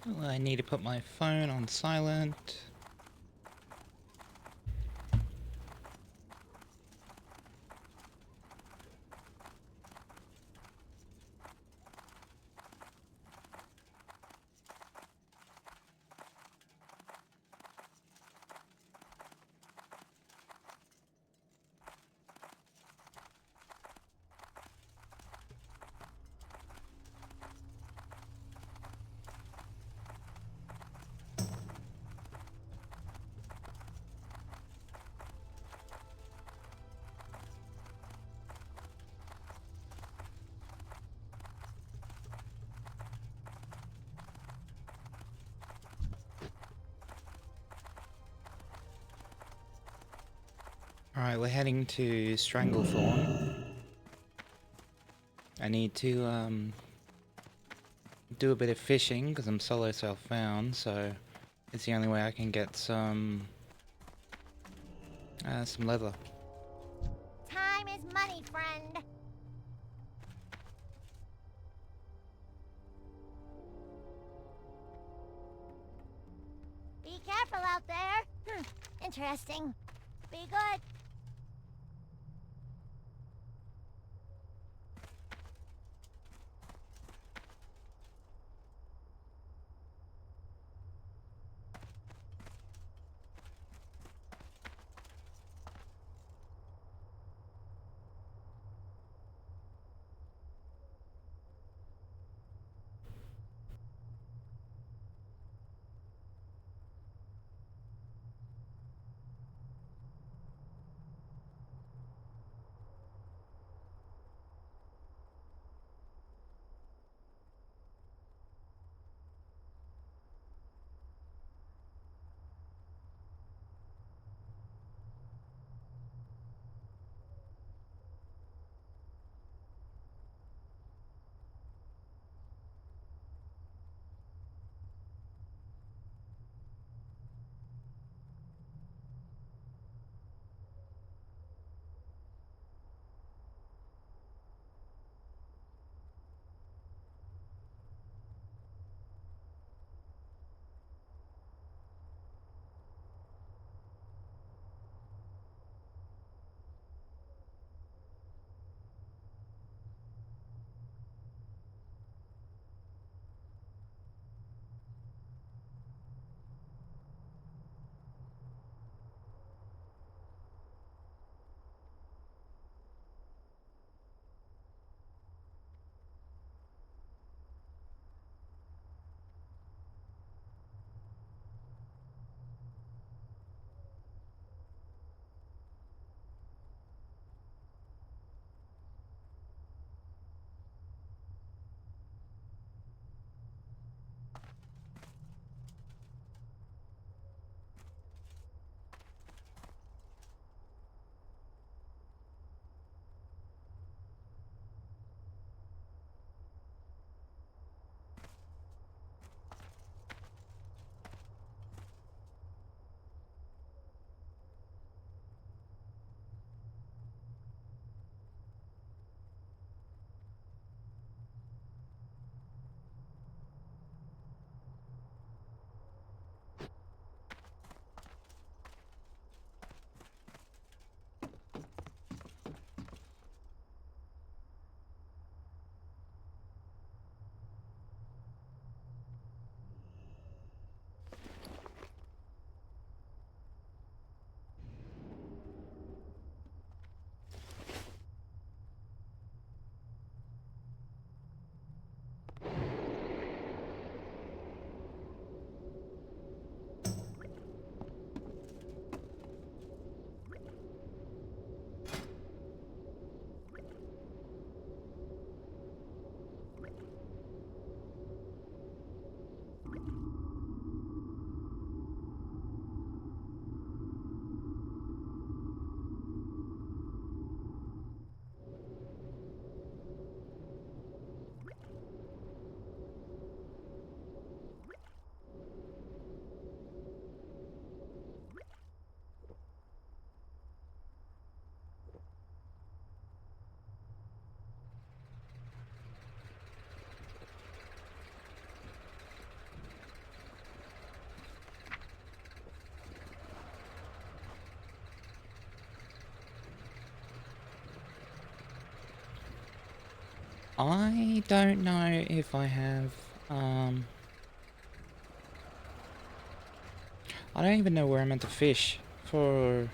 Well, I need to put my phone on silent. Alright, we're heading to Stranglethorn. I need to do a bit of fishing because I'm solo self-found, so it's the only way I can get some leather. Time is money, friend. Be careful out there. Interesting. Be good. I don't know if I have, I don't even know where I'm meant to fish for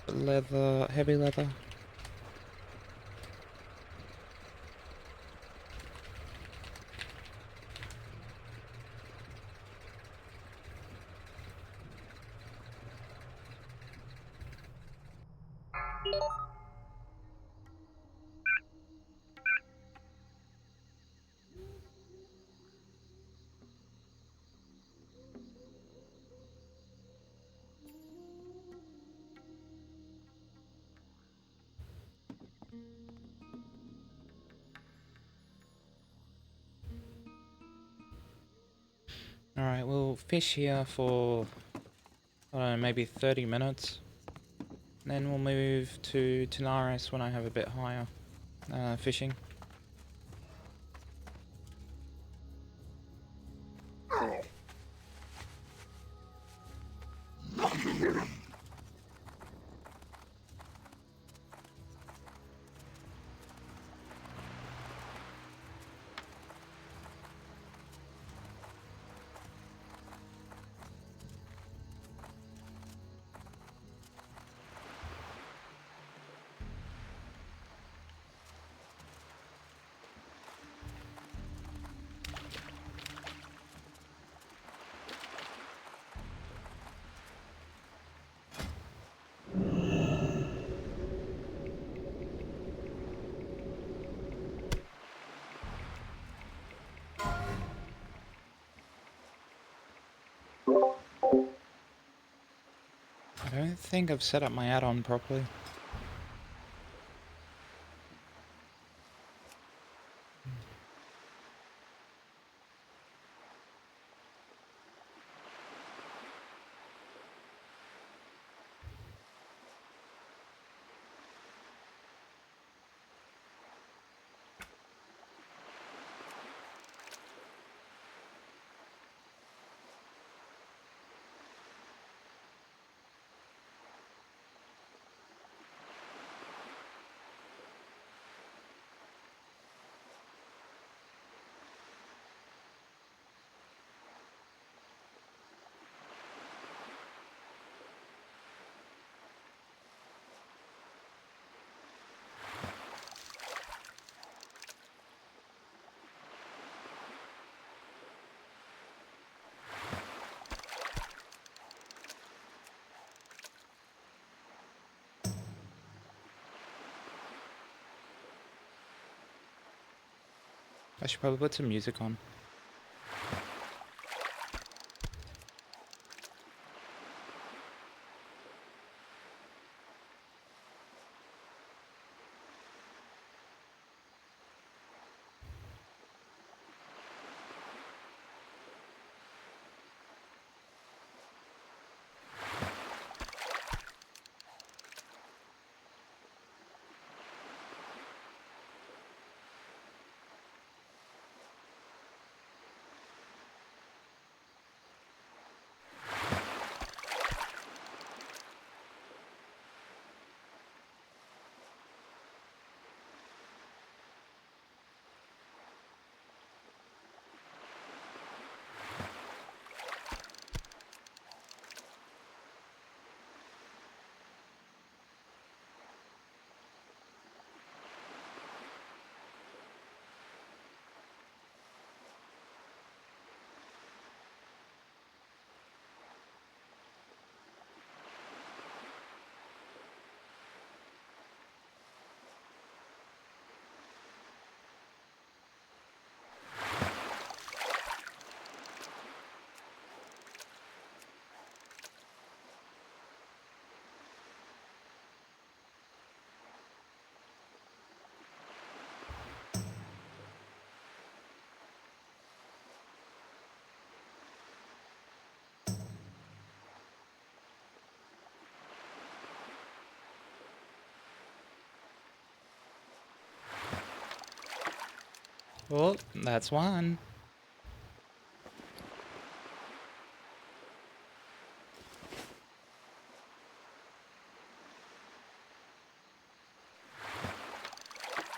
leather, heavy leather. Alright, we'll fish here for, I don't know, maybe 30 minutes. Then we'll move to Tanaris when I have a bit higher fishing. I don't think I've set up my add-on properly. I should probably put some music on. Well, that's one.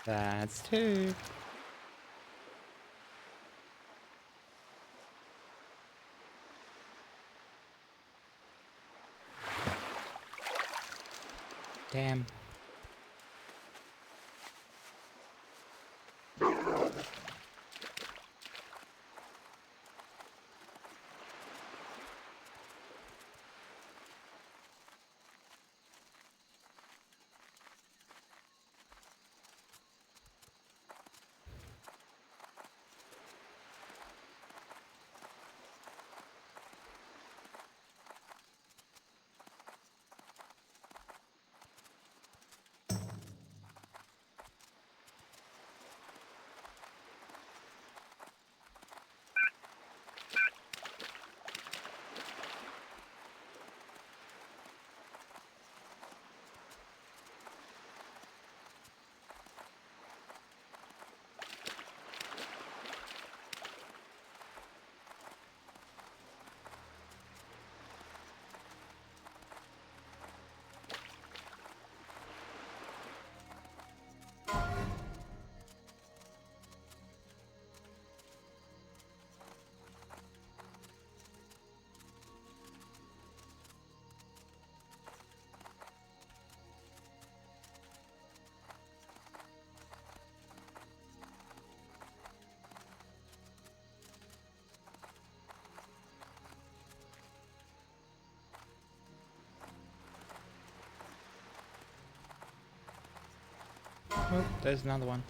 That's two. Damn. Oh, there's another one.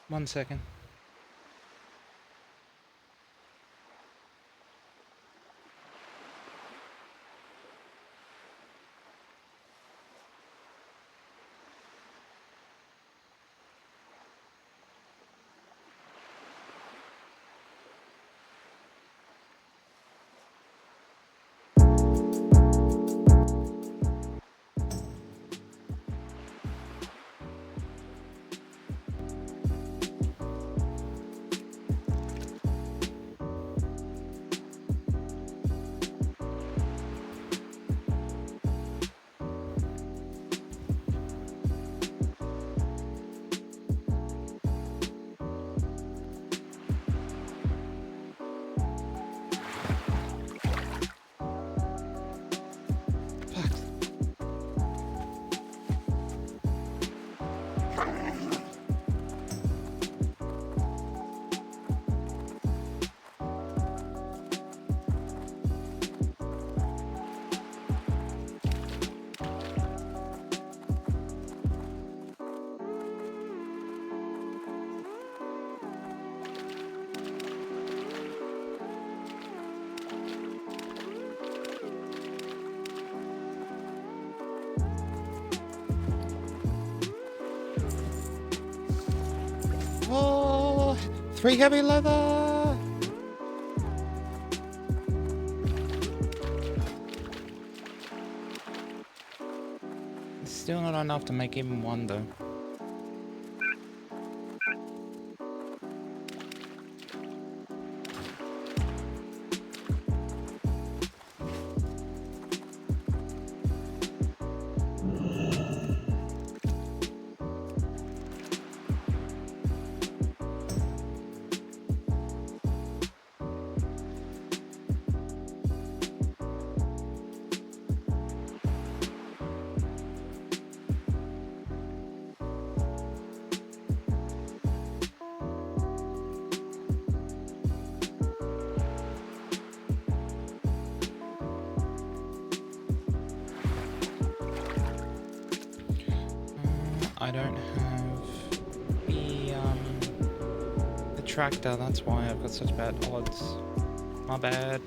One second. Fuck. Oh, 3 heavy leather. It's still not enough to make even one though. I don't have the tractor, that's why I've got such bad odds. My bad.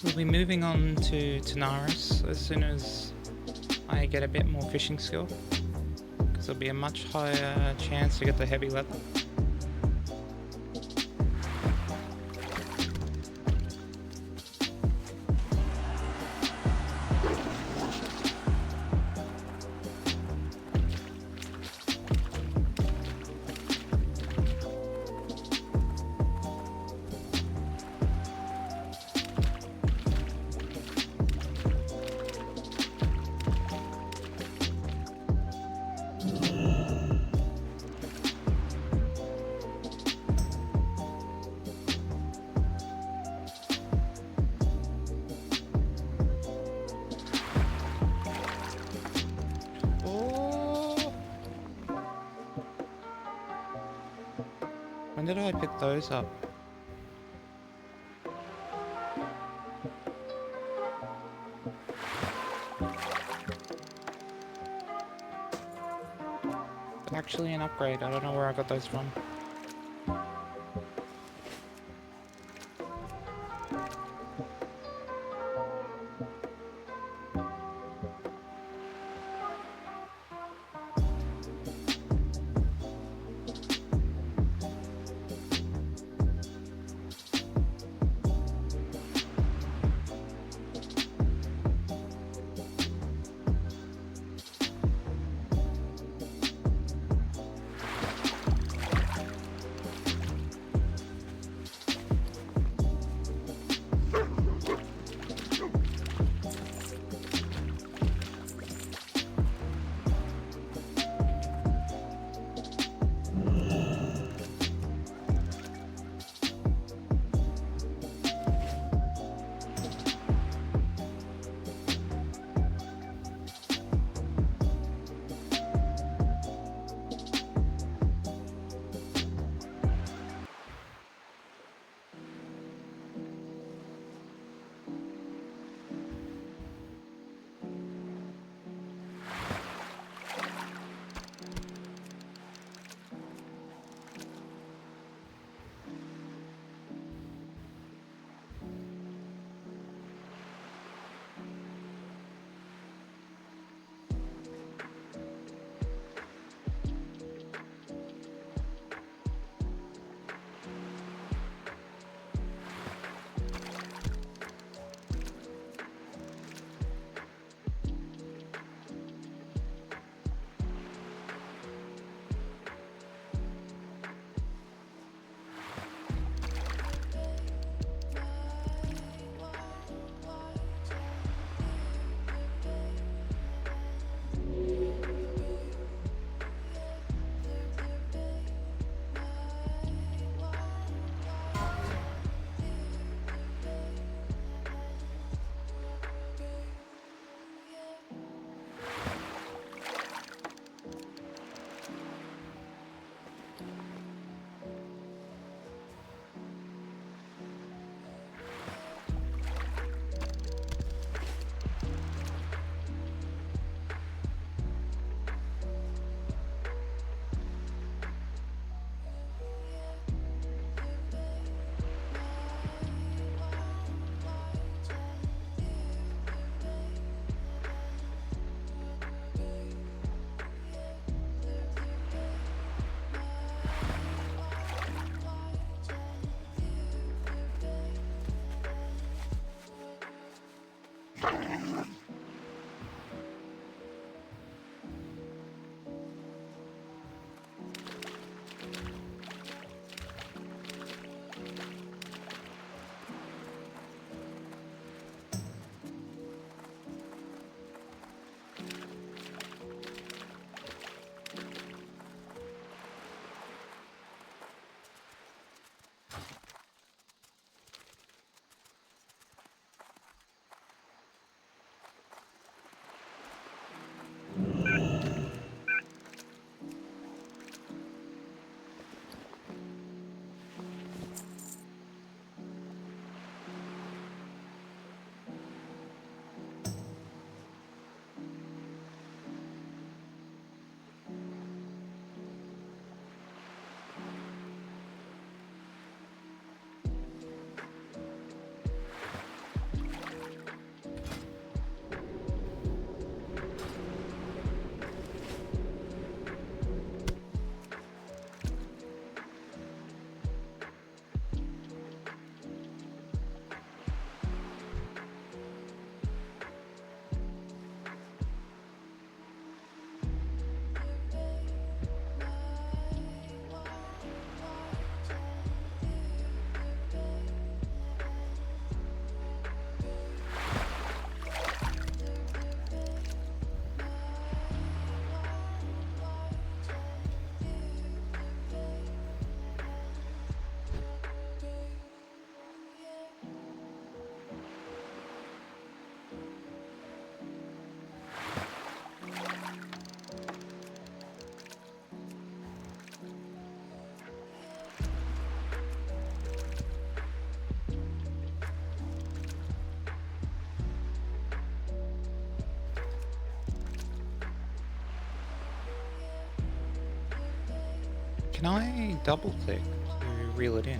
We'll be moving on to Tanaris as soon as I get a bit more fishing skill, because there'll be a much higher chance to get the heavy leather. When did I pick those up? Actually an upgrade, I don't know where I got those from. Can I double click to reel it in?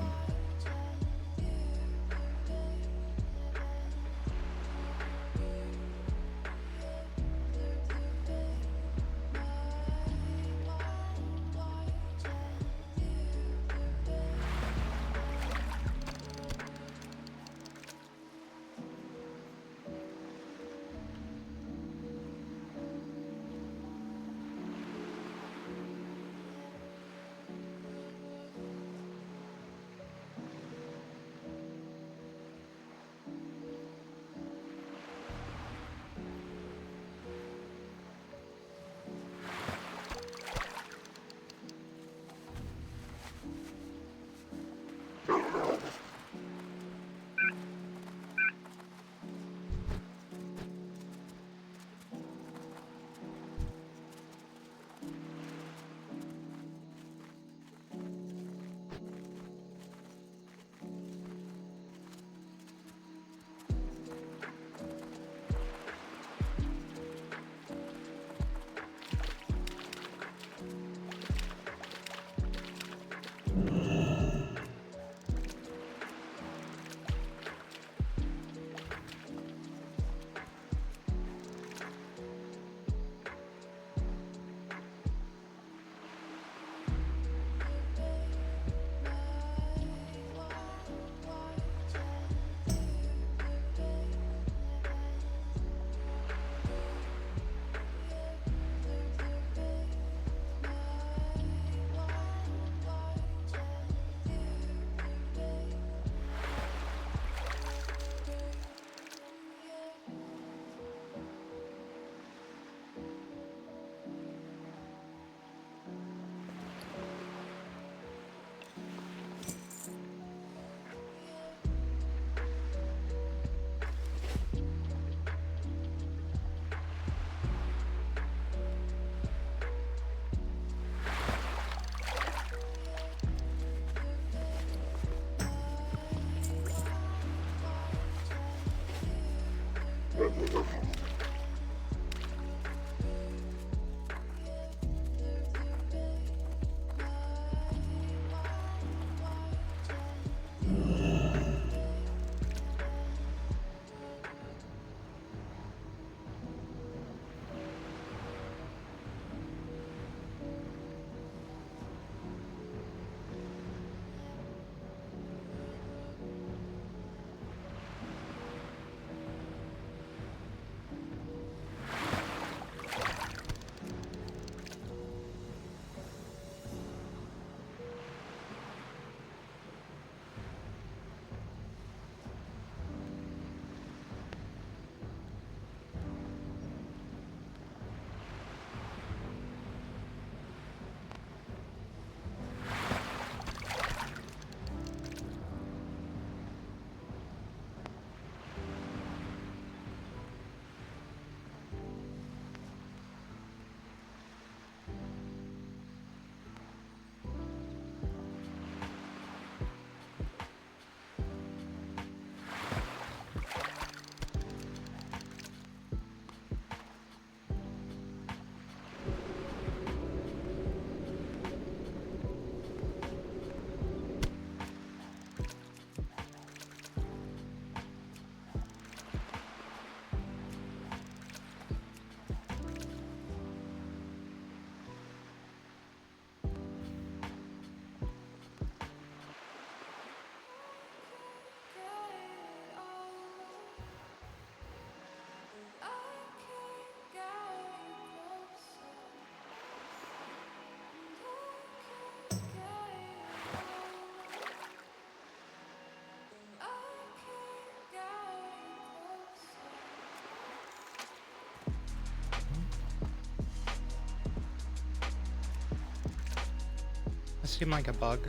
That seemed like a bug.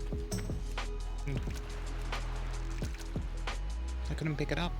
I couldn't pick it up.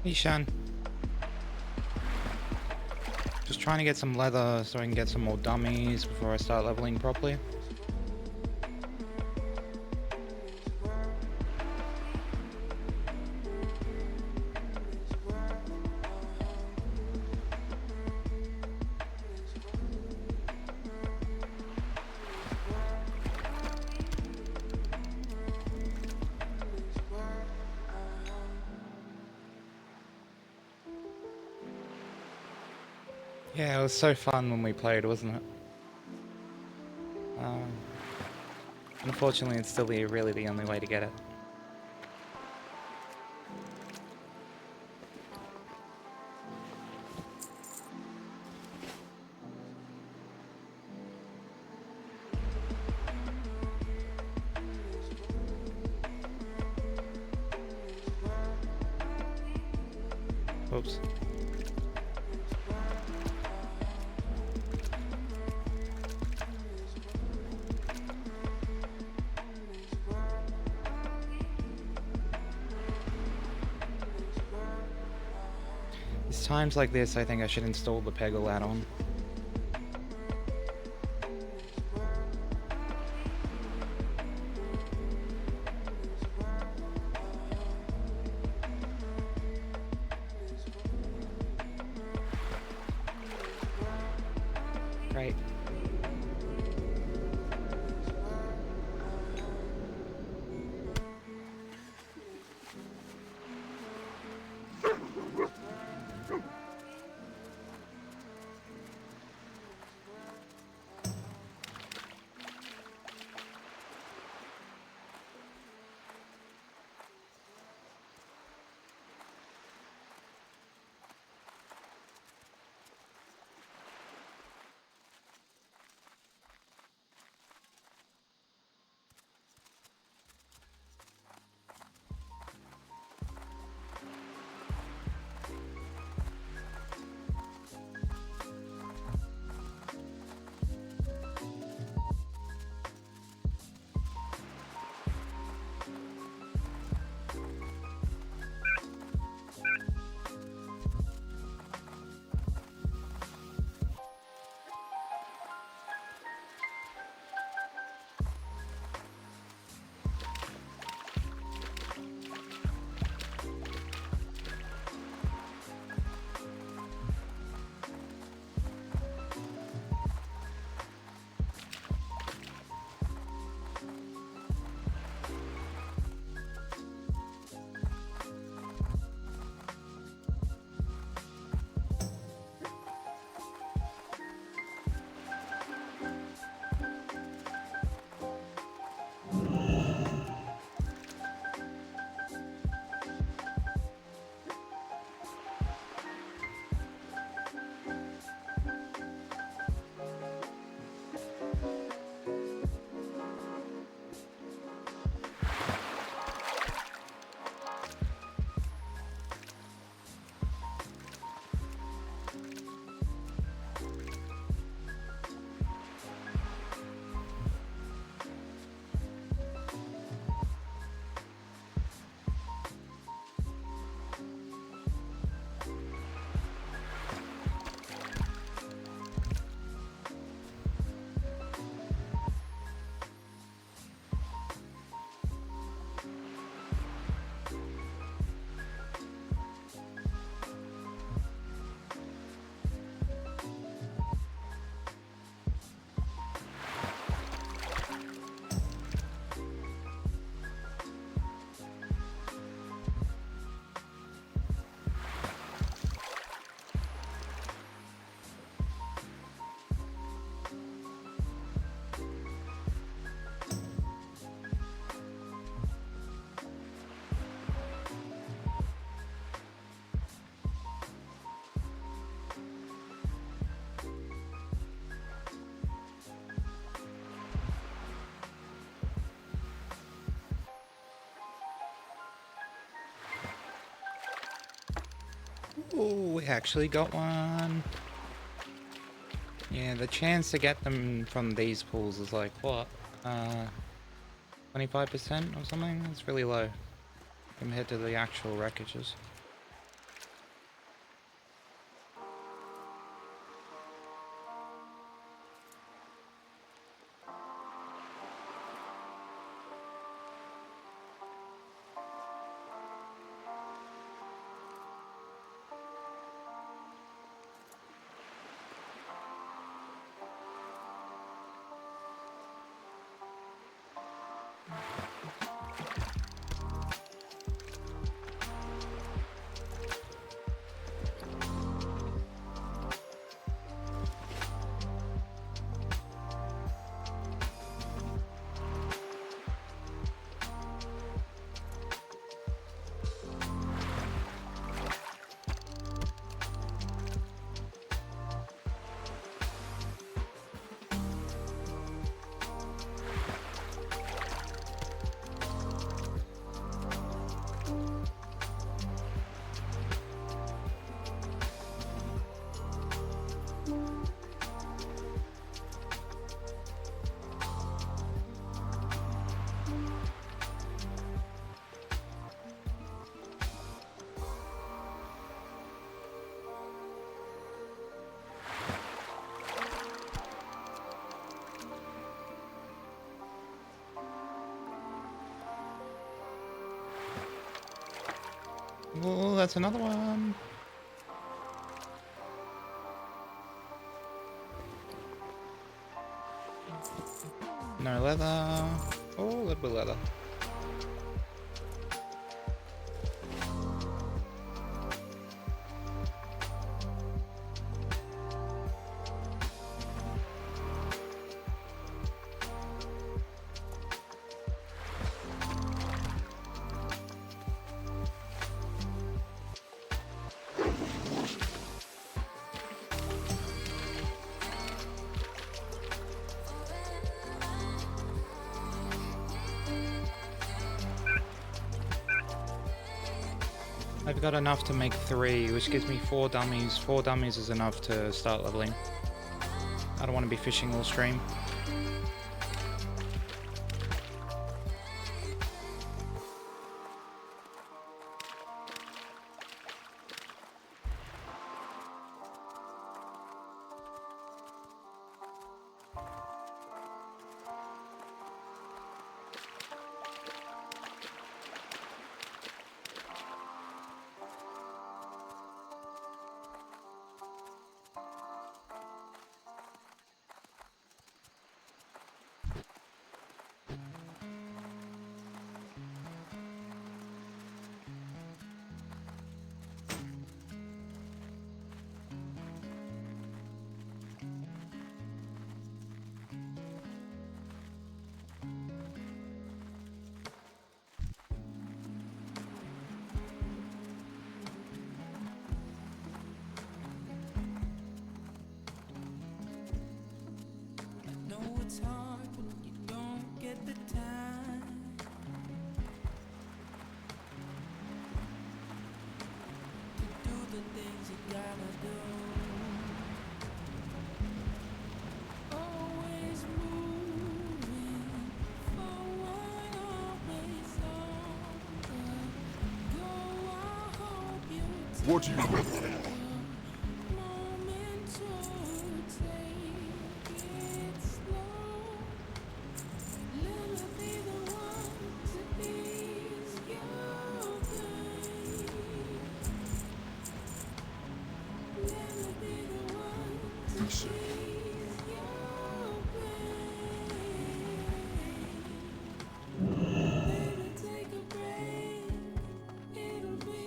Ishan. Just trying to get some leather so I can get some more dummies before I start leveling properly. Yeah, it was so fun when we played, wasn't it? Unfortunately, it's still really the only way to get it. Oops. It's times like this I think I should install the Peggle add-on. Right. Oh, we actually got one. Yeah, the chance to get them from these pools is like, what? 25% or something? It's really low compared to the actual wreckages. Oh, that's another one. No leather. Oh, a little bit of leather. I've got enough to make 3, which gives me 4 dummies. 4 dummies is enough to start leveling. I don't want to be fishing all stream. It's hard when you don't get the time to do the things you gotta do. Always moving forward, always on the go. I hope you What do you take a moment to take it slow. Let me be the one to ease your pain. Let me be the one to ease your pain. Baby, take a break. It'll be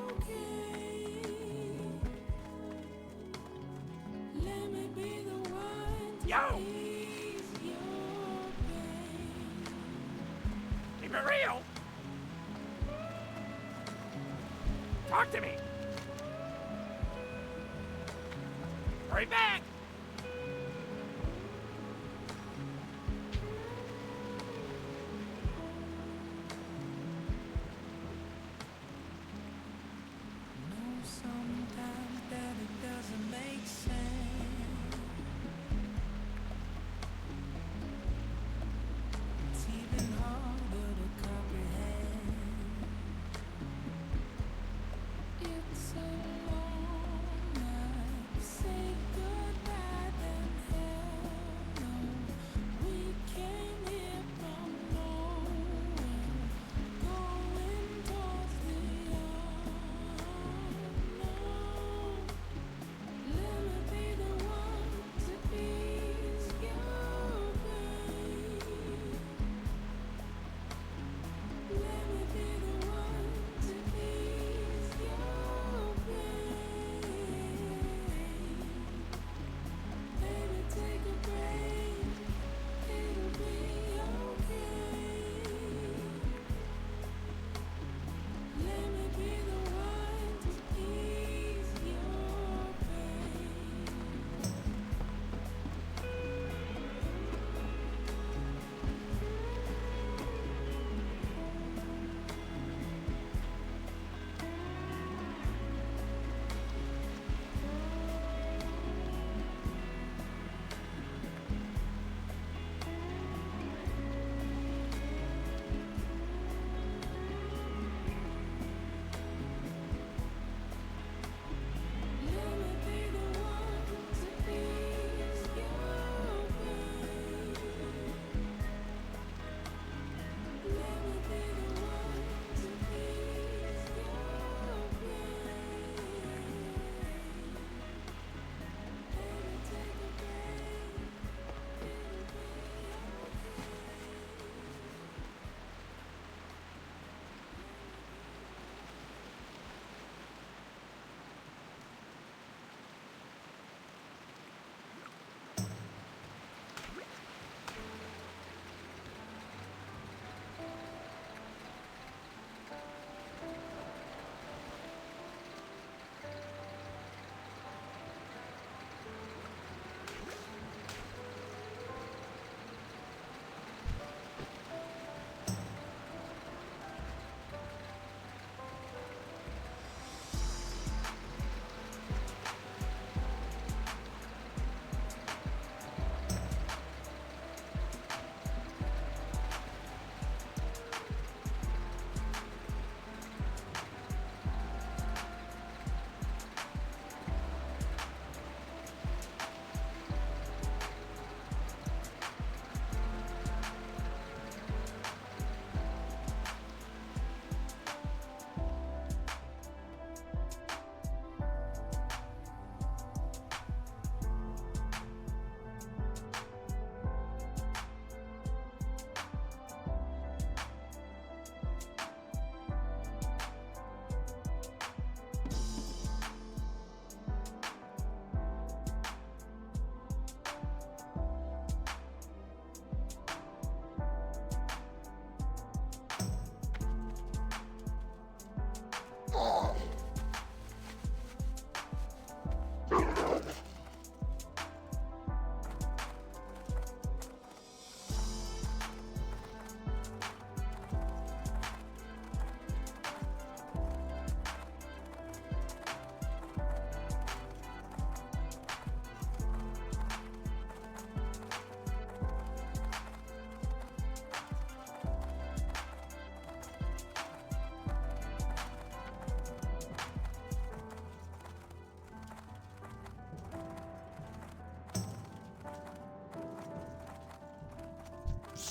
okay. Let me be the one to ease your pain. Keep it real. Talk to me. Hurry back. Know sometimes that it doesn't make sense. It's even harder to comprehend. It's a long night. Say goodbye.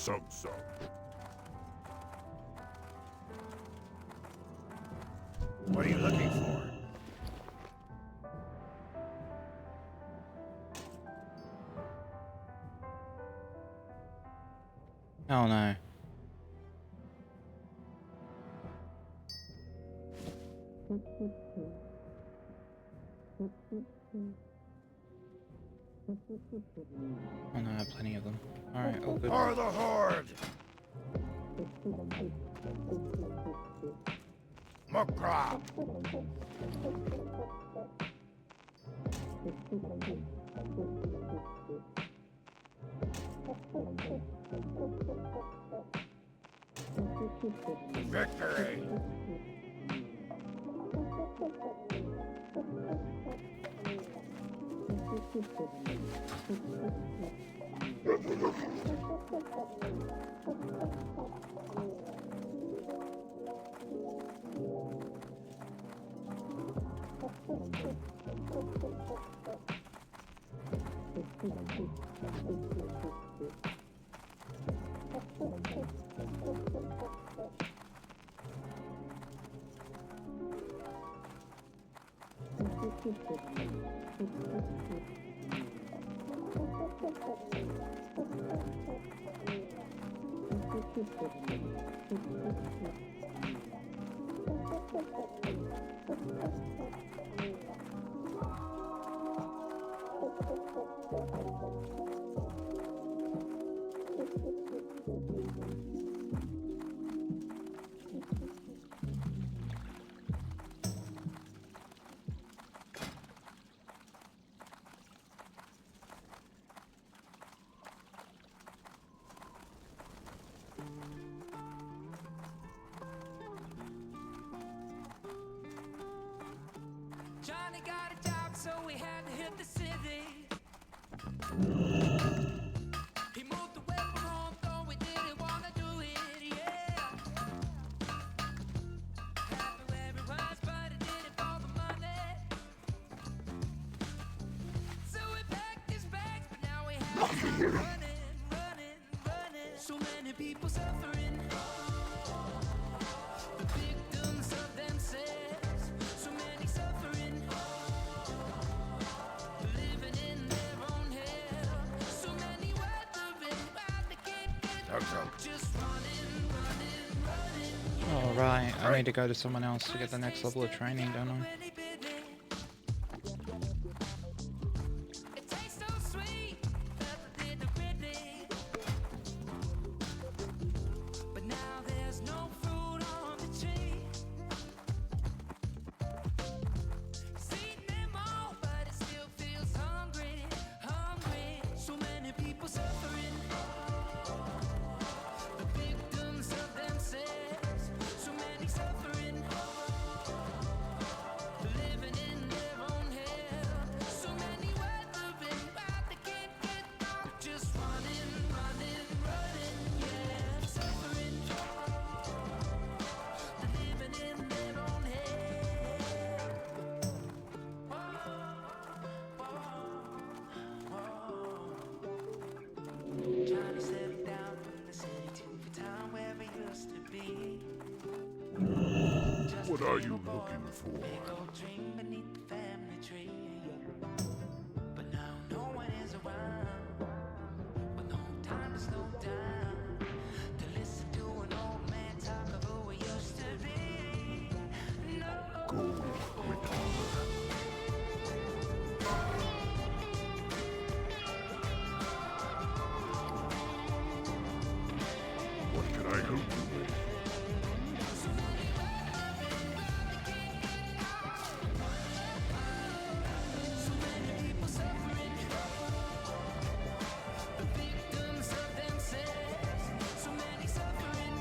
some. What are you looking for? Oh no. Oh no, I have plenty of them. Alright, all good. For the Horde! Warcraft! Victory! Johnny got a job, so we had to hit the city. He moved away from home, though we didn't want to do it, yeah. Happy where he was, but he did it for the money. So we packed his bags, but now we have to start running. So many people suffering, the victims of themselves. So many suffering, living in their own hell. So many wondering why they can't get just running. Alright, I need to go to someone else to get the next level of training, don't I? It tastes so sweet, but now there's no fruit on the tree. He's eaten them all, but he still feels hungry. So many people suffering, the victims of themselves. So many suffering, living in their own hell. So many wondering why they can't get out. Just running, yeah. Suffering, living in their own hell. Johnny settled down from the city to the town where he used to be. What are you looking for? Big old dream beneath the family tree. But now no one is around, with no time to slow down, to listen to an old man talk of who he used to be. No. Go with her. What can I help you with? So many people suffering, the victims of themselves. So many suffering,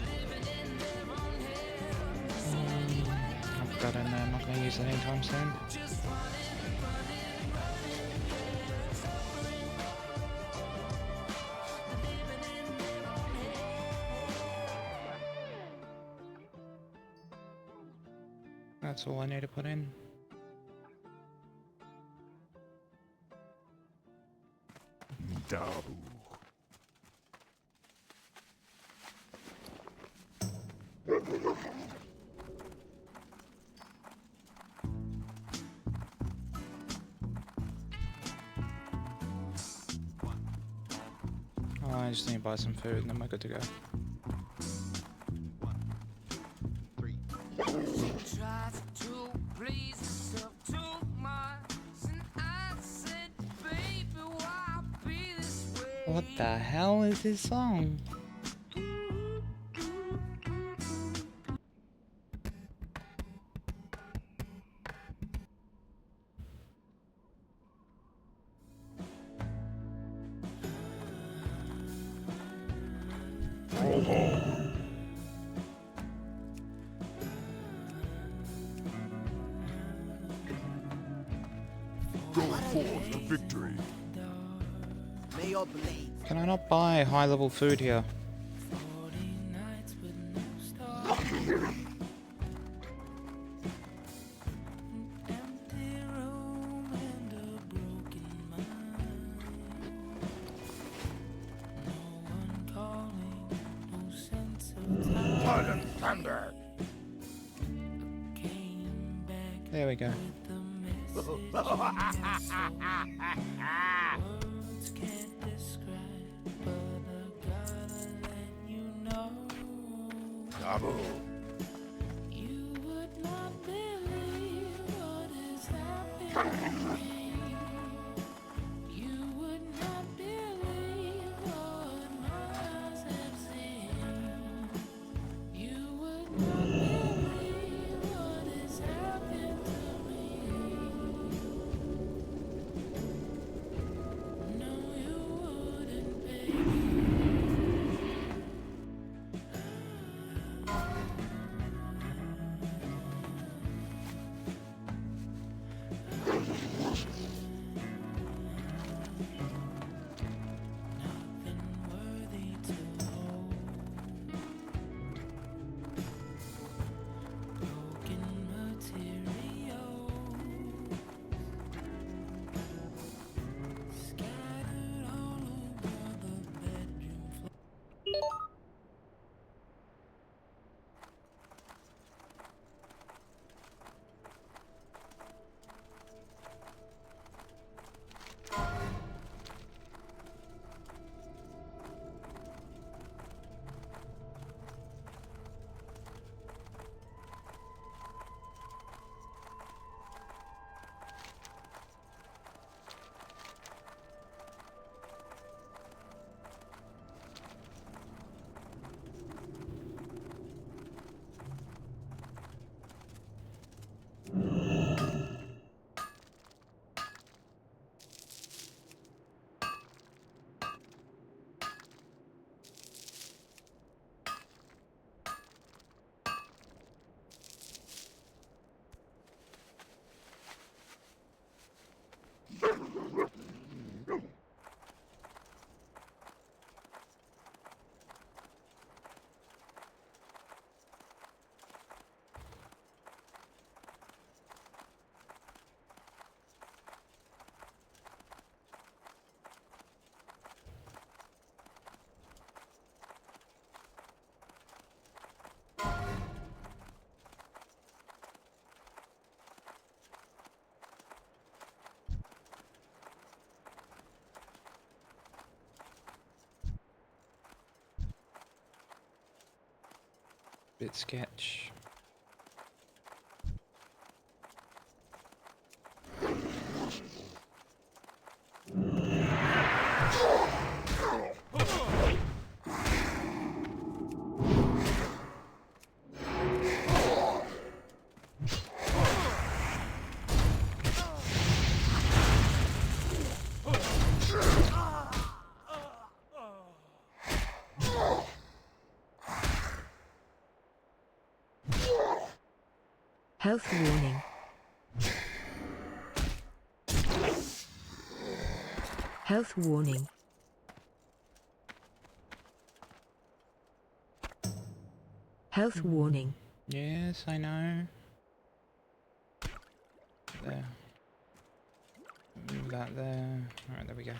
living in their own hell. So many I've got it now, I'm not going to use it anytime soon. just running, yeah. Suffering, living in their own hell. That's all I need to put in. Dabu. Oh, I just need to buy some food and then we're good to go. Tried to please yourself too much, and I said, baby, why be this way? What the hell is this song? Go forth to victory. May your blade Can I not buy high level food here? Blood and thunder. There we go. Taboo. Bit sketch. Health warning. Health warning. Health warning. Yes, I know. There. Move that there. Alright, there we go.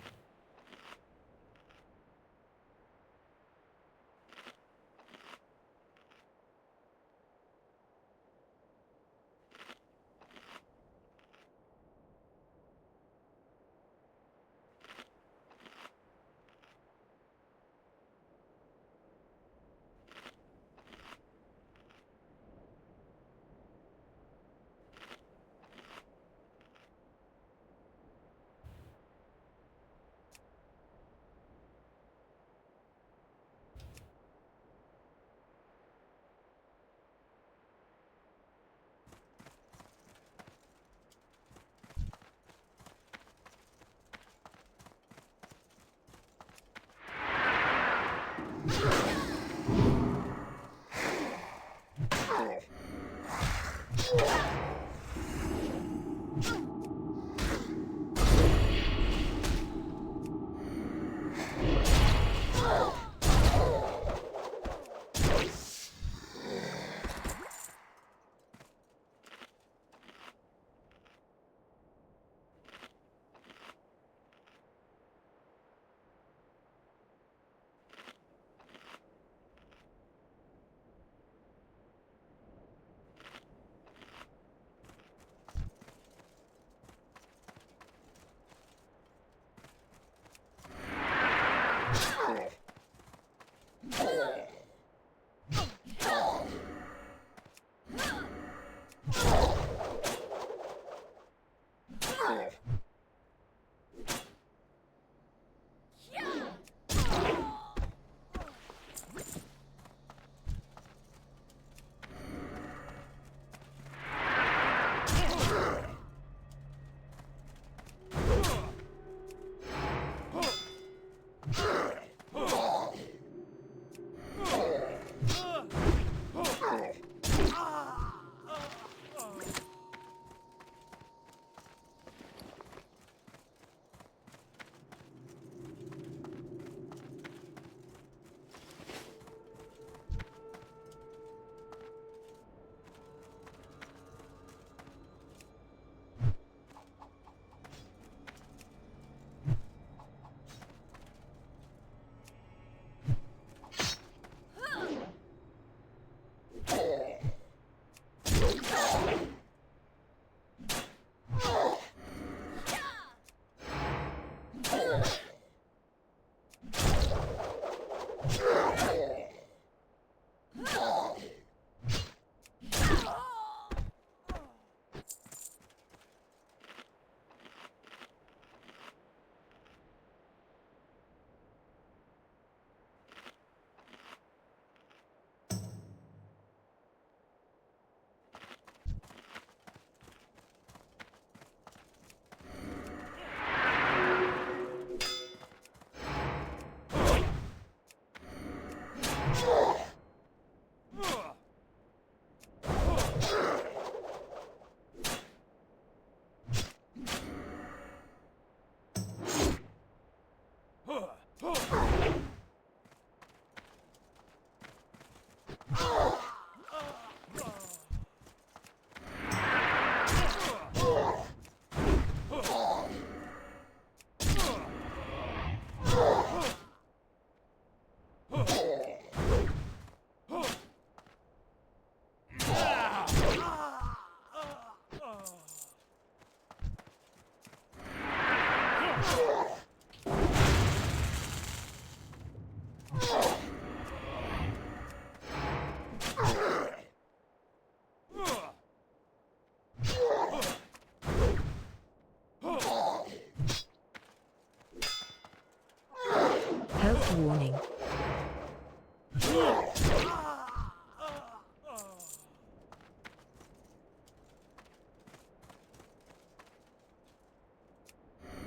Health warning.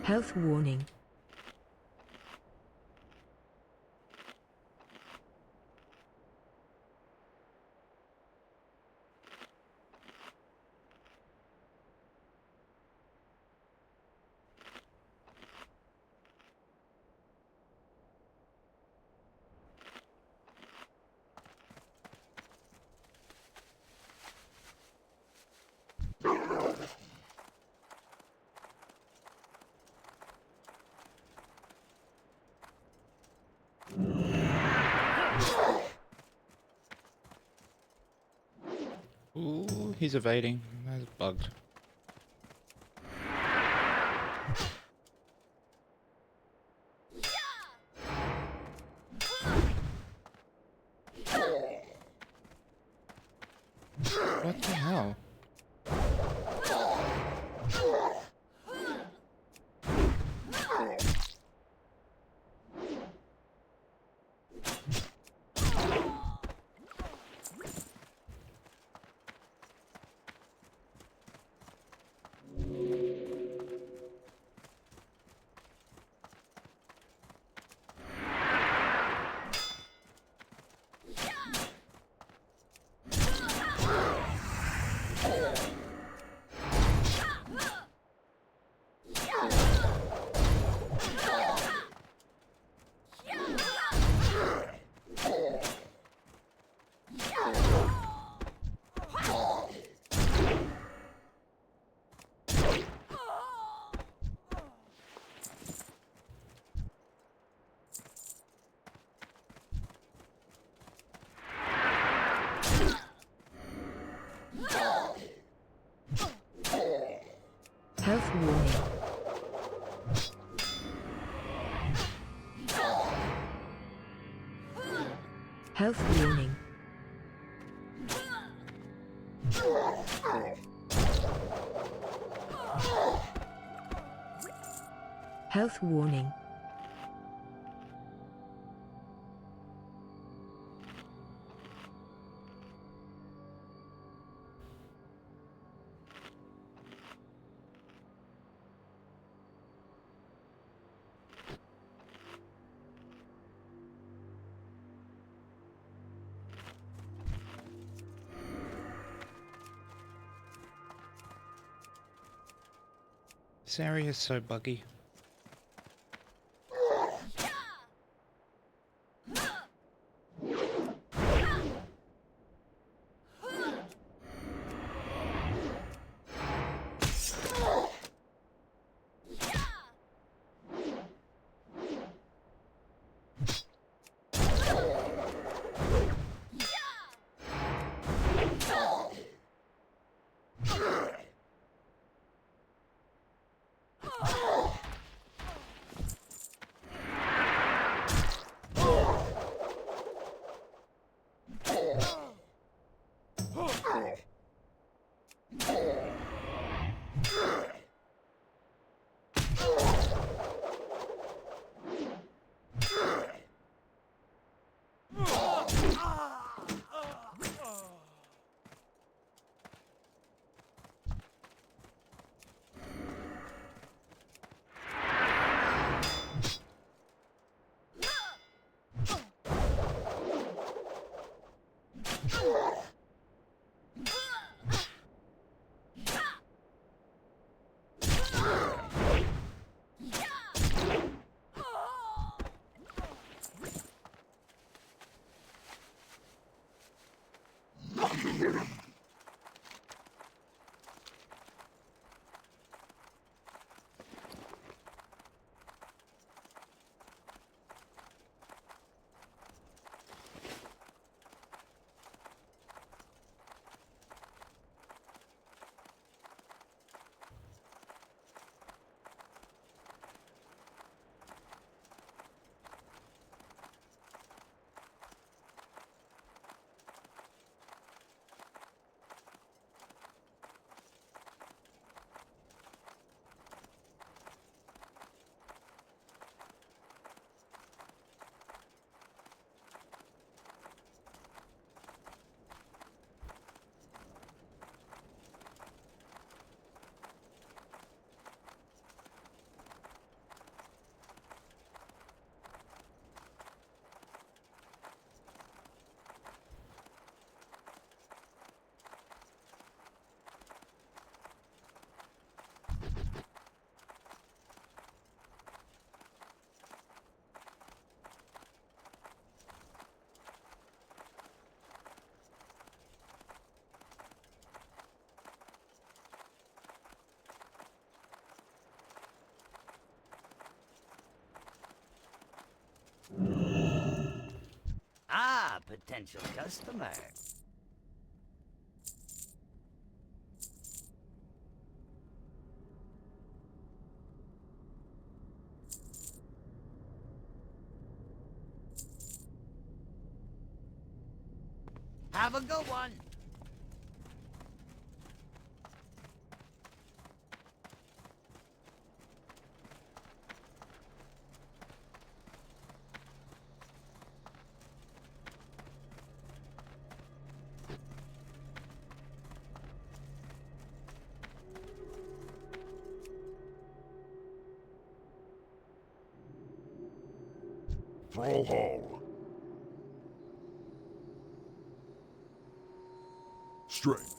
Health warning. Ooh, he's evading. That's bugged. What the hell? Health warning. Health warning. This area is so buggy. Ah, potential customer. Have a good one. Thrall Hall. Strength.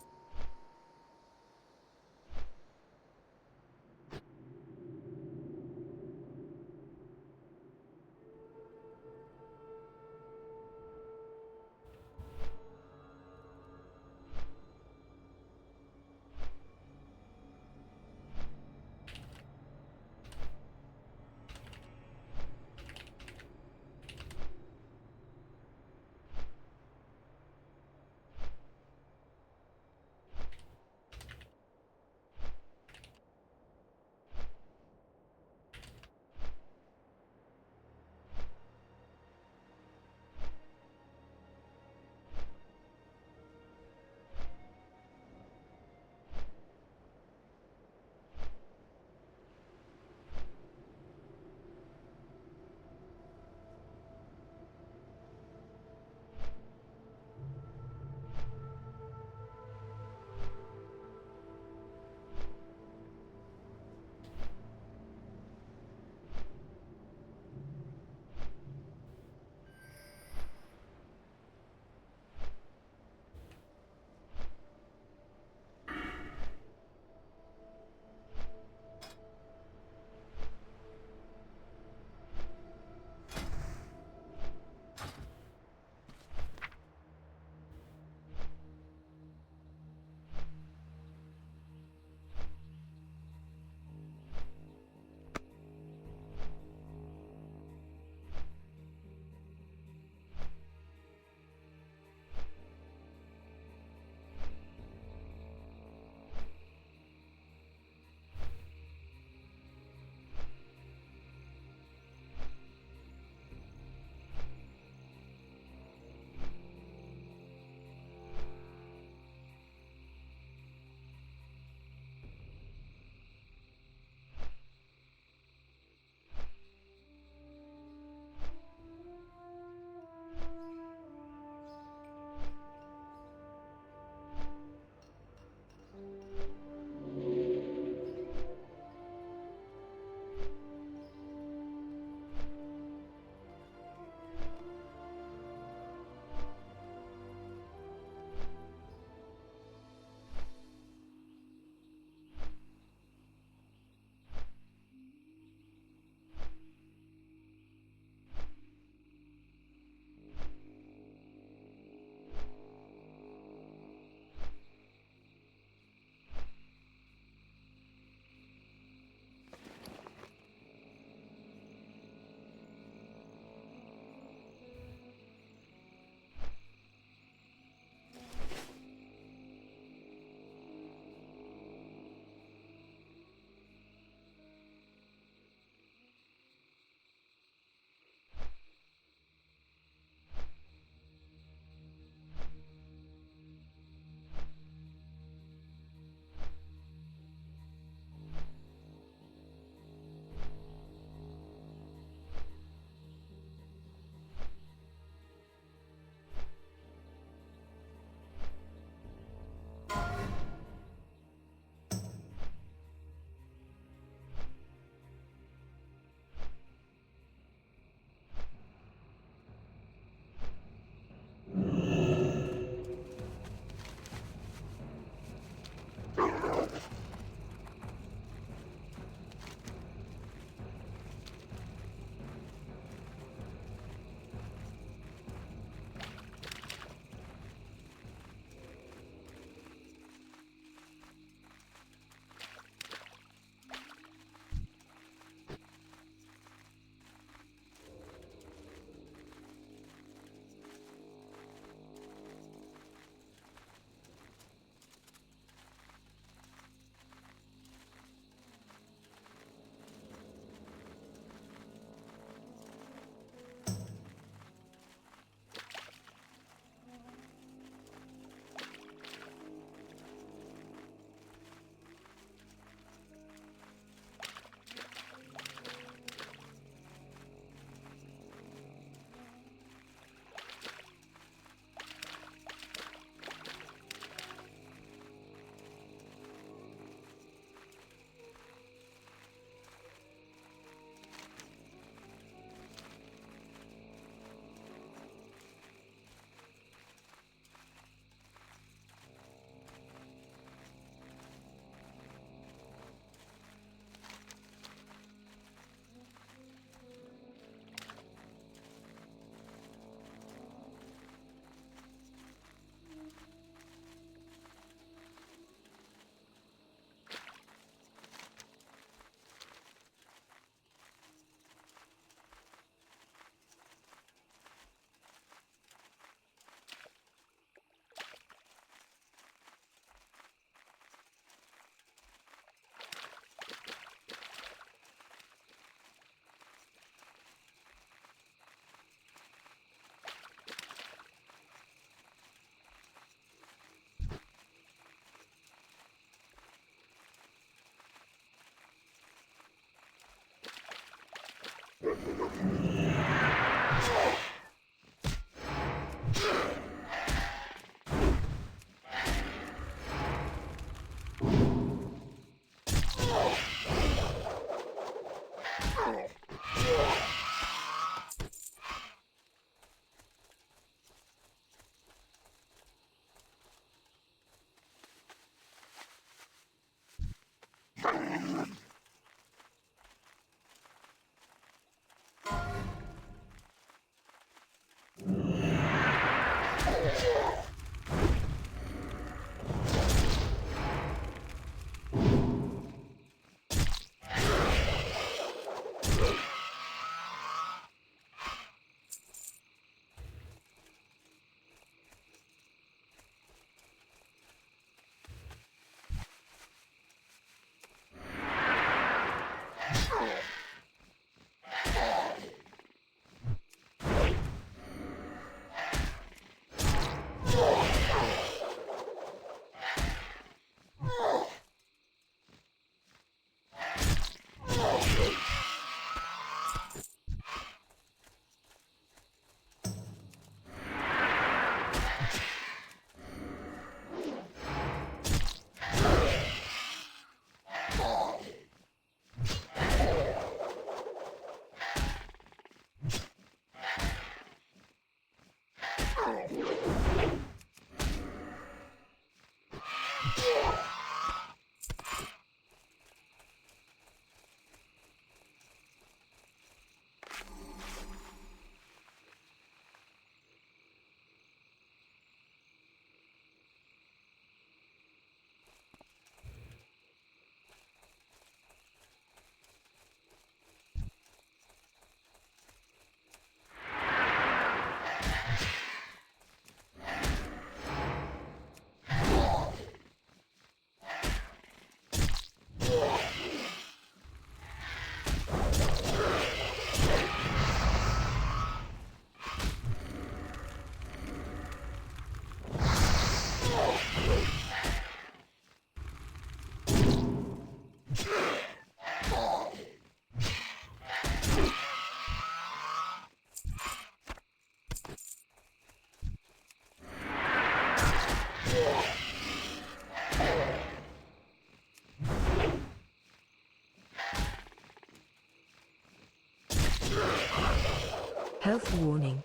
Health warning.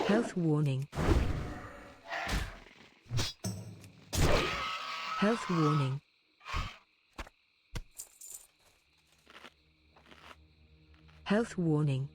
Health warning. Health warning. Health warning.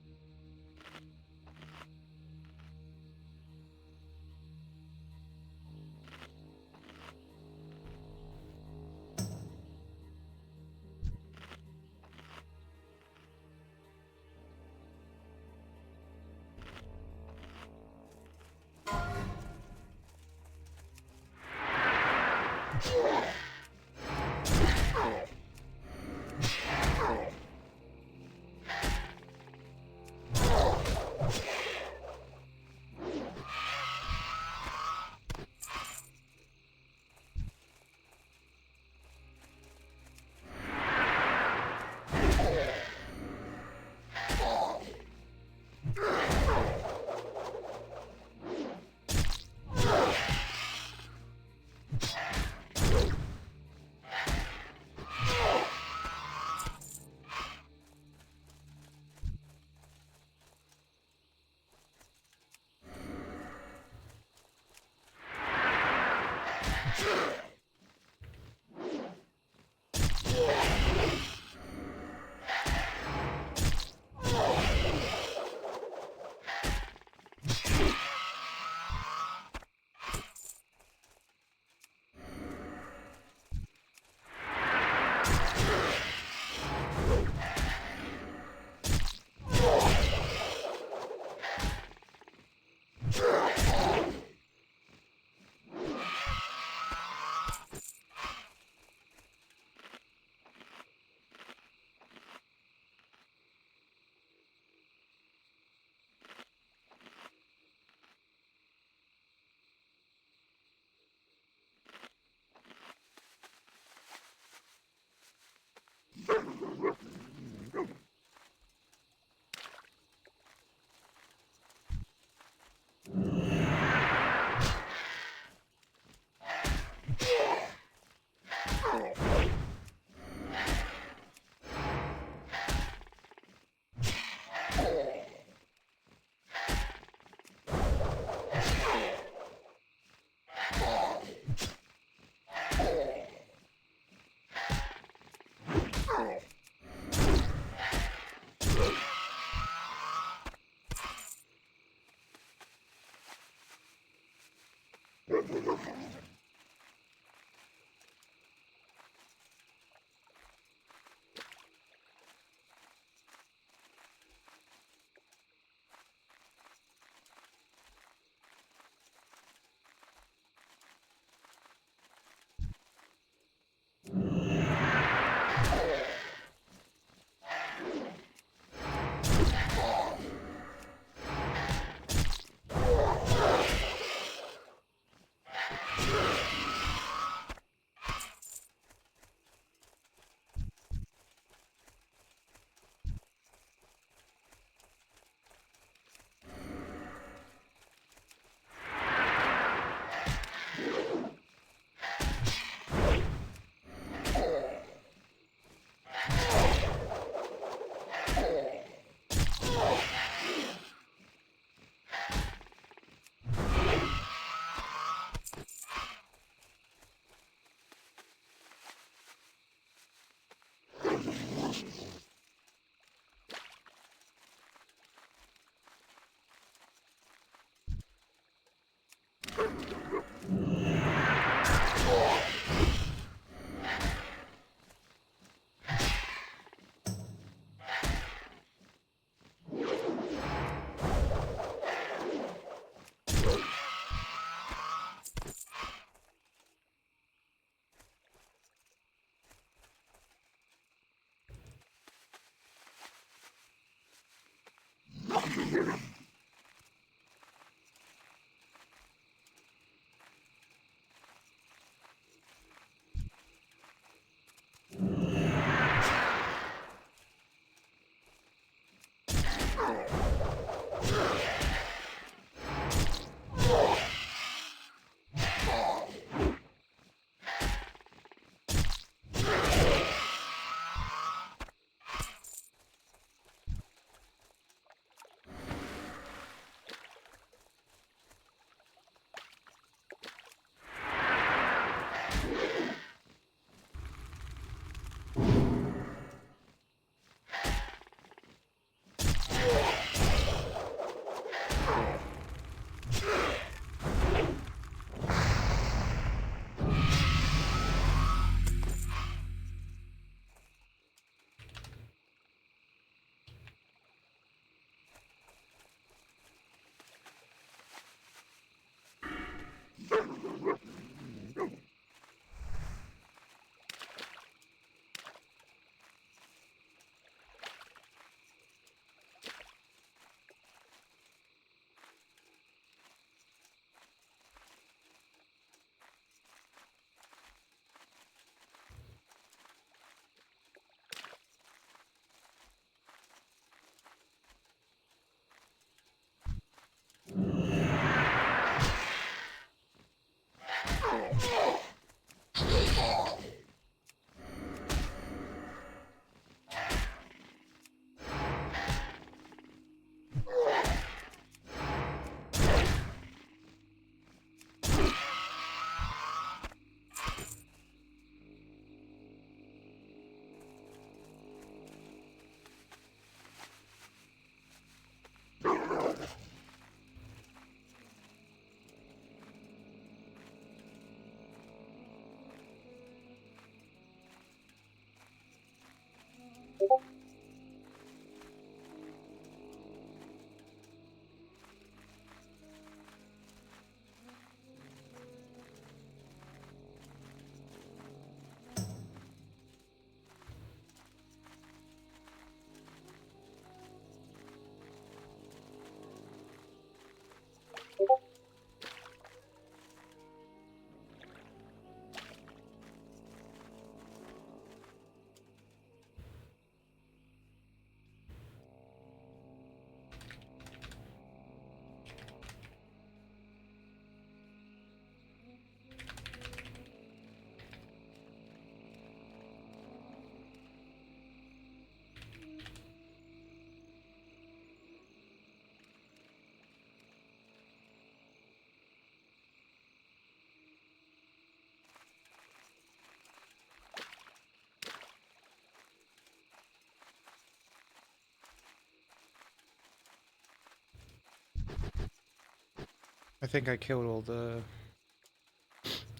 I think I killed all the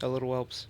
little whelps.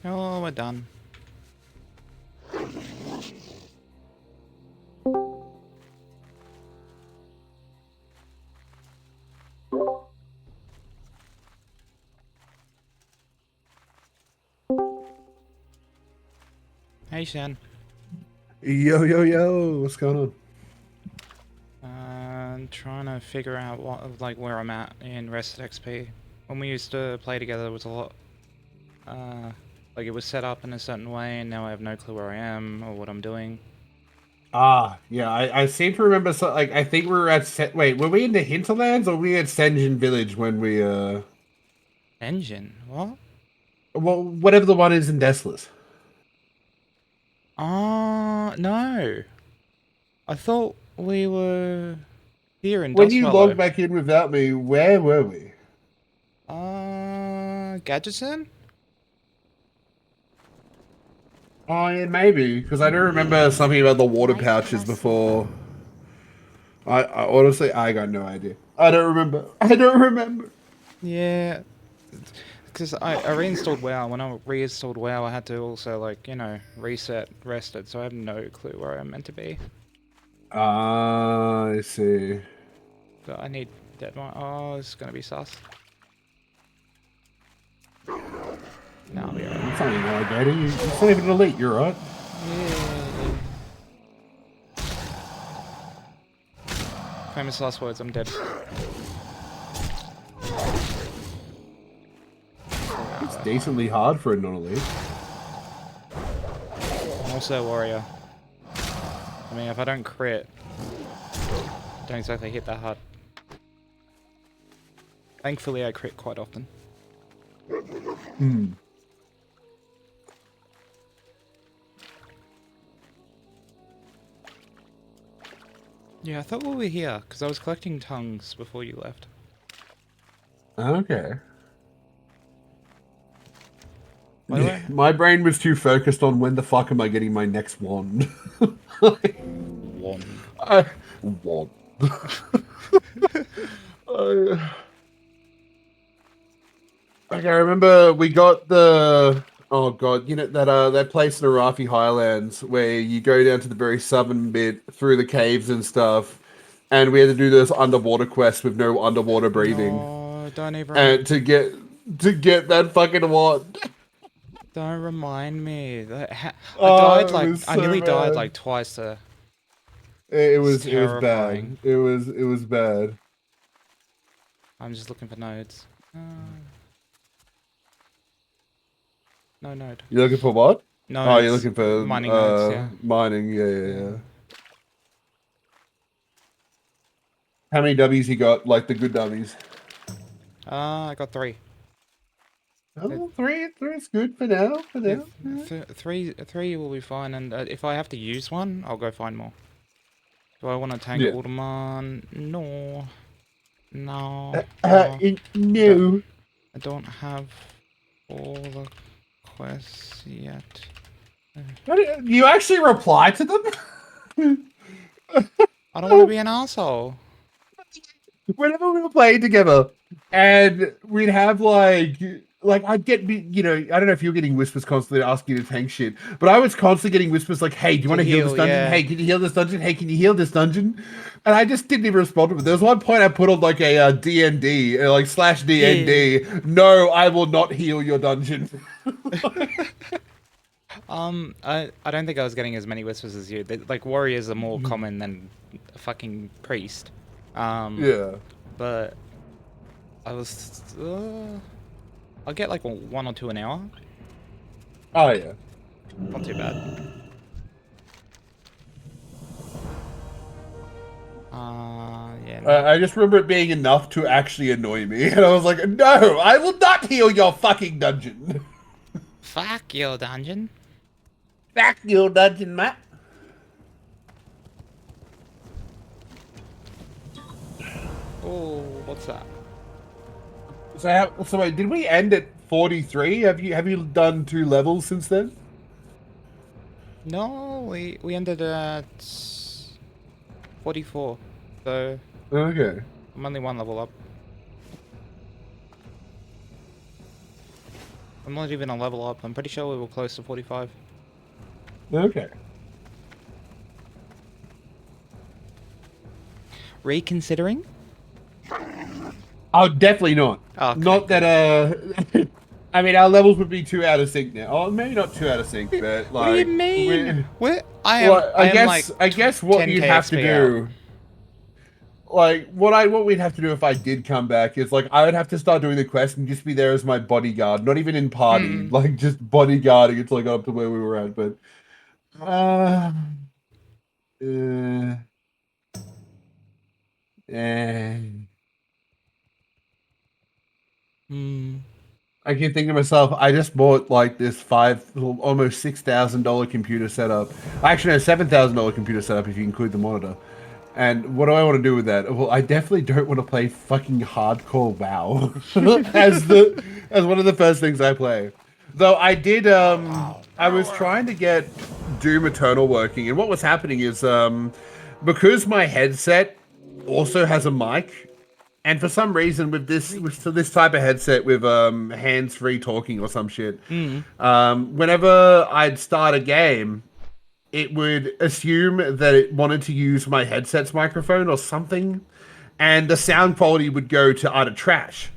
Oh, we're done. Hey, Shan. Yo, yo, yo, what's going on? Trying to figure out what, like, where I'm at in Rested XP. When we used to play together, it was a lot, like it was set up in a certain way, and now I have no clue where I am or what I'm doing. Yeah, I seem to remember, so, like, I think we were at, wait, were we in the Hinterlands or were we at Senjin Village when we, Engine? What? well, whatever the one is in Desolate. No. I thought we were here in When you Dustwallow. logged back in without me, where were we? Gadgeton? Oh, yeah, maybe, because I do remember something about the water Nice pouches dressing. before. I honestly, I got no idea. I don't remember. I don't remember. Yeah. Because I reinstalled WoW. When I reinstalled WoW, I had to also, like, you know, reset Rested, so I have no clue where I'm meant to be. Ah, I see. So I need that one. Oh, this is gonna be sus. No, I'll be alright. It's not even alligator. It's not even an elite. You're right. Yeah. Famous last words, I'm dead. It's decently hard for a non-elite. I'm also a warrior. I mean, if I don't crit, don't exactly hit that hard. Thankfully, I crit quite often. Hmm. Yeah, I thought we were here, because I was collecting tongues before you left. Okay. By the way, My brain was too focused on when the fuck am I getting my next wand. one. Wand. Like, I remember we got the, oh god, you know that place in Arafi Highlands where you go down to the very southern bit through the caves and stuff, and we had to do those underwater quests with no underwater breathing, No, don't even. and to get that fucking wand. Don't remind me. I Oh, died it like was I so nearly died bad. like twice. It It's was bad. terrifying. It was bad. I'm just looking for nodes. No node. You looking for what? No, Oh, you're it's looking for mining nodes. Yeah. mining. Yeah, yeah, Yeah. yeah. How many W's you got? Like the good W's? I got 3. Oh, three's good for now. For Yeah, now. three will be fine. And if I have to use one, I'll go find more. Do I want to tank Yeah. Alderman? No. No. No. I don't have all the quests yet. You actually reply to them? I don't want to be an asshole. Whenever we were playing together, and we'd have like I'd get, you know, I don't know if you're getting whispers constantly asking you to tank shit, but I was constantly getting whispers like, hey, do you want to heal this dungeon? Yeah. Hey, can you heal this dungeon? Hey, can you heal this dungeon? And I just didn't even respond to it. There was one point I put on like a DND, like /DND. No, I will not heal your dungeon. I don't think I was getting as many whispers as you. Like, warriors are more common than a fucking priest. Yeah. But I was, I'll get like 1 or 2 an hour. Oh yeah. Not too bad. Yeah. No. I just remember it being enough to actually annoy me, and I was like, no, I will not heal your fucking dungeon. Fuck your dungeon. Fuck your dungeon, mate. Oh, what's that? So wait, did we end at 43? Have you done 2 levels since then? No, we ended at 44. So Okay. I'm only one level up. I'm not even a level up. I'm pretty sure we were close to 45. Okay. Reconsidering? Oh, definitely not. Okay, Not that I mean, our levels would be too out of sync now. Oh, maybe not too out of sync, but like. What do you mean? What? Well, I am like I guess what 10K you'd have to XP do, like what we'd have to do if I did come back is like I would have to start doing the quest and just be there as my bodyguard, not even in party, like just bodyguarding until I got up to where we were at. But uh, uh, eh. I keep thinking to myself, I just bought like this almost $6,000 computer setup. Actually, no, $7,000 computer setup if you include the monitor. And what do I want to do with that? Well, I definitely don't want to play fucking hardcore WoW as one of the first things I play. Though I did, I was trying to get Doom Eternal working, and what was happening is, because my headset also has a mic. And for some reason, with this type of headset with hands-free talking or some shit, whenever I'd start a game, it would assume that it wanted to use my headset's microphone or something, and the sound quality would go to utter trash.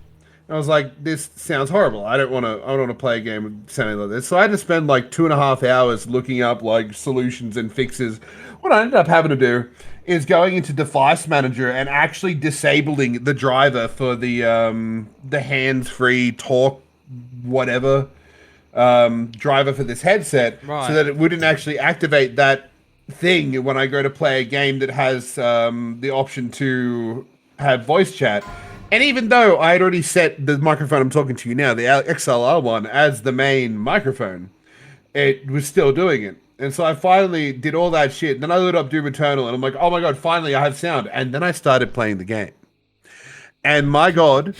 I was like, this sounds horrible. I don't want to play a game with sounding like this. So I had to spend like 2.5 hours looking up like solutions and fixes. What I ended up having to do is going into Device Manager and actually disabling the driver for the hands-free talk whatever driver for this headset, so that it wouldn't actually activate that thing when I go to play a game that has the option to have voice chat. And even though I had already set the microphone I'm talking to you now, the XLR one, as the main microphone, it was still doing it. And so I finally did all that shit. Then I loaded up Doom Eternal, and I'm like, oh my god, finally I have sound. And then I started playing the game. And my god,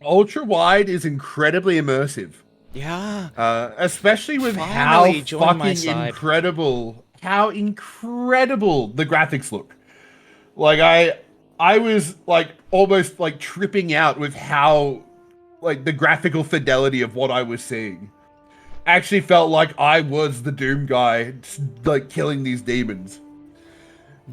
ultra wide is incredibly immersive. Yeah. Especially with Finally how fucking incredible the graphics look. Like I was like almost like tripping out with how like the graphical fidelity of what I was seeing. Actually felt like I was the Doom guy, like killing these demons.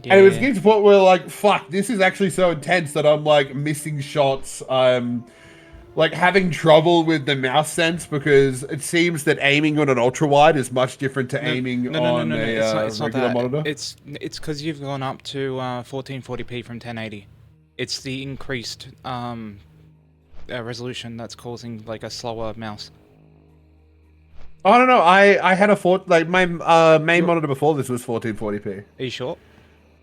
Yeah. And it was getting to the point where like, fuck, this is actually so intense that I'm like missing shots. Like having trouble with the mouse sense because it seems that aiming on an ultra wide is much different to aiming on a regular monitor. It's because you've gone up to 1440p from 1080. It's the increased resolution that's causing like a slower mouse. I don't know. I had my main monitor before this was 1440p. Are you sure?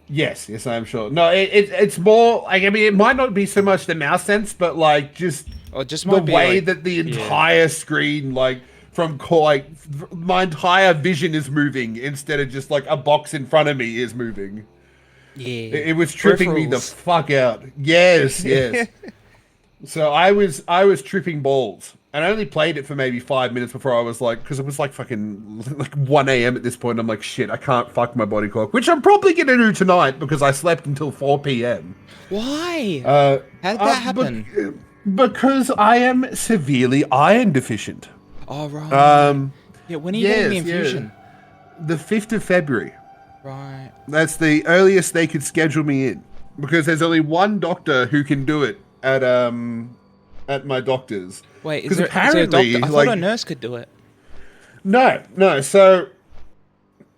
Yes, I am sure. No, it's more like, I mean, it might not be so much the mouse sense, but like just the way that the entire screen, like from like my entire vision is moving instead of just like a box in front of me is moving. Yeah, it was tripping me the fuck out. Yes. So I was tripping balls. And I only played it for maybe 5 minutes before I was like, because it was like fucking like 1 a.m. at this point. I'm like, shit, I can't fuck my body clock, which I'm probably going to do tonight because I slept until 4 p.m. Why? How did that happen? Because I am severely iron deficient. Oh, right. Yeah, when are you getting the infusion? Yeah. The 5th of February. Right. That's the earliest they could schedule me in. Because there's only one doctor who can do it at my doctor's. Wait, is there a doctor? I thought a nurse could do it. No. So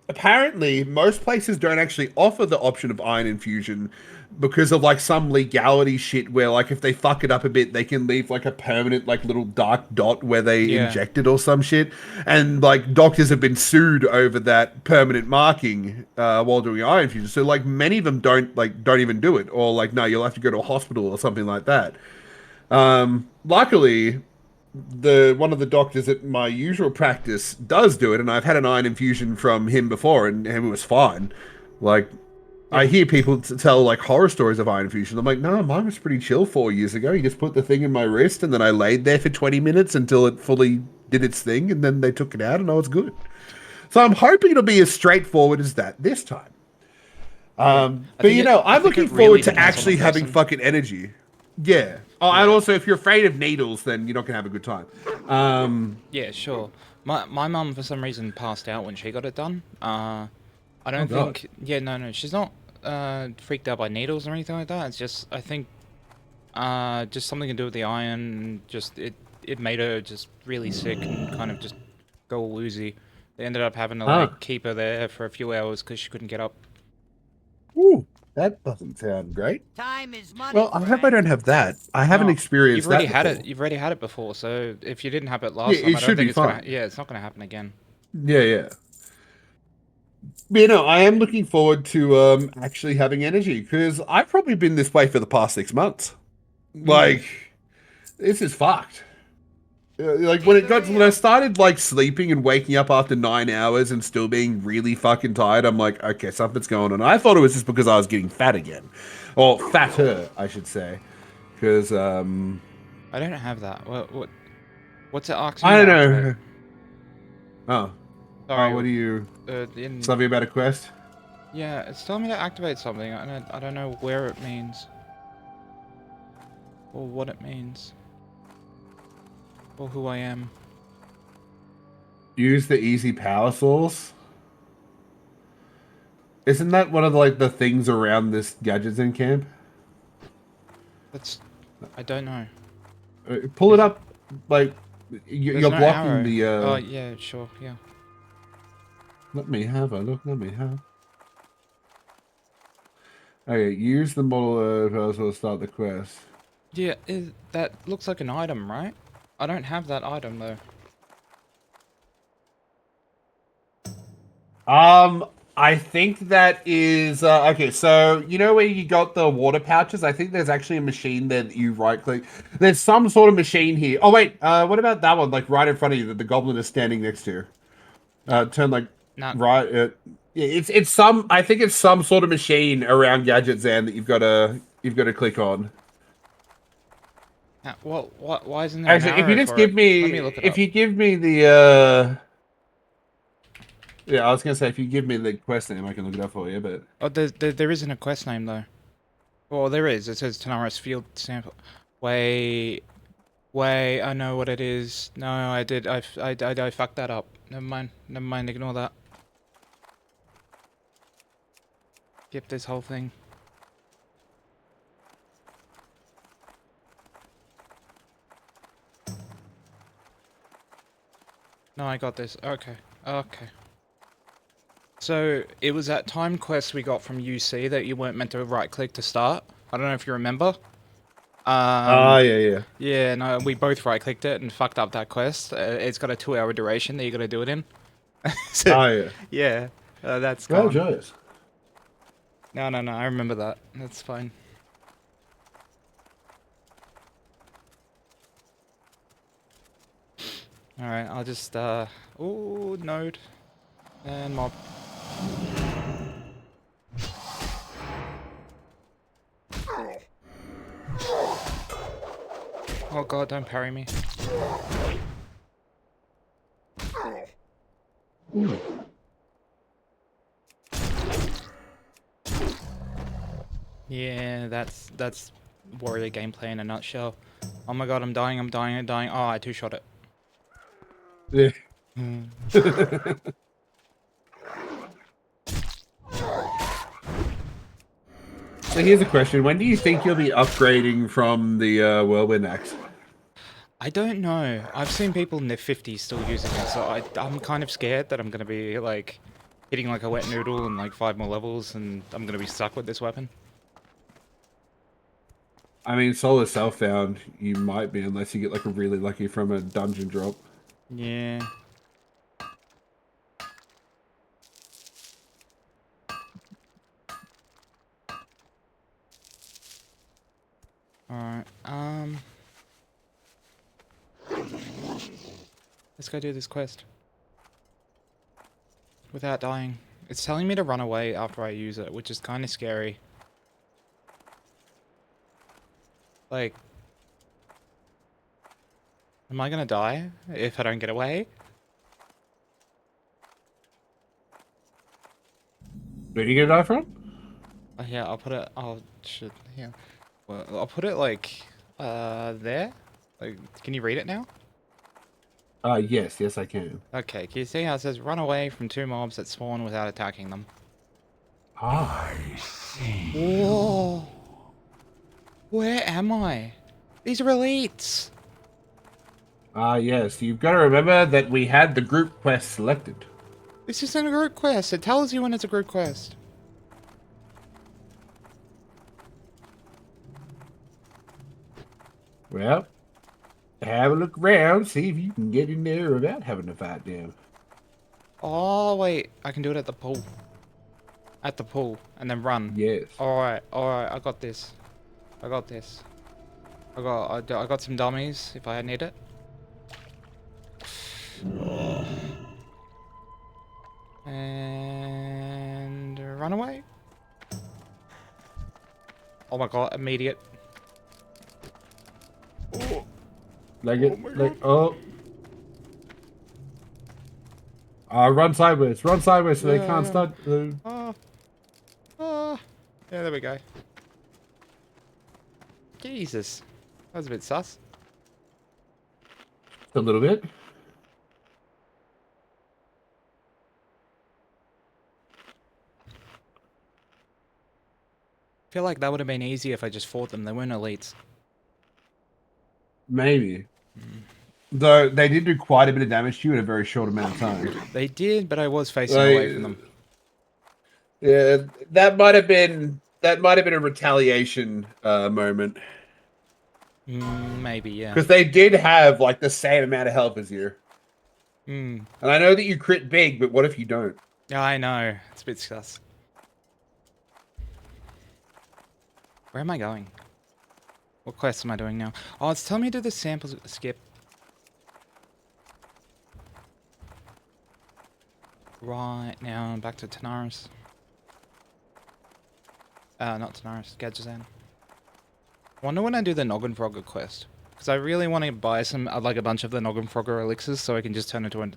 apparently, most places don't actually offer the option of iron infusion because of like some legality shit where like if they fuck it up a bit, they can leave like a permanent like little dark dot where they inject it or some shit. And like doctors have been sued over that permanent marking while doing iron infusion. So like many of them don't even do it, or like no, you'll have to go to a hospital or something like that. Luckily, one of the doctors at my usual practice does do it, and I've had an iron infusion from him before, and it was fine. Like, I hear people tell like horror stories of iron infusion. I'm like, no, mine was pretty chill 4 years ago. You just put the thing in my wrist, and then I laid there for 20 minutes until it fully did its thing, and then they took it out, and I was good. So I'm hoping it'll be as straightforward as that this time. I But think you know, I I'm think it looking really forward to depends on the actually having person. fucking energy. Yeah. Oh, and Yeah. also, if you're afraid of needles, then you're not gonna have a good time. Yeah, sure. My mum for some reason passed out when she got it done. I Oh don't god. think. Yeah, no, she's not freaked out by needles or anything like that. It's just I think just something to do with the iron. Just it made her just really sick and kind of just go all woozy. They ended up having to Huh. like keep her there for a few hours because she couldn't get up. Ooh, that doesn't sound great. Time is money, Well, I hope I don't friend. have that. I haven't No, experienced that before. You've already had it before. So if you didn't have it Yeah, last time, it I don't should think be it's gonna. fine. Yeah, it's not gonna happen again. Yeah, yeah. But, you know, I am looking forward to actually having energy because I've probably been this way for the past 6 months. Mm. Like, this is fucked. Like Keep it when I real. started like sleeping and waking up after 9 hours and still being really fucking tired, I'm like, okay, something's going on. I thought it was just because I was getting fat again, or fatter, I should say, because I don't have that. What's it asking I me to don't activate? know. Oh, Sorry. what are you? In Something about a quest? Yeah, it's telling me to activate something. I don't know where it means or what it means or who I am. Use the easy power source. Isn't that one of the things around this gadgets in camp? That's I don't know. Pull it Is up. Like there's you're no blocking arrow? the. Oh yeah, sure, yeah. Let me have a look. Let me have. Okay, use the model power source to start the quest. Yeah, that looks like an item, right? I don't have that item though. I think that is okay. So you know where you got the water pouches? I think there's actually a machine there that you right click. There's some sort of machine here. Oh wait, what about that one? Like right in front of you that the goblin is standing next to. Nah, Turn like nah. right. Yeah, it's some. I think it's some sort of machine around gadgets and that you've got to click on. What? Why isn't there an Actually, if you arrow just for it? give me, Let me look it if up. you give me the, yeah, I was gonna say if you give me the quest name, I can look it up for you. But Oh, there isn't a quest name though. Well, there is. It says Tanara's field sample. Wait. Wait, I know what it is. No, I did. I fucked that up. Never mind. Never mind. Ignore that. Skip this whole thing. No, I got this. Okay. Okay. So, it was that time quest we got from UC that you weren't meant to right click to start. I don't know if you remember. ah, yeah, yeah. Yeah, no, we both right clicked it and fucked up that quest. It's got a 2 hour duration that you gotta do it in. So, Ah, yeah. yeah, that's Well, gone. joyous. No, I remember that. That's fine. Alright, I'll just, ooh, node. And mob. Oh god, don't parry me. Yeah, that's warrior gameplay in a nutshell. Oh my god, I'm dying. Oh, I two-shot it. Yeah. So here's a question: when do you think you'll be upgrading from the whirlwind axe? I don't know. I've seen people in their 50s still using it, so I'm kind of scared that I'm gonna be like hitting like a wet noodle in like 5 more levels, and I'm gonna be stuck with this weapon. I mean, solo self-found, you might be unless you get like a really lucky from a dungeon drop. Yeah. Alright, let's go do this quest. Without dying. It's telling me to run away after I use it, which is kind of scary. Like, am I gonna die if I don't get away? Where do you get that from? Oh, yeah, I'll put it. Oh shit. Yeah. Well, I'll put it like there. Like, can you read it now? Yes, I can. Okay. Can you see how it says run away from 2 mobs that spawn without attacking them? Ah, Whoa. Where am I? These are elites. yes. You've got to remember that we had the group quest selected. This isn't a group quest. It tells you when it's a group quest. Well, have a look around, see if you can get in there without having to fight them. Oh wait, I can do it at the pool. At the pool, and then run. Yes. All right, I got this. I got this. I got some dummies if I need it. Oh. And run away. Oh my god, immediate. Oh. Like it, oh. Run sideways so they can't start. Yeah, there we go. Jesus, that was a bit sus. A little bit. I feel like that would have been easy if I just fought them. They weren't elites. Maybe. Though they did do quite a bit of damage to you in a very short amount of time. They did, but I was facing away from them. Yeah, that might have been a retaliation moment. Maybe, yeah. Because they did have like the same amount of health as you. Hmm. And I know that you crit big, but what if you don't? Yeah, I know. It's a bit sus. Where am I going? What quest am I doing now? Oh, it's telling me to do the samples skip. Right, now I'm back to Tanaris. Not Tanaris, Gadgetzan. Wonder when I do the Noggin Frogger quest. Because I really want to buy some, like a bunch of the Noggin Frogger elixirs so I can just turn into an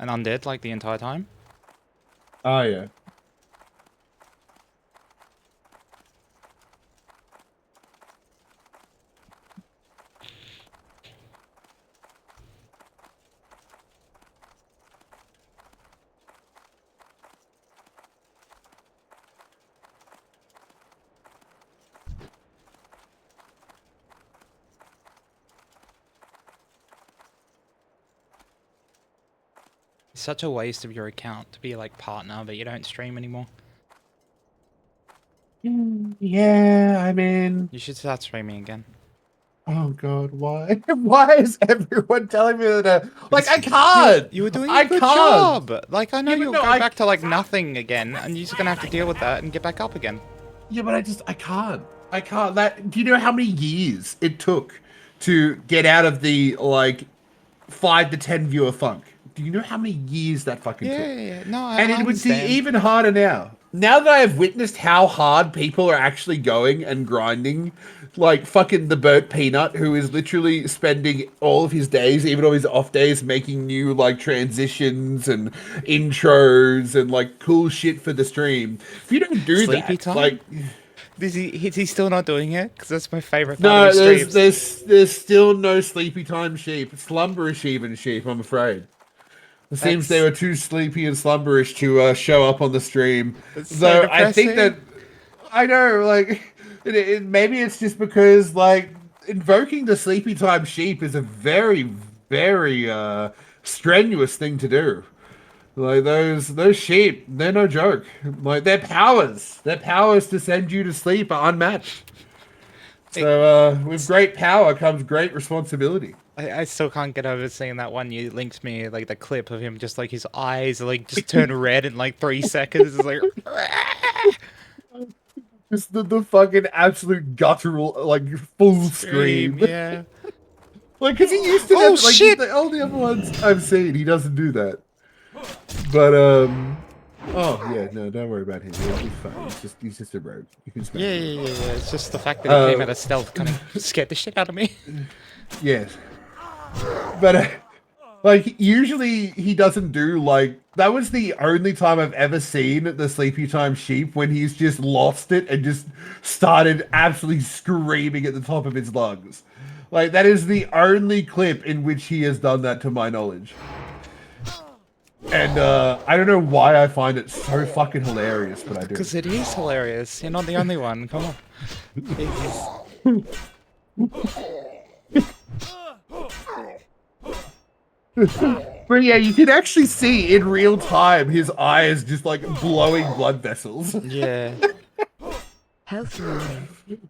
undead like the entire time. Oh yeah. It's such a waste of your account to be like partner, but you don't stream anymore. Yeah, I mean, You should start streaming again. oh god, why? Why is everyone telling me that? Like, I can't. You were doing I a good can't. job. Like, I know Yeah, but you'll no, go back to like nothing again, and you're just gonna have to deal with that and get back up again. Yeah, but I can't. I can't. That. Do you know how many years it took to get out of the like 5 to 10 viewer funk? Do you know how many years that fucking took? Yeah. No, And I it would be understand. even harder now. Now that I have witnessed how hard people are actually going and grinding, like fucking the Burt Peanut, who is literally spending all of his days, even on his off days, making new like transitions and intros and like cool shit for the stream. If you don't do Sleepy that, time? like, Is he still not doing it? Because that's my favorite part no, of his streams. there's still no sleepy time sheep, slumberish even sheep. I'm afraid. It seems they were too sleepy and slumberish to show up on the stream. That's so Though I think that depressing. I know, like, maybe it's just because like invoking the sleepy time sheep is a very, very strenuous thing to do. Like those sheep, they're no joke. Like their powers to send you to sleep are unmatched. So with great power comes great responsibility. I still can't get over seeing that one you linked me, like the clip of him, just like his eyes like just turn red in like 3 seconds. It's like Just the fucking absolute guttural, like full scream. yeah. Like, because he used to Oh, have, like, shit! all the other ones I've seen, he doesn't do that. But, oh, yeah, no, don't worry about him. He's fine. He's just a rogue. You can smack Yeah. him. It's just the fact that he came out of stealth kind of scared the shit out of me. Yes. But, Like, usually he doesn't do, like... That was the only time I've ever seen the Sleepy Time sheep when he's just lost it and just started absolutely screaming at the top of his lungs. Like, that is the only clip in which he has done that, to my knowledge. And, I don't know why I find it so fucking hilarious, but I do. Because it is hilarious. You're not the only one. Come on. Jesus. But yeah, you can actually see in real time his eyes just like blowing blood vessels. Yeah. Health warning.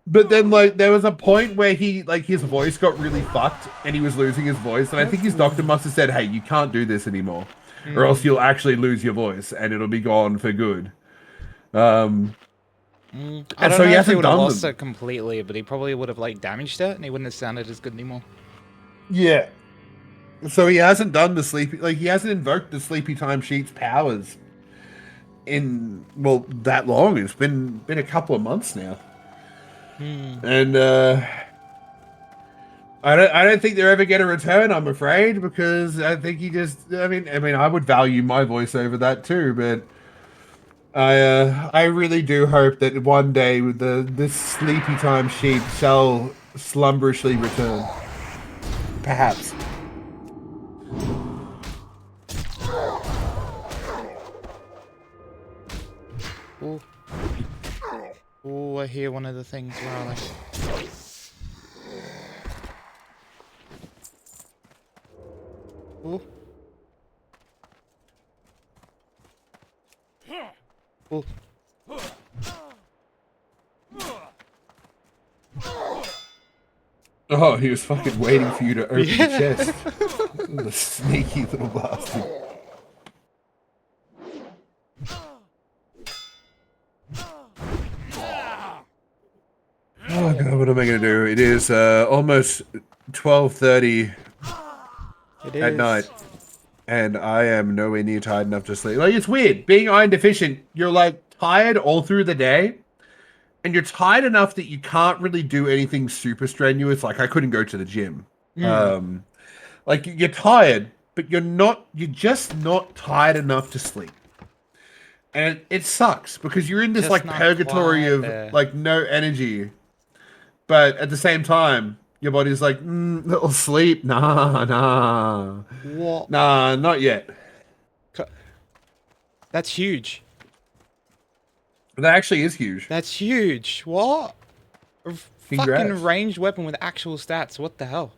But then like there was a point where he like his voice got really fucked and he was losing his voice, and I think his doctor must have said, "Hey, you can't do this anymore, or else you'll actually lose your voice and it'll be gone for good." I And don't so know he if he hasn't would have done lost them. it completely, but he probably would have like damaged it, and he wouldn't have sounded as good anymore. Yeah. So he hasn't done the sleepy, like he hasn't invoked the Sleepy Time Sheet's powers in well that long. It's been a couple of months now, and I don't think they're ever going to return. I'm afraid, because I think he just. I mean, I would value my voice over that too, but I really do hope that one day this Sleepy Time Sheet shall slumberishly return. Perhaps. Oh. Oh, I hear one of the things. Where are they? Oh. Oh. Oh, he was fucking waiting for you to open the chest. The sneaky little bastard. Oh god, what am I gonna do? It is almost 12:30 It at is. night, and I am nowhere near tired enough to sleep. Like, it's weird. Being iron deficient, you're like tired all through the day, and you're tired enough that you can't really do anything super strenuous. Like, I couldn't go to the gym. Like, you're tired, but you're just not tired enough to sleep. And it sucks because you're in this Just like not purgatory quite of there. like no energy. But at the same time, your body's like, little sleep. Nah. What? Nah, not yet. That's huge. That actually is huge. That's huge. What? A Congrats. fucking ranged weapon with actual stats. What the hell?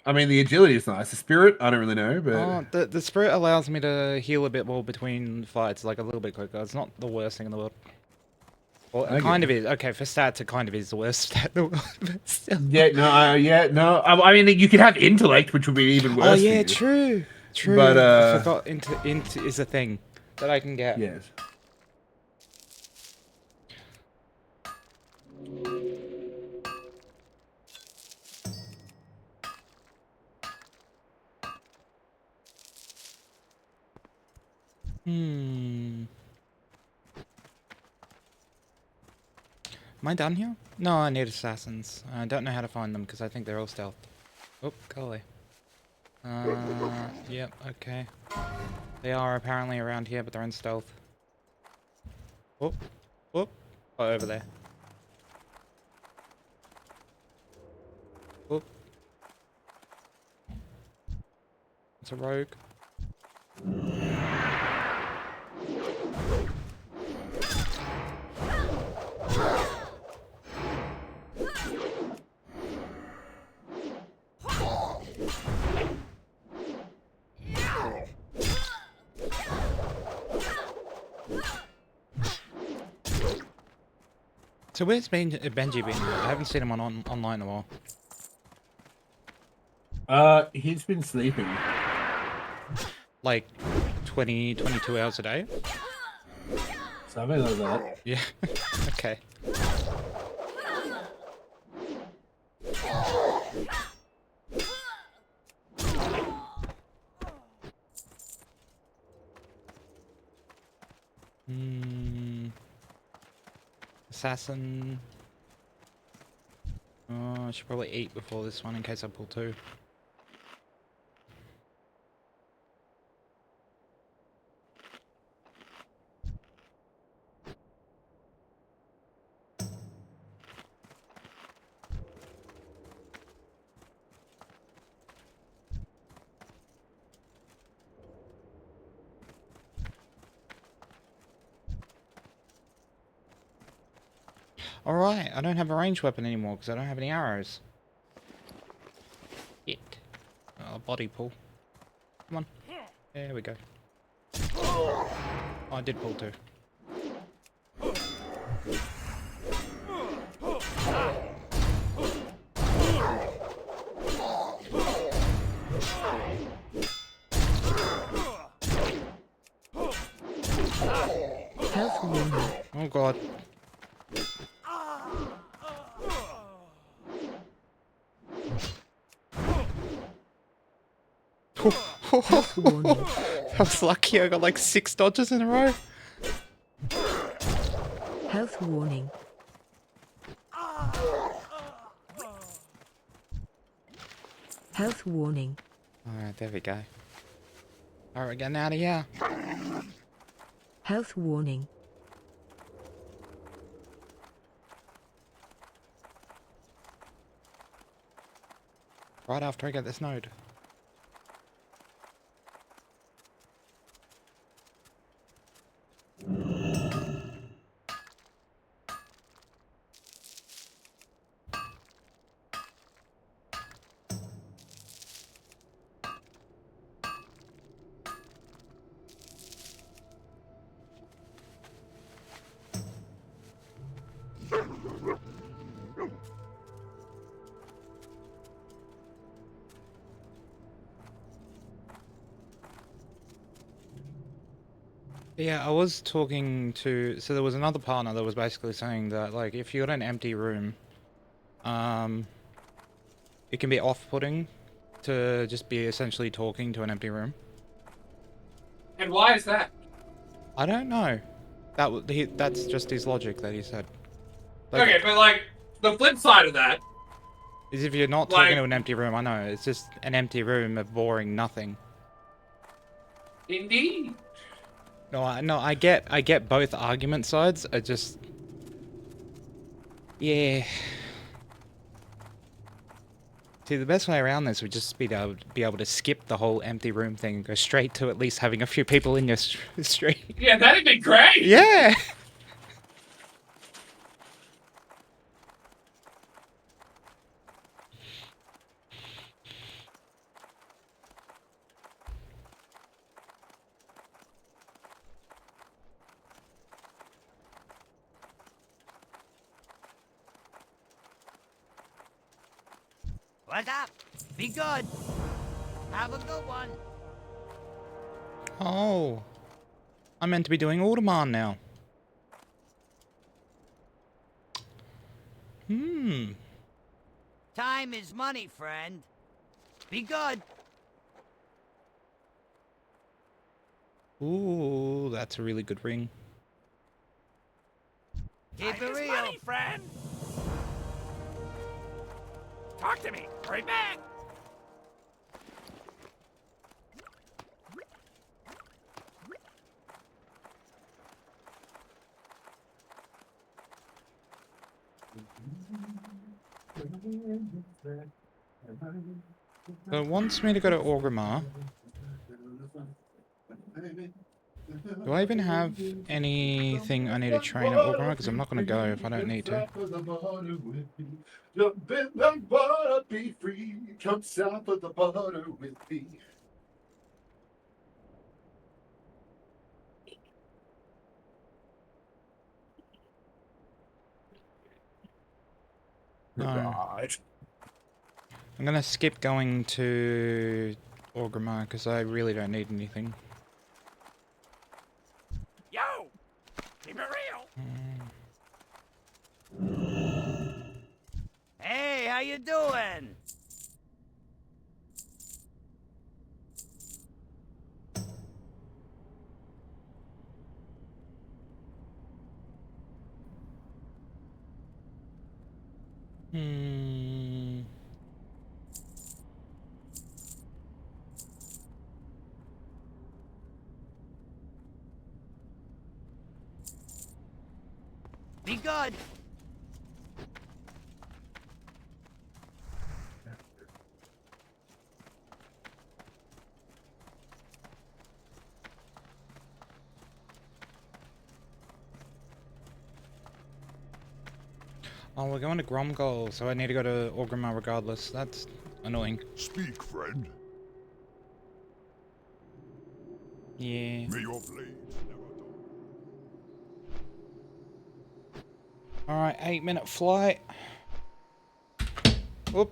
I mean, the agility is nice. The spirit, I don't really know, but Oh, the spirit allows me to heal a bit more between fights, like a little bit quicker. It's not the worst thing in the world. Well, I it get kind of it. is. Okay, for stats, it kind of is the worst stat in the world, but still. no. I mean, you could have intellect, which would be even worse. Oh for yeah, you. true. True. But, I forgot into is a thing that I can get. Yes. Am I done here? No, I need assassins. I don't know how to find them because I think they're all stealth. Oh, go away. Yep, okay. They are apparently around here, but they're in stealth. Oh, oh, over there. Oh. It's a rogue. So where's Benji been? I haven't seen him online in a while. He's been sleeping. Like 20, 22 hours a day? Something like that. Yeah. Okay. Assassin. Oh, I should probably eat before this one in case I pull two. Alright, I don't have a ranged weapon anymore because I don't have any arrows. Shit. Oh, body pull. Come on. There we go. Oh, I did pull too. Health warning. Oh god. Health warning. I was lucky, I got like 6 dodges in a row. Health warning. Health warning. Alright, there we go. Alright, we're getting out of here. Health warning. Right after I get this node. Yeah, I was talking to, so there was another partner that was basically saying that, like, if you got an empty room, it can be off-putting to just be essentially talking to an empty room. And why is that? I don't know. That's just his logic that he said. Like, Okay, but like the flip side of that, is if you're not talking to an empty room, I know, it's just an empty room of boring nothing. indeed. No, I get both argument sides. I just, yeah. See, the best way around this would just be to be able to skip the whole empty room thing and go straight to at least having a few people in your street. Yeah, that'd be great. Yeah. What's up? Be good. Have a good one. Oh, I'm meant to be doing Audemars now. Hmm. Time is money, friend. Be good. Ooh, that's a really good ring. Keep it real. Money, friend. Talk to me. Right back. So it wants me to go to Audemars. Do I even have anything I need to train at Audemars? Because I'm not going to go if I don't need to. Jump in the water, be free. Come south of the border with me. No. Right. I'm going to skip going to Audemars because I really don't need anything. Yo. Keep it real. Hey, how you doing? Hmm. Be good. Oh, we're going to Gromgol, so I need to go to Orgrimmar regardless. That's annoying. Speak, friend. Yeah. May your blades never dull. Alright, 8-minute flight. Whoop.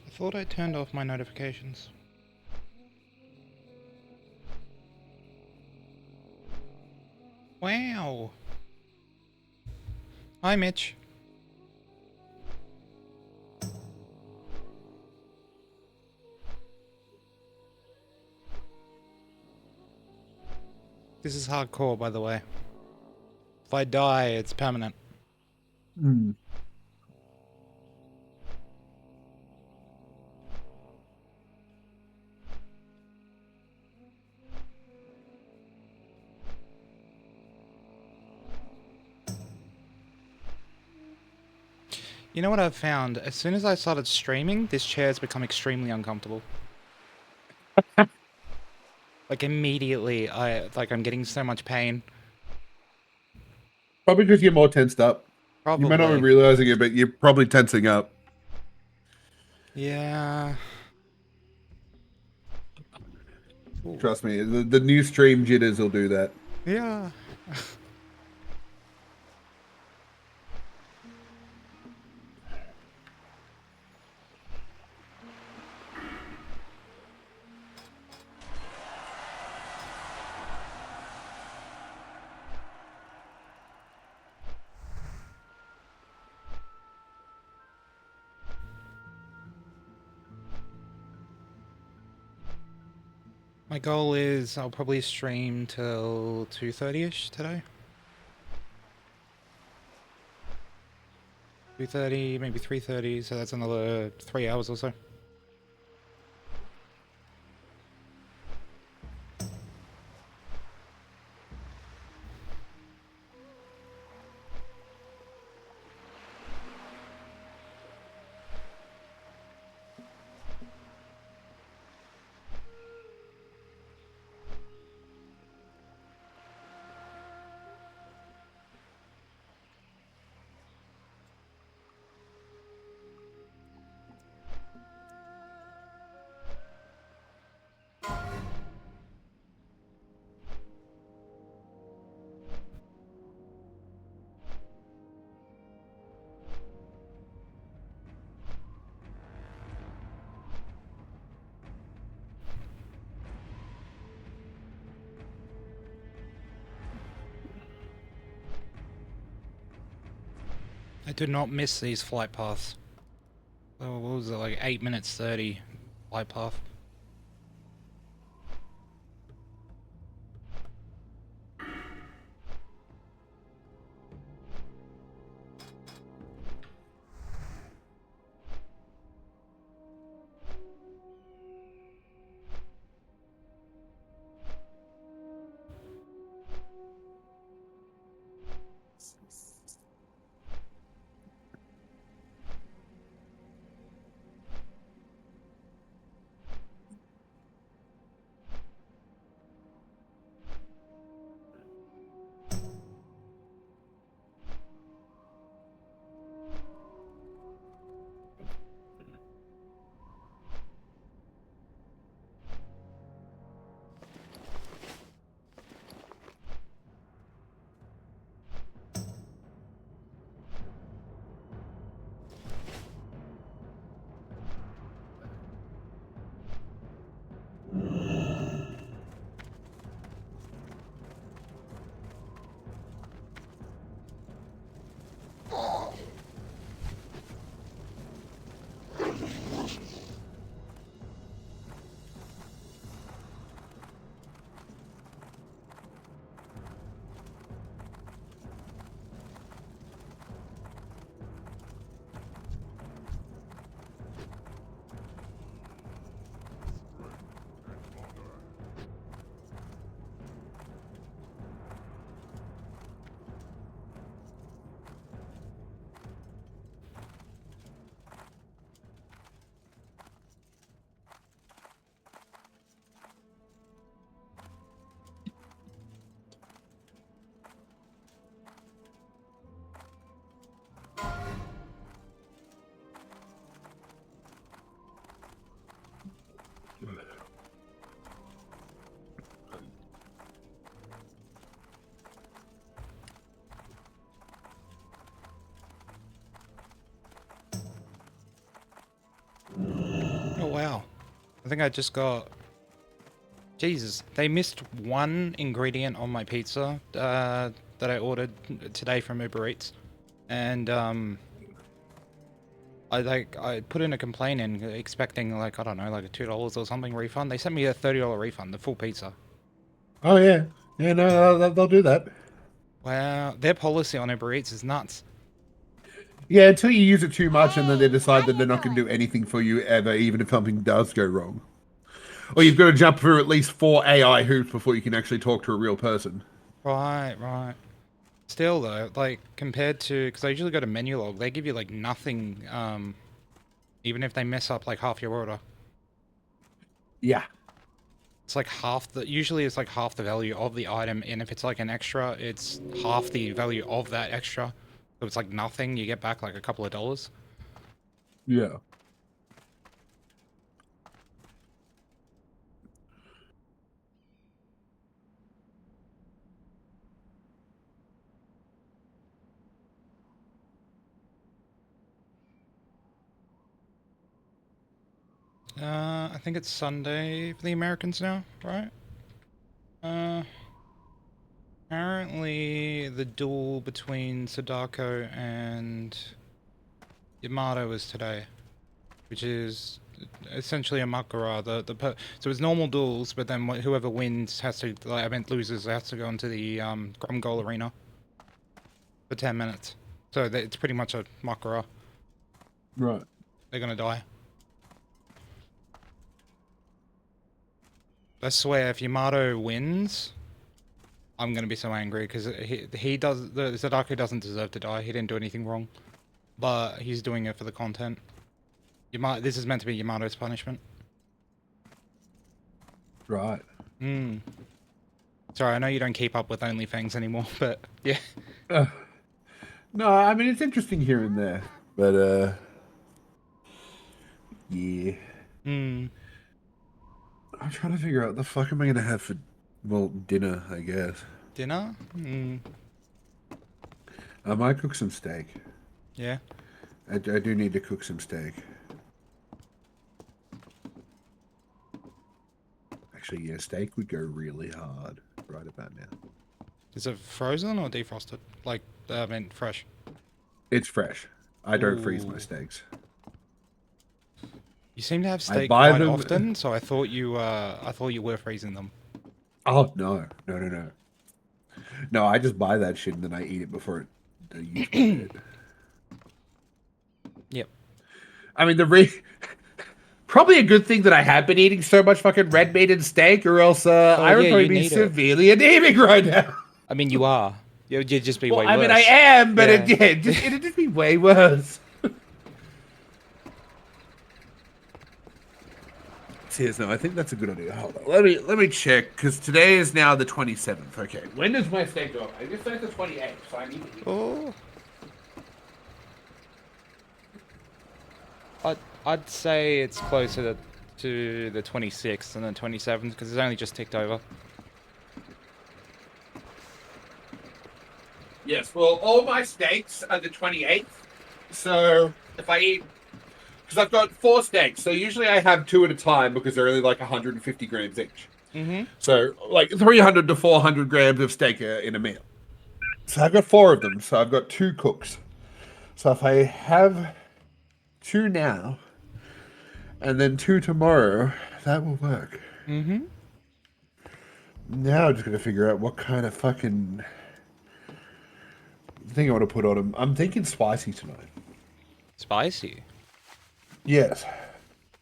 I thought I turned off my notifications. Wow. Hi, Mitch. This is hardcore, by the way. If I die, it's permanent. Hmm. You know what I've found? As soon as I started streaming, this chair's become extremely uncomfortable. Like immediately, I'm getting so much pain. Probably because you're more tensed up. You may not be Probably. realizing it, but you're probably tensing up. Yeah. Ooh. Trust me, the new stream jitters will do that. Yeah. My goal is I'll probably stream till 2:30ish today. 2:30, maybe 3:30, so that's another 3 hours or so. I did not miss these flight paths. Oh, what was it, like 8 minutes 30 flight path? think I just got. Jesus, they missed one ingredient on my pizza that I ordered today from Uber Eats, and I put in a complaint in expecting like, I don't know, like a $2 or something refund. They sent me a $30 refund, the full pizza. Oh yeah, yeah. No, they'll do that. Wow, their policy on Uber Eats is nuts. Yeah, until you use it too much, and then they Hey, decide how that they're you not going to do doing? anything for you ever, even if something does go wrong. Or you've got to jump through at least 4 AI hoops before you can actually talk to a real person. Right, right. Still though, like compared to, because I usually go to menu log, they give you like nothing, even if they mess up like half your order. Yeah. It's like half the, usually it's like half the value of the item, and if it's like an extra, it's half the value of that extra. So it's like nothing, you get back like a couple of dollars. Yeah. I think it's Sunday for the Americans now, right? Apparently the duel between Sadako and Yamato is today, which is essentially a Makara. So it's normal duels, but then whoever wins has to, like, I meant losers, has to go into the Grumgol arena for 10 minutes. So it's pretty much a Makara. Right. They're gonna die. I swear, if Yamato wins, I'm gonna be so angry because he does, the Sadako doesn't deserve to die. He didn't do anything wrong, but he's doing it for the content. This is meant to be Yamato's punishment. Right. Hmm. Sorry, I know you don't keep up with OnlyFans anymore, but yeah. No, I mean it's interesting here and there, but yeah. Hmm. I'm trying to figure out what the fuck am I gonna have for, well, dinner, I guess. Dinner? Hmm. I might cook some steak. Yeah. I do need to cook some steak. Actually, yeah, steak would go really hard right about now. Is it frozen or defrosted? Like, I mean, fresh. It's fresh. I don't freeze my Ooh. steaks. You seem to have I steak buy quite them. often, so I thought you were freezing them. Oh no. No, I just buy that shit and then I eat it before I use it. Yep. I mean, probably a good thing that I have been eating so much fucking red meat and steak, or else I would yeah, probably you be need it. severely anemic right now. I mean, you are. You'd just be Well, way I worse. mean, I am, but Yeah. it'd just be way worse. Cheers, no, I think that's a good idea. Hold on, let me check because today is now the 27th. Okay, when does my steak go? I guess that's the 28th, so I need to eat. Oh. I'd say it's closer to the 26th than the 27th because it's only just ticked over. Yes, well, all my steaks are the 28th. So if I eat, because I've got 4 steaks, so usually I have 2 at a time because they're only like 150 grams each. Mm-hmm. So like 300 to 400 grams of steak in a meal. So I've got 4 of them. So I've got 2 cooks. So if I have 2 now and then 2 tomorrow, that will work. Mm-hmm. Now I'm just gonna figure out what kind of fucking thing I want to put on them. I'm thinking spicy tonight. Spicy? Yes.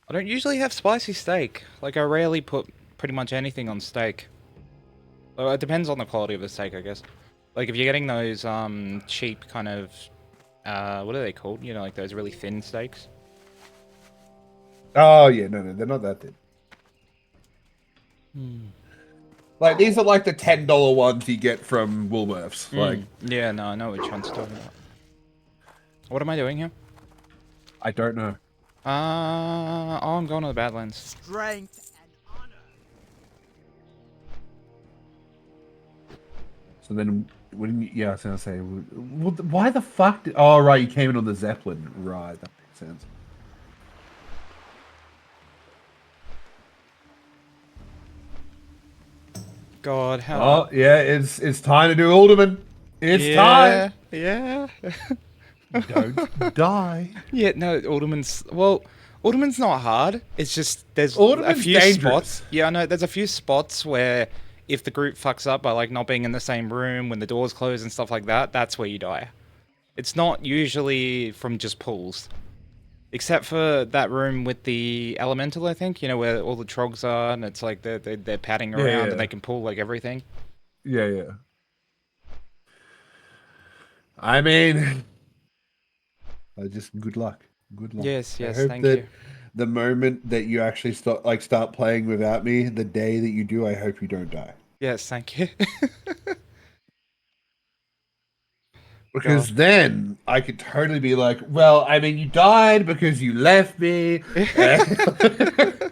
I don't usually have spicy steak. Like, I rarely put pretty much anything on steak. Well, it depends on the quality of the steak, I guess. Like, if you're getting those cheap kind of, what are they called? You know, like those really thin steaks. Oh yeah, no, they're not that thin. Like these are like the $10 ones you get from Woolworths. Like, Yeah, no, I know which one's talking about. What am I doing here? I don't know. Oh, I'm going to the Badlands. Strength and honor. So then, yeah, I was gonna say, why the fuck? Oh right, you came in on the Zeppelin. Right, that makes sense. God, how? Oh yeah, it's time to do Alderman. It's time. Yeah. Don't die. Yeah, no, Alderman's not hard. It's just there's a Alderman's few dangerous. spots. Yeah, I know. There's a few spots where if the group fucks up by like not being in the same room when the doors close and stuff like that, that's where you die. It's not usually from just pulls, except for that room with the elemental. I think you know where all the trogs are, and it's like they're padding around yeah. and they can pull like everything. Yeah. I mean, just good luck. Good luck. Yes, I yes, hope thank that you. the moment that you actually start playing without me, the day that you do, I hope you don't die. Yes, thank you. Because God. then I could totally be like, well, I mean, you died because you left me. I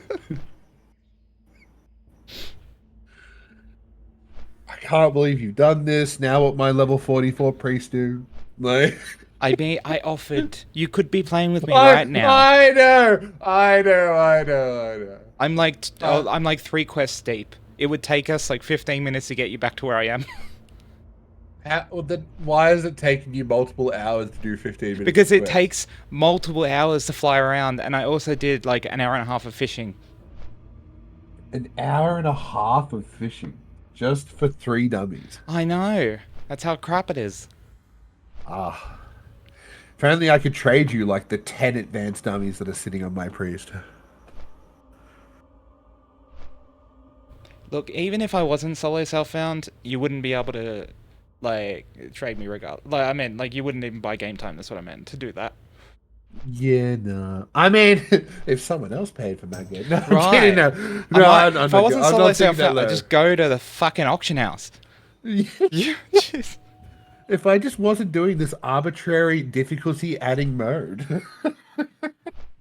can't believe you've done this. Now what my level 44 priest do? Like, I offered. You could be playing with me right now. I know. I'm like 3 quests deep. It would take us like 15 minutes to get you back to where I am. Why is it taking you multiple hours to do 15 minutes? Because it takes multiple hours to fly around, and I also did like an hour and a half of fishing. An hour and a half of fishing just for 3 dummies. I know. That's how crap it is. Ah. If only I could trade you like the 10 advanced dummies that are sitting on my priest. Look, even if I wasn't solo self-found, you wouldn't be able to, like, trade me regardless. Like, I mean, like, you wouldn't even buy game time. That's what I meant, to do that. Yeah, no. I mean, if someone else paid for my game. No, I'm Right. kidding. No, If I wasn't solo self-found, I'd just go to the fucking auction house. Yeah, jeez. If I just wasn't doing this arbitrary difficulty adding mode.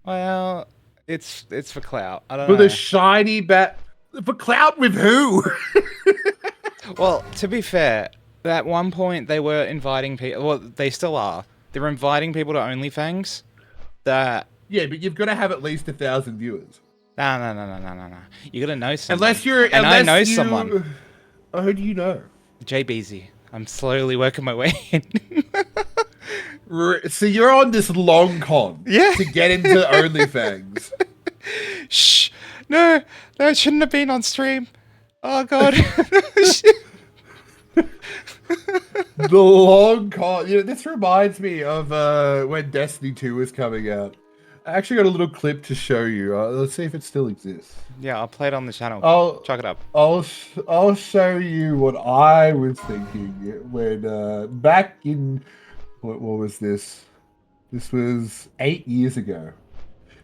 Well, it's for clout. I don't For know. the shiny bat. For clout with who? Well, to be fair, at one point they were inviting people. Well, they still are. They're inviting people to OnlyFans. That. Yeah, but you've got to have at least 1,000 viewers. No. You gotta know someone. Unless you're. And I know someone. Oh, who do you know? JBZ. I'm slowly working my way in. So you're on this long con. Yeah. To get into OnlyFans. Shh. No, it shouldn't have been on stream. Oh god. The long con. You know, this reminds me of when Destiny 2 was coming out. I actually got a little clip to show you. Let's see if it still exists. Yeah, I'll play it on the channel. Chuck it up. I'll show you what I was thinking when back in what was this? This was 8 years ago.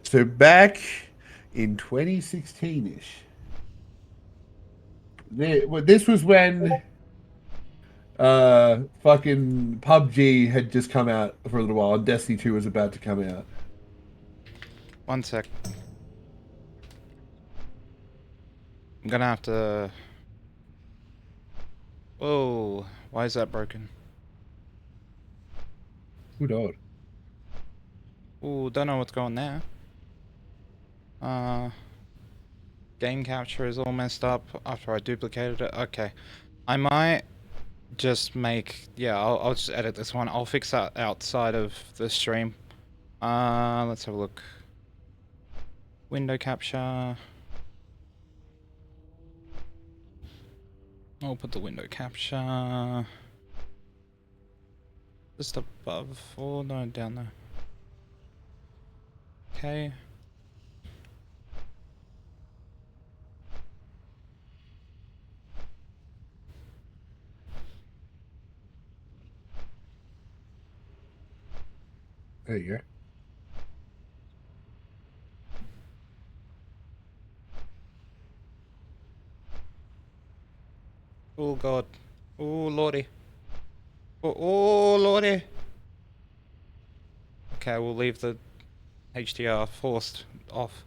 So back in 2016-ish. This was when fucking PUBG had just come out for a little while and Destiny 2 was about to come out. 1 sec. I'm gonna have to... Whoa, why is that broken? Good odd. Ooh, don't know what's going there. Game capture is all messed up after I duplicated it. Okay. I might just make... Yeah, I'll just edit this one. I'll fix that outside of the stream. Let's have a look. Window capture. I'll put the window capture just above, or no, down there. Okay. There you go. Oh god. Oh lordy. Oh lordy. Okay, we'll leave the HDR forced off.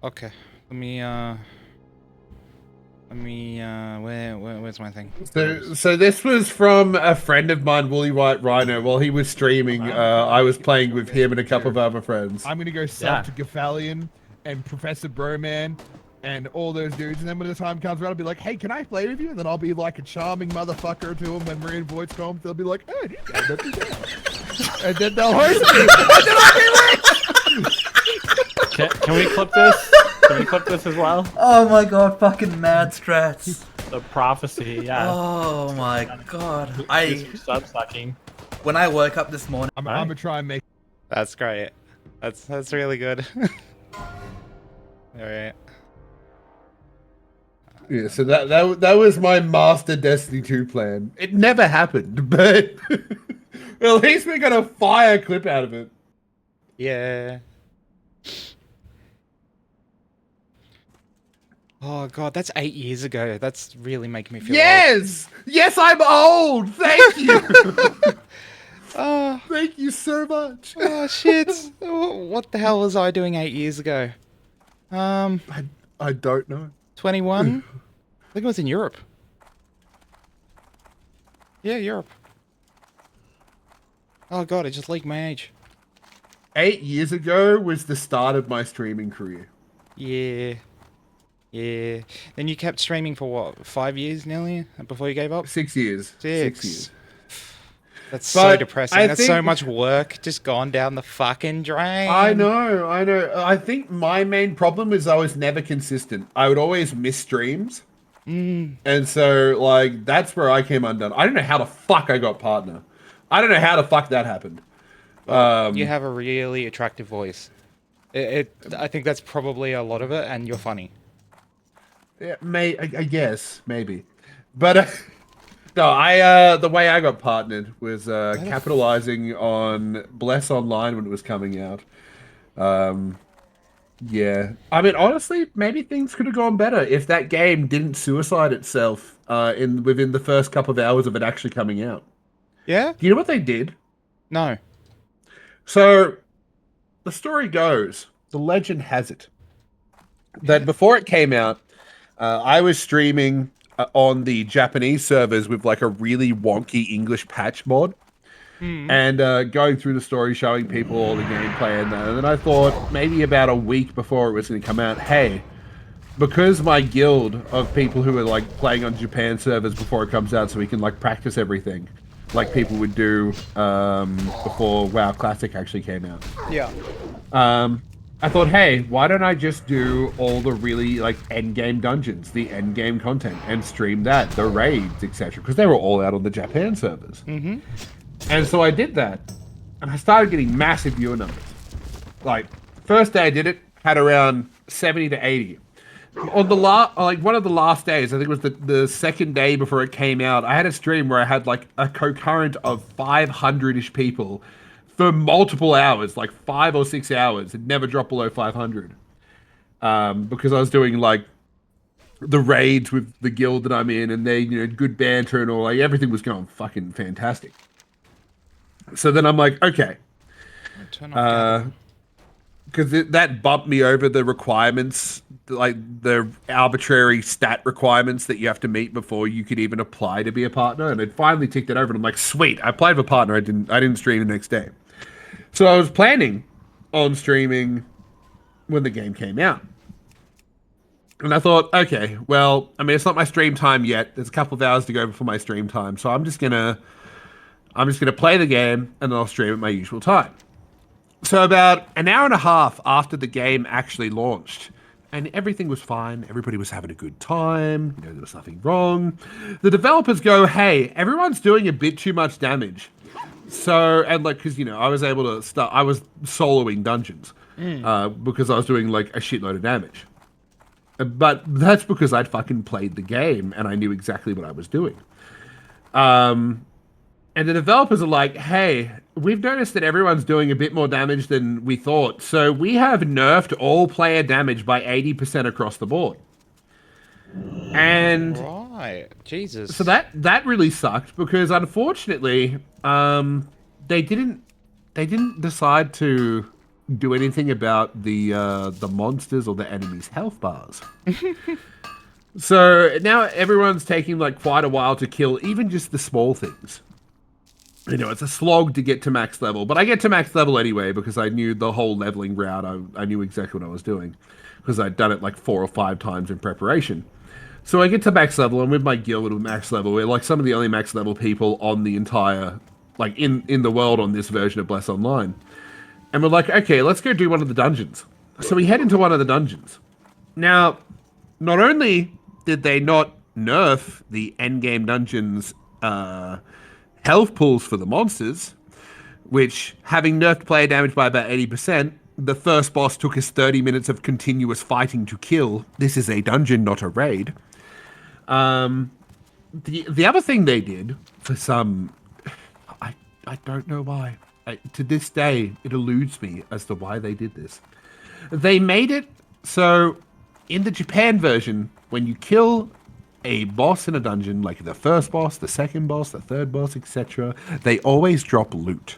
Okay. Let me where's my thing? So this was from a friend of mine, Woolly White Rhino. While he was streaming, I was playing with him and a couple of other friends. I'm gonna go sub to Gaffalion and Professor Broman and all those dudes. And then when the time comes around, I'll be like, hey, can I play with you? And then I'll be like a charming motherfucker to them when we're in voice comms. They'll be like, oh, you guys don't do that. And then they'll host me. And then I'll be rich! Can we clip this? Can we clip this as well? Oh my god, fucking mad strats. The prophecy, yeah. Oh my god. Sub sucking. When I woke up this morning, I'm gonna try and make. That's great. That's really good. All right. Yeah, so that was my master Destiny 2 plan. It never happened, but at least we got a fire clip out of it. Yeah. Oh god, that's 8 years ago. That's really making me feel Yes! Yes, I'm old! Thank you! Oh, thank you so much. Oh shit. What the hell was I doing 8 years ago? I don't know. 21? I think it was in Europe. Yeah, Europe. Oh god, it just leaked my age. 8 years ago was the start of my streaming career. Yeah. Yeah. Then you kept streaming for what, 5 years nearly before you gave up? 6 years. 6 years. That's so depressing. That's so think- much work just gone down the fucking drain. I know. I think my main problem is I was never consistent. I would always miss streams. And so, like, that's where I came undone. I don't know how the fuck I got partner. I don't know how the fuck that happened. You have a really attractive voice. I think that's probably a lot of it, and you're funny. Yeah, I guess, maybe. But, no, the way I got partnered was capitalizing on Bless Online when it was coming out. Yeah. I mean, honestly, maybe things could have gone better if that game didn't suicide itself within the first couple of hours of it actually coming out. Yeah? Do you know what they did? No. So, the story goes, the legend has it, that before it came out, I was streaming on the Japanese servers with like a really wonky English patch mod. And going through the story, showing people all the gameplay and that. And then I thought, maybe about a week before it was going to come out, hey, because my guild of people who are like playing on Japan servers before it comes out so we can like practice everything, like people would do before WoW Classic actually came out. Yeah. I thought, hey, why don't I just do all the really like endgame dungeons, the endgame content, and stream that, the raids, etc. Because they were all out on the Japan servers. And so I did that, and I started getting massive viewer numbers. Like, first day I did it, had around 70 to 80. On the one of the last days, I think it was the second day before it came out, I had a stream where I had like a concurrent of 500-ish people for multiple hours, like 5 or 6 hours. It never dropped below 500. Because I was doing like the raids with the guild that I'm in, and they, good banter and all, like everything was going fucking fantastic. So then I'm like, okay, because that bumped me over the requirements, like the arbitrary stat requirements that you have to meet before you could even apply to be a partner, and it finally ticked it over. And I'm like, sweet, I applied for partner. I didn't stream the next day, so I was planning on streaming when the game came out. And I thought, okay, well, I mean, it's not my stream time yet. There's a couple of hours to go before my stream time, so I'm just gonna play the game, and then I'll stream at my usual time. So about an hour and a half after the game actually launched, and everything was fine, everybody was having a good time, there was nothing wrong, the developers go, hey, everyone's doing a bit too much damage. So, and like, because, I was able to start, I was soloing dungeons, because I was doing like a shitload of damage. But that's because I'd fucking played the game, and I knew exactly what I was doing. And the developers are like, hey, we've noticed that everyone's doing a bit more damage than we thought, so we have nerfed all player damage by 80% across the board. And right, Jesus. So that really sucked, because unfortunately, they didn't decide to do anything about the monsters or the enemies' health bars. So now everyone's taking like quite a while to kill even just the small things. it's a slog to get to max level, but I get to max level anyway because I knew the whole leveling route. I knew exactly what I was doing because I'd done it like 4 or 5 times in preparation. So I get to max level, and with my guild at max level, we're like some of the only max level people on the entire, like in the world on this version of Bless Online. And we're like, okay, let's go do one of the dungeons. So we head into one of the dungeons. Now, not only did they not nerf the endgame dungeons health pools for the monsters, which, having nerfed player damage by about 80%, the first boss took us 30 minutes of continuous fighting to kill. This is a dungeon, not a raid. The other thing they did, for some... I don't know why. To this day, it eludes me as to why they did this. They made it so, in the Japan version, when you kill a boss in a dungeon, like the first boss, the second boss, the third boss, etc., they always drop loot.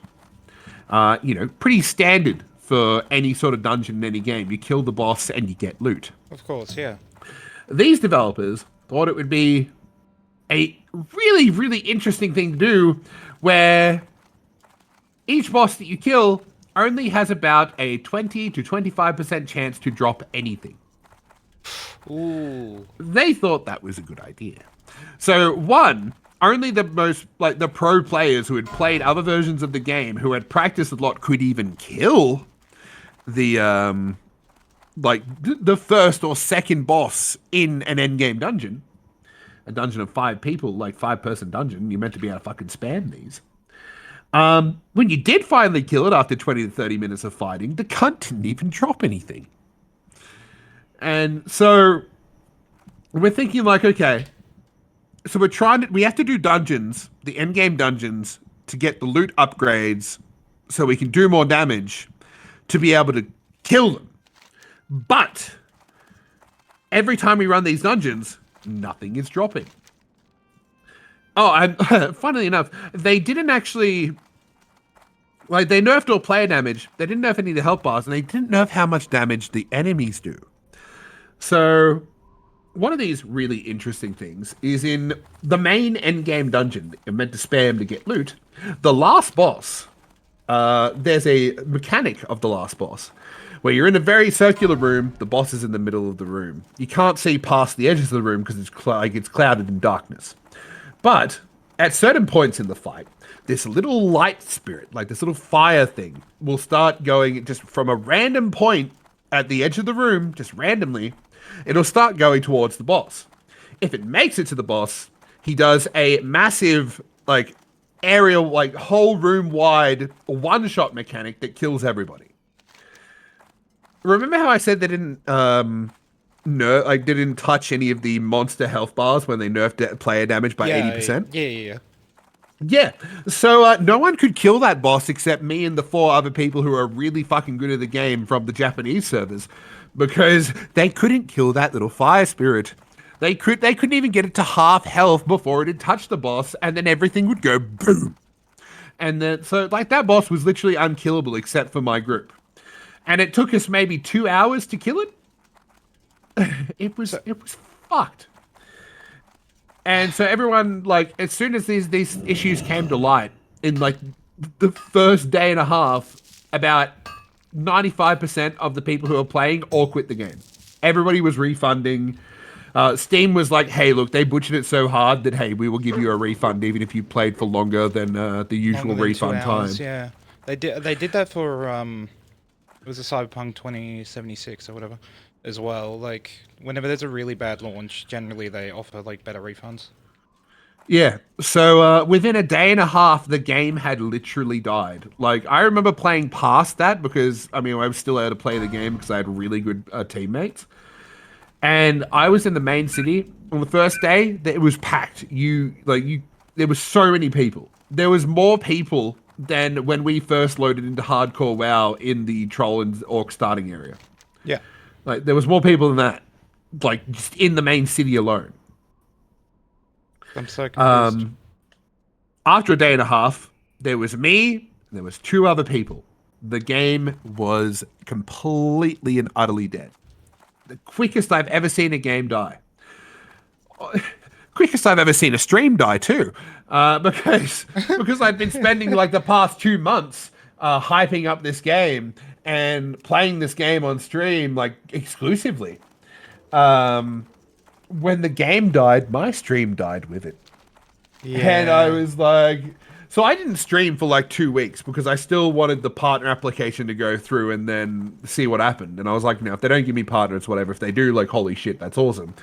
Pretty standard for any sort of dungeon in any game. You kill the boss and you get loot. Of course, yeah. These developers thought it would be a really, really interesting thing to do where each boss that you kill only has about a 20 to 25% chance to drop anything. Ooh. They thought that was a good idea. So, one, only the most, the pro players who had played other versions of the game, who had practiced a lot, could even kill the, the first or second boss in an endgame dungeon. A dungeon of 5 people, 5-person dungeon. You're meant to be able to fucking spam these. When you did finally kill it after 20 to 30 minutes of fighting, the cunt didn't even drop anything. And so we're thinking okay, so we have to do dungeons, the endgame dungeons, to get the loot upgrades so we can do more damage to be able to kill them. But every time we run these dungeons, nothing is dropping. Oh, and funnily enough, they didn't actually... they nerfed all player damage. They didn't nerf any of the health bars, and they didn't nerf how much damage the enemies do. So, one of these really interesting things is in the main endgame dungeon that you're meant to spam to get loot, the last boss, there's a mechanic of the last boss, where you're in a very circular room, the boss is in the middle of the room. You can't see past the edges of the room because it's clouded in darkness. But at certain points in the fight, this little light spirit, this little fire thing, will start going just from a random point at the edge of the room, just randomly, it'll start going towards the boss. If it makes it to the boss, he does a massive, aerial, whole room wide one-shot mechanic that kills everybody. Remember how I said they didn't didn't touch any of the monster health bars when they nerfed player damage by 80%? Yeah. Yeah, so no one could kill that boss except me and the 4 other people who are really fucking good at the game from the Japanese servers, because they couldn't kill that little fire spirit. They couldn't even get it to half health before it had touched the boss, and then everything would go boom. And then that boss was literally unkillable except for my group, and it took us maybe 2 hours to kill it. It was fucked. And so everyone, as soon as these issues came to light, in, the first day and a half, about 95% of the people who were playing all quit the game. Everybody was refunding. Steam was like, hey, look, they butchered it so hard that, hey, we will give you a refund even if you played for longer than the usual refund time. Yeah, they did that for, it was a Cyberpunk 2076 or whatever. As well, whenever there's a really bad launch, generally they offer better refunds. Yeah, so within a day and a half, the game had literally died. I remember playing past that because, I was still able to play the game because I had really good teammates. And I was in the main city. On the first day, it was packed. There was so many people. There was more people than when we first loaded into Hardcore WoW in the Troll and Orc starting area. Yeah. There was more people than that, just in the main city alone. I'm so confused. After a day and a half, there was me, and there was 2 other people. The game was completely and utterly dead. The quickest I've ever seen a game die. quickest I've ever seen a stream die too, because I'd been spending like the past 2 months hyping up this game and playing this game on stream like exclusively. When the game died, my stream died with it. Yeah. And I was like, so I didn't stream for like 2 weeks because I still wanted the partner application to go through and then see what happened. And I was like, if they don't give me partners, whatever. If they do, like, holy shit, that's awesome.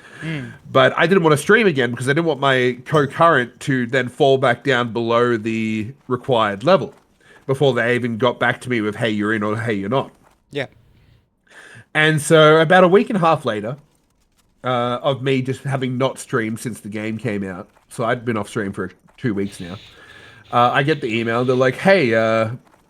But I didn't want to stream again because I didn't want my concurrent to then fall back down below the required level before they even got back to me with, hey, you're in or hey, you're not. Yeah. And so about a week and a half later, of me just having not streamed since the game came out, so I'd been off stream for 2 weeks now. I get the email. They're like, "Hey,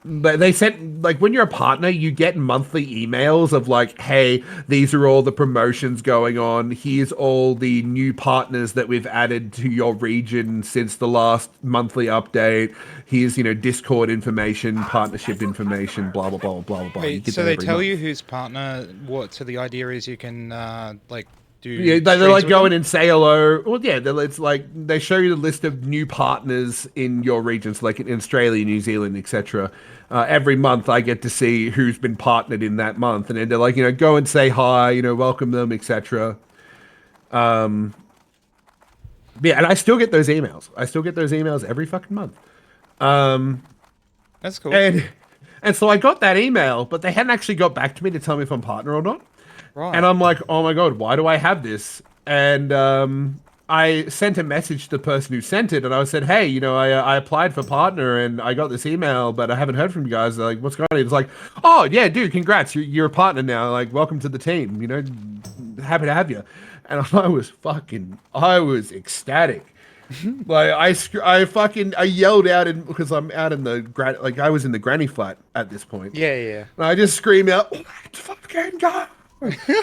they sent like when you're a partner, you get monthly emails of like, hey, these are all the promotions going on. Here's all the new partners that we've added to your region since the last monthly update. Here's Discord information, partnership information, blah blah blah blah blah." Wait, so they tell you who's partner. What? So the idea is you can like. Yeah, they like go in and say hello. Well, yeah, it's like they show you the list of new partners in your regions, like in Australia, New Zealand, etc. Every month, I get to see who's been partnered in that month, and then they're like, go and say hi, welcome them, etc. Yeah, and I still get those emails. I still get those emails every fucking month. That's cool. And so I got that email, but they hadn't actually got back to me to tell me if I'm partner or not. Right. And I'm like, oh my god, why do I have this? And I sent a message to the person who sent it, and I said, hey, I applied for partner, and I got this email, but I haven't heard from you guys. They're like, what's going on? It's like, oh yeah, dude, congrats, you're a partner now. Like, welcome to the team. Happy to have you. And I was ecstatic. Like I yelled out because I'm out in the I was in the granny flat at this point. Yeah. And I just scream out, let's fucking go.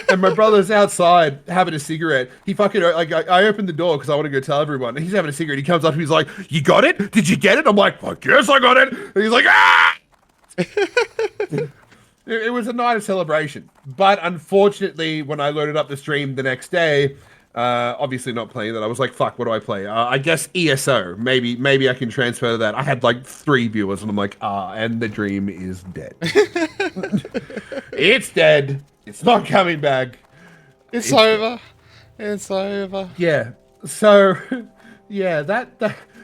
And my brother's outside having a cigarette. He fucking I opened the door because I want to go tell everyone. And he's having a cigarette. He comes up and he's like, "You got it? Did you get it?" I'm like, "Fuck yes, I got it." And he's like, "Ah!" It was a night of celebration. But unfortunately, when I loaded up the stream the next day, obviously not playing that, I was like, "Fuck, what do I play?" I guess ESO. Maybe I can transfer to that. I had like 3 viewers, and I'm like, and the dream is dead. It's dead. It's not coming back. It's over. It's over. Yeah. So, yeah,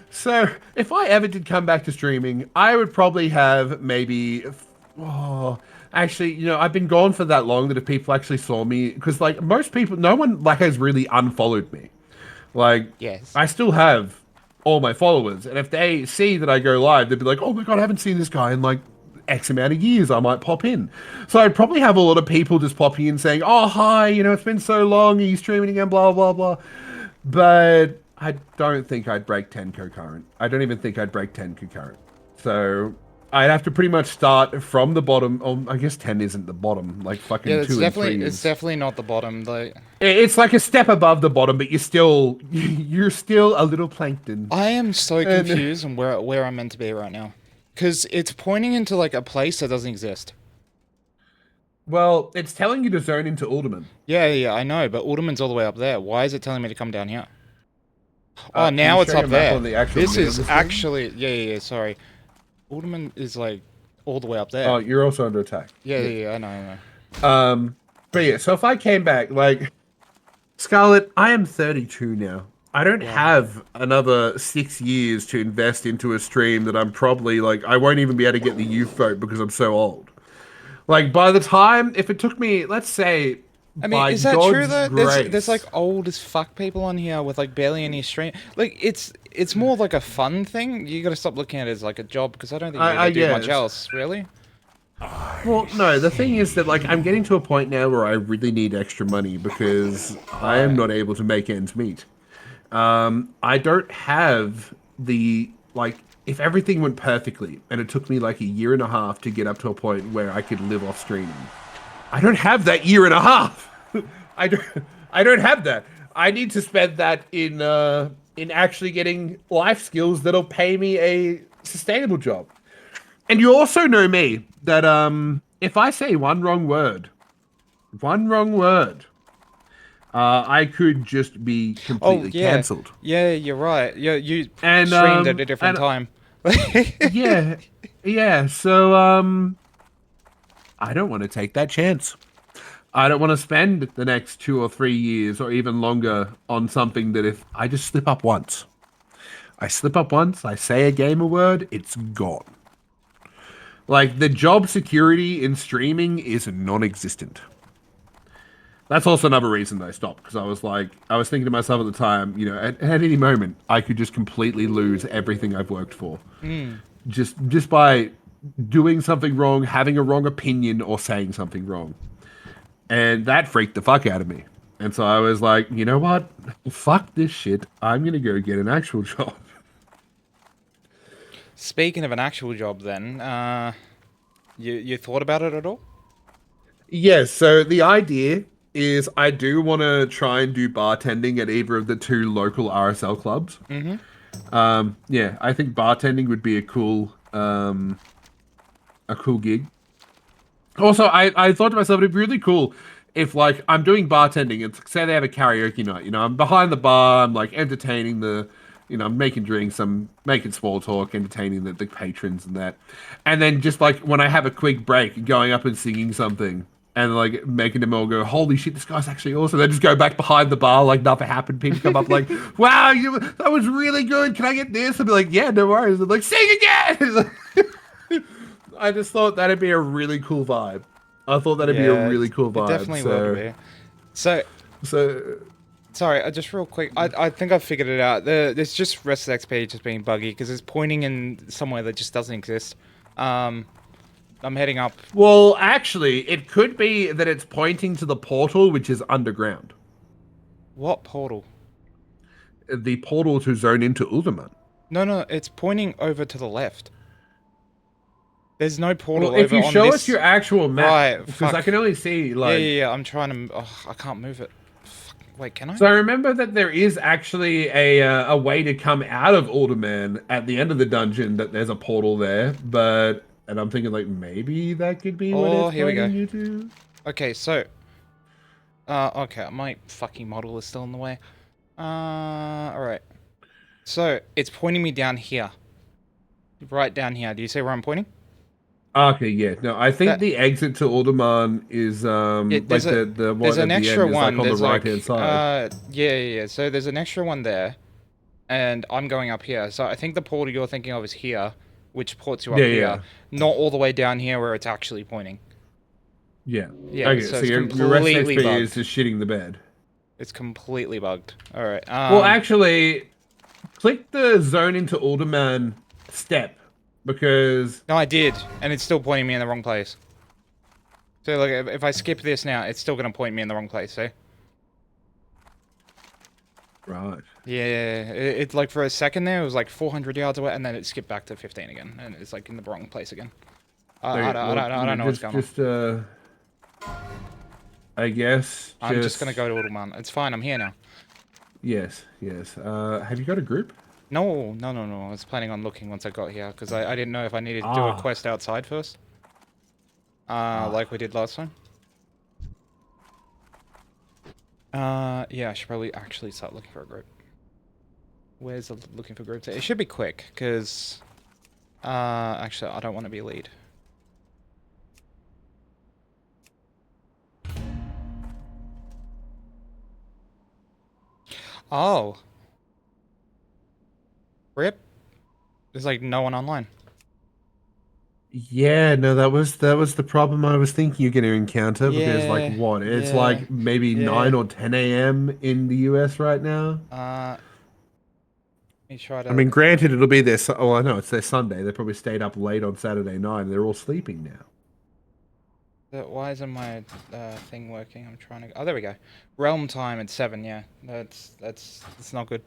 so if I ever did come back to streaming, I would probably have maybe, actually, I've been gone for that long that if people actually saw me, because like most people, no one like has really unfollowed me. Like, yes, I still have all my followers, and if they see that I go live, they'd be like, oh my god, I haven't seen this guy in like X amount of years, I might pop in. So I'd probably have a lot of people just popping in saying, oh, hi, it's been so long, are you streaming again, blah, blah, blah. But I don't think I'd break 10 concurrent. I don't even think I'd break 10 concurrent. So I'd have to pretty much start from the bottom. Oh, I guess 10 isn't the bottom, like fucking 2 and 3. It's definitely not the bottom. It's like a step above the bottom, but you're still a little plankton. I am so confused on where I'm meant to be right now. Because it's pointing into like a place that doesn't exist. Well, it's telling you to zone into Alderman. Yeah, I know, but Alderman's all the way up there. Why is it telling me to come down here? Oh, now it's up there. This is actually... Yeah, sorry. Alderman is like all the way up there. Oh, you're also under attack. Yeah, I know. But yeah, so if I came back, like... Scarlet, I am 32 now. I don't have another 6 years to invest into a stream that I'm probably like, I won't even be able to get the youth vote because I'm so old. Like, by the time, if it took me, let's say, I mean, is that true though? There's like old as fuck people on here with like barely any stream. Like, it's more like a fun thing. You gotta stop looking at it as like a job because I don't think you do much else, really. Well, no, the thing is that, like, I'm getting to a point now where I really need extra money because I am not able to make ends meet. I don't have if everything went perfectly and it took me like a year and a half to get up to a point where I could live off streaming. I don't have that year and a half. I don't have that. I need to spend that in actually getting life skills that'll pay me a sustainable job. And you also know me that if I say one wrong word, I could just be completely cancelled. Yeah, you're right. You And streamed at a different time. Yeah, yeah. So I don't want to take that chance. I don't want to spend the next 2 or 3 years or even longer on something that if I just slip up once, I say a gamer word, it's gone. Like, the job security in streaming is non-existent. That's also another reason I stopped, because I was thinking to myself at the time, you know, at any moment, I could just completely lose everything I've worked for. Just by doing something wrong, having a wrong opinion, or saying something wrong. And that freaked the fuck out of me. And so I was like, you know what? Fuck this shit. I'm going to go get an actual job. Speaking of an actual job, then, you thought about it at all? Yes, so the idea is I do want to try and do bartending at either of the 2 local RSL clubs. Yeah, I think bartending would be a cool gig. Also, I thought to myself, it'd be really cool if, like, I'm doing bartending and say they have a karaoke night, you know, I'm behind the bar, I'm, like, entertaining I'm making drinks, I'm making small talk, entertaining the patrons and that. And then just, like, when I have a quick break, going up and singing something and, like, making them all go, holy shit, this guy's actually awesome. They just go back behind the bar like nothing happened. People come up like, wow, that was really good. Can I get this? I'd be like, yeah, no worries. I'm like, sing again! I just thought that'd be a really cool vibe. I thought that'd be a really cool vibe. It definitely would be. So, sorry, just real quick. I think I've figured it out. There's just Rest of XP just being buggy because it's pointing in somewhere that just doesn't exist. I'm heading up. Well, actually, it could be that it's pointing to the portal, which is underground. What portal? The portal to zone into Uldaman. No, it's pointing over to the left. There's no portal well, if over you on show this... us your actual map, right, because I can only see, like... Yeah, I'm trying to... Oh, I can't move it. Fuck. Wait, can I? So I remember that there is actually a way to come out of Alderman at the end of the dungeon, that there's a portal there, but... And I'm thinking, like, maybe that could be what it's pointing you to? Okay, so... okay, my fucking model is still in the way. Alright. So, it's pointing me down here. Right down here. Do you see where I'm pointing? Okay, yeah. No, I think the exit to Alderman is like the one there's an at the extra end is one. like on the There's right-hand side. Yeah. So there's an extra one there, and I'm going up here. So I think the portal you're thinking of is here, which ports you up here, not all the way down here where it's actually pointing. Yeah. Yeah. Okay, So your rest XP is just shitting the bed. It's completely bugged. All right. Well, actually, click the zone into Alderman step. Because... No, I did, and it's still pointing me in the wrong place. So, like, if I skip this now, it's still going to point me in the wrong place, see? Right. Yeah, it's like, for a second there, it was like 400 yards away, and then it skipped back to 15 again, and it's, like, in the wrong place again. I don't know what's going on. I guess... I'm just going to go to Alderman. It's fine, I'm here now. Yes. Have you got a group? No. I was planning on looking once I got here, because I didn't know if I needed to do a quest outside first. Like we did last time. Yeah, I should probably actually start looking for a group. Where's the looking for groups? It should be quick, because... actually, I don't want to be lead. Oh. Rip. There's like no one online. Yeah, no, that was the problem I was thinking you're going to encounter. Because, like, what? It's like maybe 9 or 10 a.m. in the US right now. Let me try to... I mean, granted, it'll be their... Oh, I know, it's their Sunday. They probably stayed up late on Saturday night, and they're all sleeping now. Why isn't my thing working? I'm trying to... Oh, there we go. Realm time at 7, yeah. That's not good.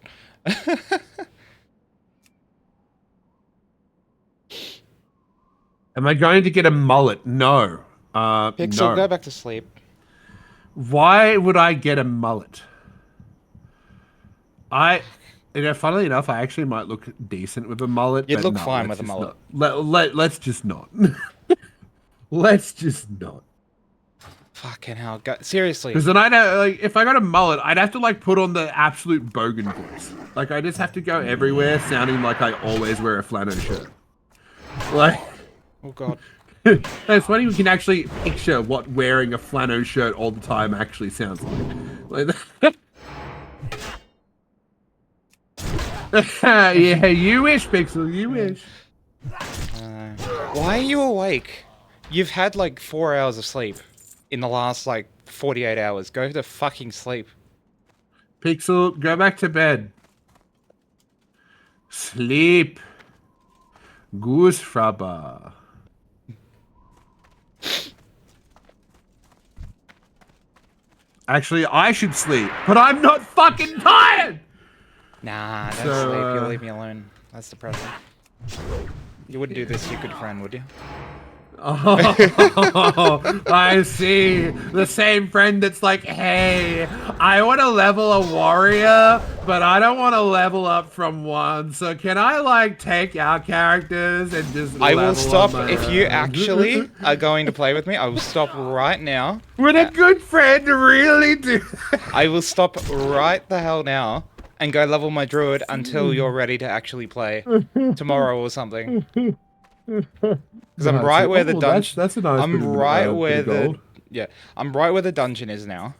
Am I going to get a mullet? No. Pixel, no. go back to sleep. Why would I get a mullet? Funnily enough, I actually might look decent with a mullet. You'd look fine with a mullet. Let's just not. Let's just not. Fucking hell. Seriously. Because then I'd like, if I got a mullet, I'd have to like put on the absolute bogan voice. Like I just have to go everywhere sounding like I always wear a flannel shirt. Like, Oh god. it's funny we can actually picture what wearing a flannel shirt all the time actually sounds like. Yeah, you wish, Pixel, you wish. Why are you awake? You've had like 4 hours of sleep in the last like 48 hours. Go to fucking sleep. Pixel, go back to bed. Sleep. Goose frabba. Actually, I should sleep, but I'm not fucking tired! Nah, don't sleep. You'll leave me alone. That's the problem. You wouldn't do this to your good friend, would you? Oh, I see. The same friend that's like, hey, I want to level a warrior, but I don't want to level up from 1. So can I like take our characters and just I will level stop on my if you own? actually are going to play with me. I will stop right now. Would a good friend really do? I will stop right the hell now and go level my druid until you're ready to actually play tomorrow or something. Because I'm right where the dungeon. That's a nice. I'm bit of, right bit where of the gold. I'm right where the dungeon is now.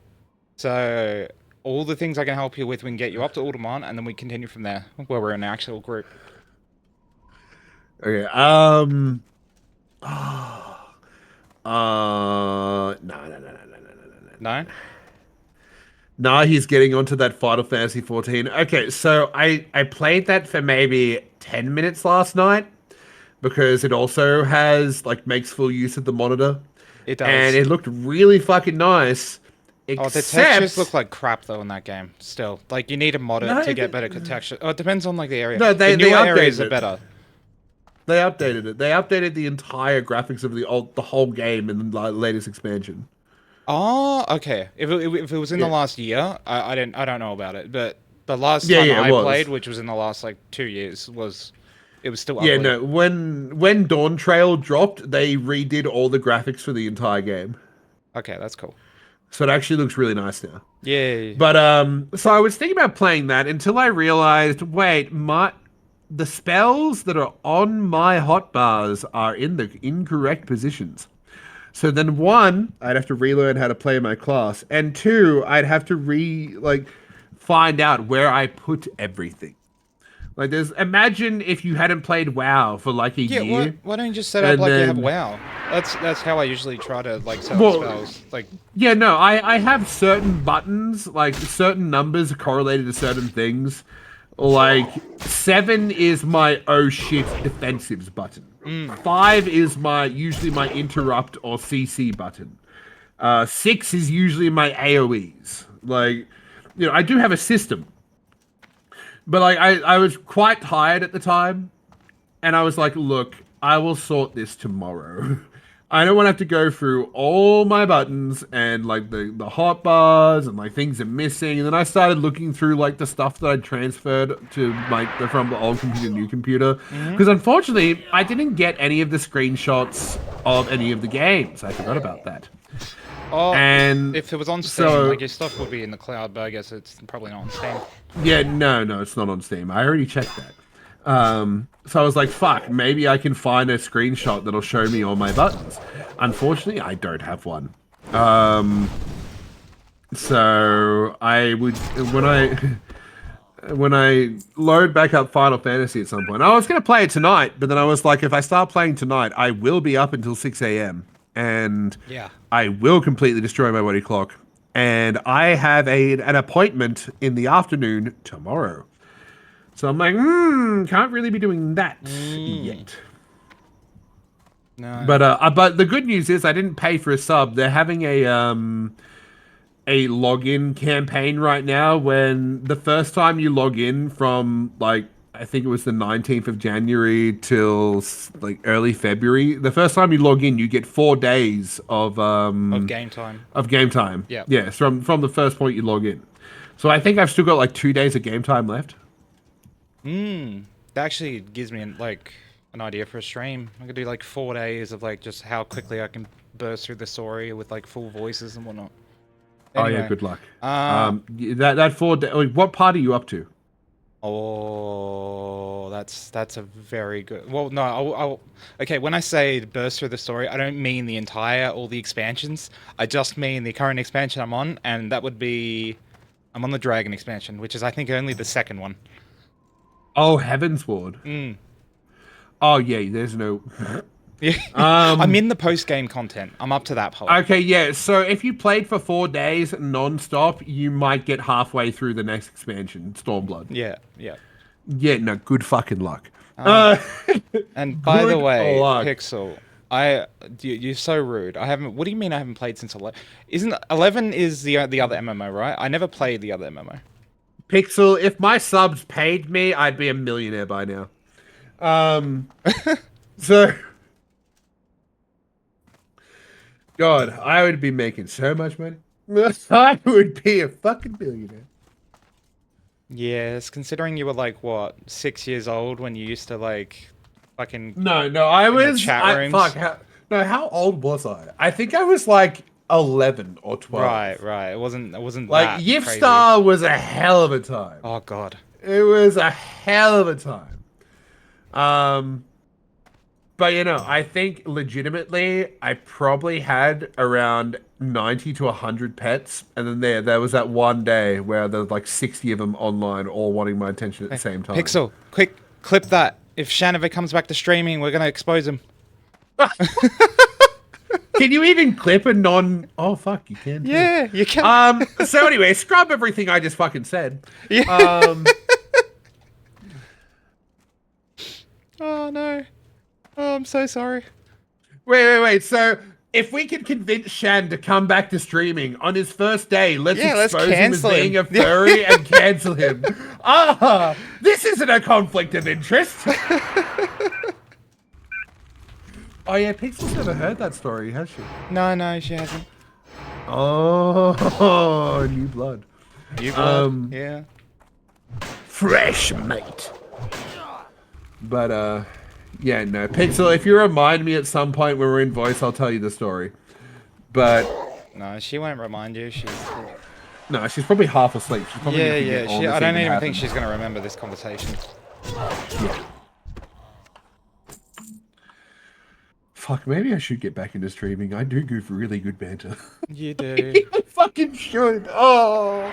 So all the things I can help you with, we can get you up to Alderman, and then we continue from there, where we're an actual group. Okay. No. No. Nah, he's getting onto that Final Fantasy 14. Okay, so I played that for maybe 10 minutes last night because it also has like makes full use of the monitor. It does. And it looked really fucking nice. Oh, the Except textures look like crap though in that game. Still, like you need a modder to get better texture. Oh, it depends on like the area. No, they the newer updated areas it. are better. They updated it. They updated the entire graphics of the whole game in the latest expansion. Oh, okay. If it was in the last year, I don't know about it, but the last Yeah, time yeah, it I was. played, which was in the last like 2 years, it was still ugly. Yeah, no. When Dawn Trail dropped, they redid all the graphics for the entire game. Okay, that's cool. So it actually looks really nice now. Yeah. But so I was thinking about playing that until I realized, wait, the spells that are on my hotbars are in the incorrect positions. So then 1, I'd have to relearn how to play my class, and 2, I'd have to find out where I put everything. Like imagine if you hadn't played WoW for like a year. Why don't you just set up like you have WoW? That's how I usually try to like set up spells. Like yeah, no, I have certain buttons, like certain numbers correlated to certain things. Like 7 is my oh shit defensives button. 5 is usually my interrupt or CC button. 6 is usually my AoEs. Like, you know, I do have a system. But like I was quite tired at the time, and I was like, look, I will sort this tomorrow. I don't want to have to go through all my buttons and like the hotbars and like things are missing. And then I started looking through like the stuff that I transferred to from the old computer to new computer. Because unfortunately, I didn't get any of the screenshots of any of the games. I forgot about that. Oh, and if it was on Steam, like your stuff would be in the cloud, but I guess it's probably not on Steam. Yeah, no, it's not on Steam. I already checked that. So I was like, fuck, maybe I can find a screenshot that'll show me all my buttons. Unfortunately, I don't have one. So I would, when I load back up Final Fantasy at some point, I was going to play it tonight, but then I was like, if I start playing tonight, I will be up until 6 a.m. And I will completely destroy my body clock. And I have an appointment in the afternoon tomorrow. So I'm like, can't really be doing that yet. No. But the good news is I didn't pay for a sub. They're having a login campaign right now when the first time you log in from like I think it was the 19th of January till like early February. The first time you log in, you get 4 days of game time. Of game time. Yeah. Yeah, from the first point you log in. So I think I've still got like 2 days of game time left. That actually gives me like an idea for a stream. I could do like 4 days of like just how quickly I can burst through the story with like full voices and whatnot. Oh yeah, Anyway, good luck. Uh, That 4 day. What part are you up to? Oh, that's a very good. Well, no, okay. When I say burst through the story, I don't mean the entire all the expansions. I just mean the current expansion I'm on, and that would be, I'm on the Dragon expansion, which is I think only the second one. Oh, Heaven's Ward. Mm. Oh yeah, there's no. Yeah, I'm in the post game content. I'm up to that part. Okay, yeah. So if you played for 4 days non-stop, you might get halfway through the next expansion, Stormblood. Yeah, yeah. Yeah, no, good fucking luck. And by the Good way, luck. Pixel, you're so rude. I haven't. What do you mean I haven't played since 11? Isn't 11 is the other MMO, right? I never played the other MMO. Pixel, if my subs paid me, I'd be a millionaire by now. So, God, I would be making so much money. I would be a fucking billionaire. Yes, considering you were like what 6 years old when you used to like fucking No, I in the was. chat rooms. How old was I? I think I was like 11 or 12. Right. It wasn't Like that Yifstar was a hell of a time. Oh god. It was a hell of a time. But I think legitimately I probably had around 90 to 100 pets, and then there was that one day where there was like 60 of them online, all wanting my attention at the same time. Pixel, quick, clip that. If Shanover comes back to streaming, we're gonna expose him. Can you even clip a non? Oh fuck, you can. Yeah, you can. So anyway, scrub everything I just fucking said. Yeah. Oh no. Oh, I'm so sorry. Wait. So if we can convince Shan to come back to streaming on his first day, let's expose him as being a furry and cancel him. This isn't a conflict of interest. Oh yeah, Pixel's never heard that story, has she? No, she hasn't. Oh, new blood. New blood. Yeah. Fresh mate. But yeah, no, Pixel. If you remind me at some point when we're in voice, I'll tell you the story. But no, she won't remind you. She's probably half asleep. She's probably I don't even think she's gonna remember this conversation. Yeah. Fuck, maybe I should get back into streaming. I do goof really good banter. You do. I fucking should. Oh.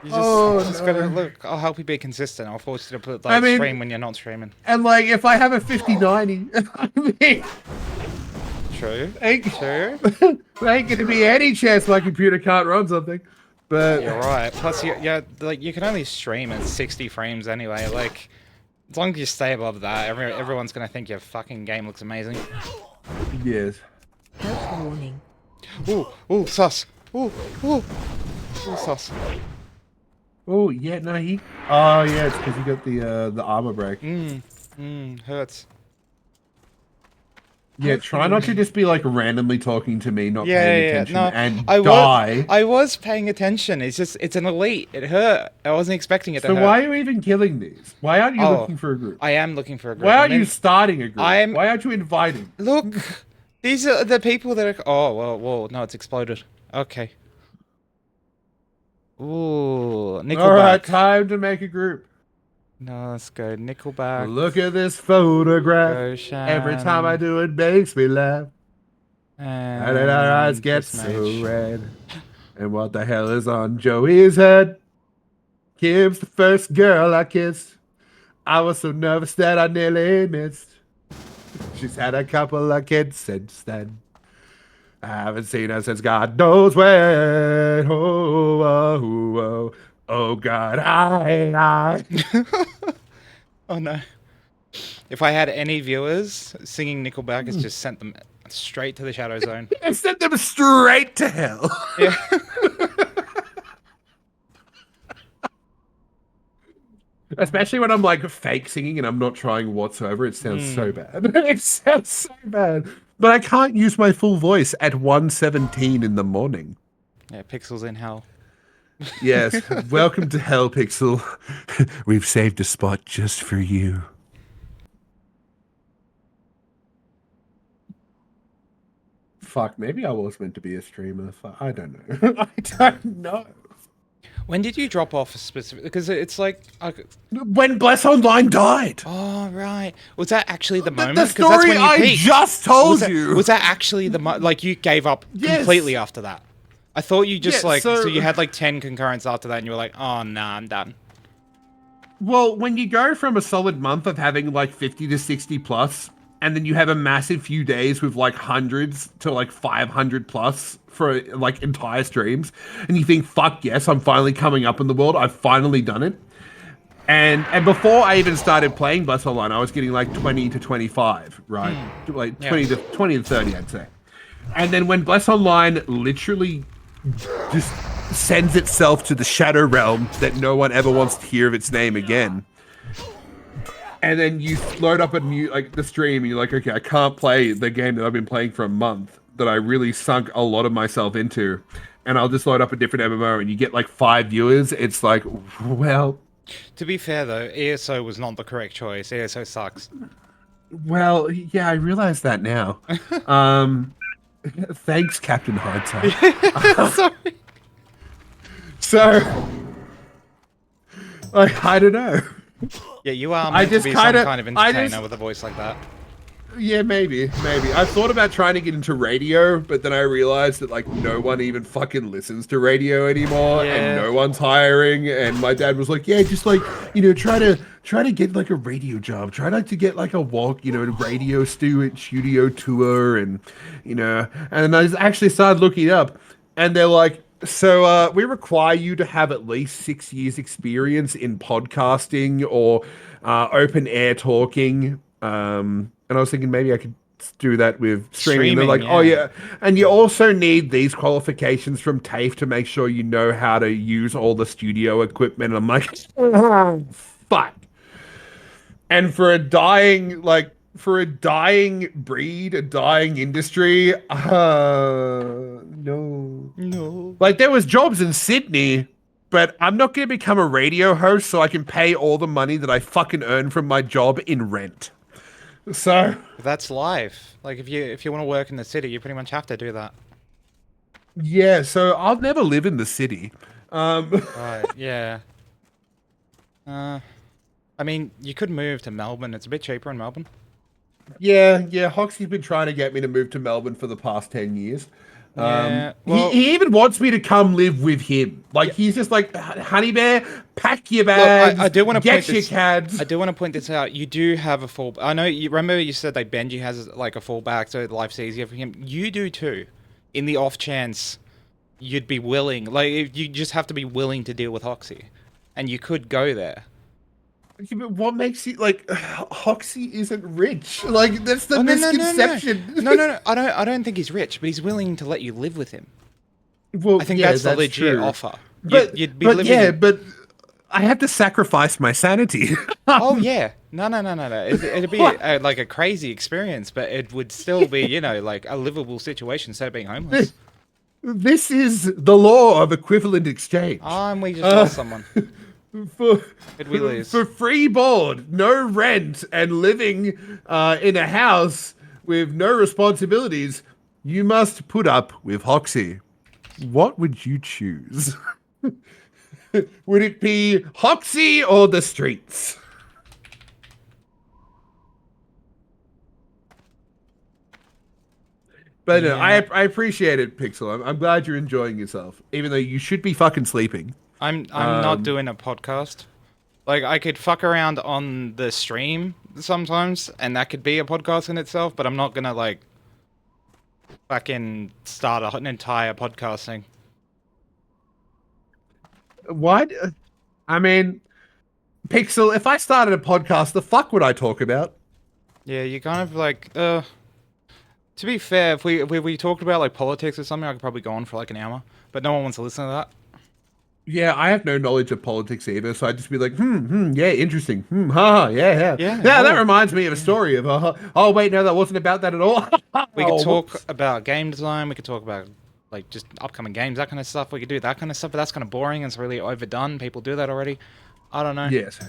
You just gotta look. I'll help you be consistent. I'll force you to put stream when you're not streaming. And like, if I have a 50/90, I mean, True. There ain't gonna be any chance my computer can't run something. But you're right. Plus, you can only stream at 60 frames anyway. Like, as long as you stay above that, everyone's gonna think your fucking game looks amazing. Yes. Health warning. Ooh, sus. Ooh, sus. Oh yeah, no he. Oh yeah, it's because you got the armor break. Hurts. Yeah, try not to just be like randomly talking to me, not paying attention, and die. I was paying attention. It's an elite. It hurt. I wasn't expecting it to hurt. So why are you even killing these? Why aren't you looking for a group? I am looking for a group. Why aren't you starting a group? Why aren't you inviting? Look, these are the people that are. Oh well, no, it's exploded. Okay. Ooh, Nickelback. All right, time to make a group. No, let's go Nickelback. Look at this photograph. Go Shan. Every time I do it makes me laugh. And then our eyes get so red. And what the hell is on Joey's head? Kim's the first girl I kissed. I was so nervous that I nearly missed. She's had a couple of kids since then. I haven't seen her since God knows when. Oh God, I. Oh no. If I had any viewers singing Nickelback, it's just sent them straight to the Shadow Zone. It sent them straight to hell. Yeah. Especially when I'm like fake singing and I'm not trying whatsoever. It sounds so bad. It sounds so bad. But I can't use my full voice at 1:17 in the morning. Yeah, Pixel's in hell. Yes. Welcome to hell, Pixel. We've saved a spot just for you. fuck, maybe I was meant to be a streamer. I don't know. I don't know. When did you drop off a specific? Because it's like, When Bless Online died. oh right, was that actually the moment? The 'Cause that's story when you I peaked. just told was that, you. Was that actually the like you gave up Yes. completely after that? I thought you just Yeah, so so you had like 10 concurrents after that, and you were like, oh nah, I'm done. Well, when you go from a solid month of having like 50 to 60 plus, and then you have a massive few days with like hundreds to like 500 plus for like entire streams, and you think, fuck yes, I'm finally coming up in the world. I've finally done it. And before I even started playing Bless Online, I was getting like 20 to 25, right? Like 20 to 30, I'd say. And then when Bless Online literally just sends itself to the shadow realm that no one ever wants to hear of its name again. And then you load up a new, like, the stream, and you're like, okay, I can't play the game that I've been playing for a month that I really sunk a lot of myself into. And I'll just load up a different MMO, and you get like 5 viewers. It's like, well... To be fair though, ESO was not the correct choice. ESO sucks. Well, yeah, I realize that now. Thanks, Captain Hindsight. Sorry. So, like, I don't know. Yeah, you are meant to be some kind of entertainer with a voice like that. Yeah, maybe. I thought about trying to get into radio, but then I realized that like no one even fucking listens to radio anymore, and no one's hiring. And my dad was like, "Yeah, just like try to get like a radio job. Try like to get like a radio studio tour, and And I actually started looking up, and they're like, so we require you to have at least 6 years experience in podcasting or open air talking. And I was thinking maybe I could do that with streaming. And they're like, oh yeah, and you also need these qualifications from TAFE to make sure you know how to use all the studio equipment. And I'm like, fuck. And for a dying breed, a dying industry, no. Like there was jobs in Sydney, but I'm not going to become a radio host so I can pay all the money that I fucking earn from my job in rent. So that's life. Like if you want to work in the city, you pretty much have to do that. Yeah, so I'll never live in the city. Right, yeah. I mean, you could move to Melbourne. It's a bit cheaper in Melbourne. Yeah, Hoxie's been trying to get me to move to Melbourne for the past 10 years. Yeah, well, he even wants me to come live with him. Like he's just like, Honey Bear, pack your bags. Look, I do want to get your cads. I do want to point this out. You do have a full. I know you remember you said like Benji has like a fallback, so life's easier for him. You do too. In the off chance you'd be willing, like you just have to be willing to deal with Hoxie, and you could go there. Yeah, but what makes you like Hoxie isn't rich? Like that's the misconception. No. I don't think he's rich, but he's willing to let you live with him. Well, I think that's the legit true. offer. But you'd be living but I have to sacrifice my sanity. Oh yeah, no. It'd be like a crazy experience, but it would still be like a livable situation instead of being homeless. This is the law of equivalent exchange. And we just lost someone. Did we lose? For free board, no rent, and living in a house with no responsibilities, you must put up with Hoxie. What would you choose? Would it be Hoxie or the streets? But no, I appreciate it, Pixel. I'm glad you're enjoying yourself, even though you should be fucking sleeping. I'm not doing a podcast. Like I could fuck around on the stream sometimes, and that could be a podcast in itself. But I'm not gonna like fucking start an entire podcast thing. What? I mean, Pixel, if I started a podcast, the fuck would I talk about? Yeah, you kind of like. To be fair, if we talked about like politics or something, I could probably go on for like an hour. But no one wants to listen to that. Yeah, I have no knowledge of politics either, so I'd just be like, yeah, interesting. Yeah. That reminds me of a story of, oh, wait, no, that wasn't about that at all. We could talk about game design, we could talk about, like, just upcoming games, that kind of stuff. We could do that kind of stuff, but that's kind of boring, it's really overdone. People do that already. I don't know. Yes.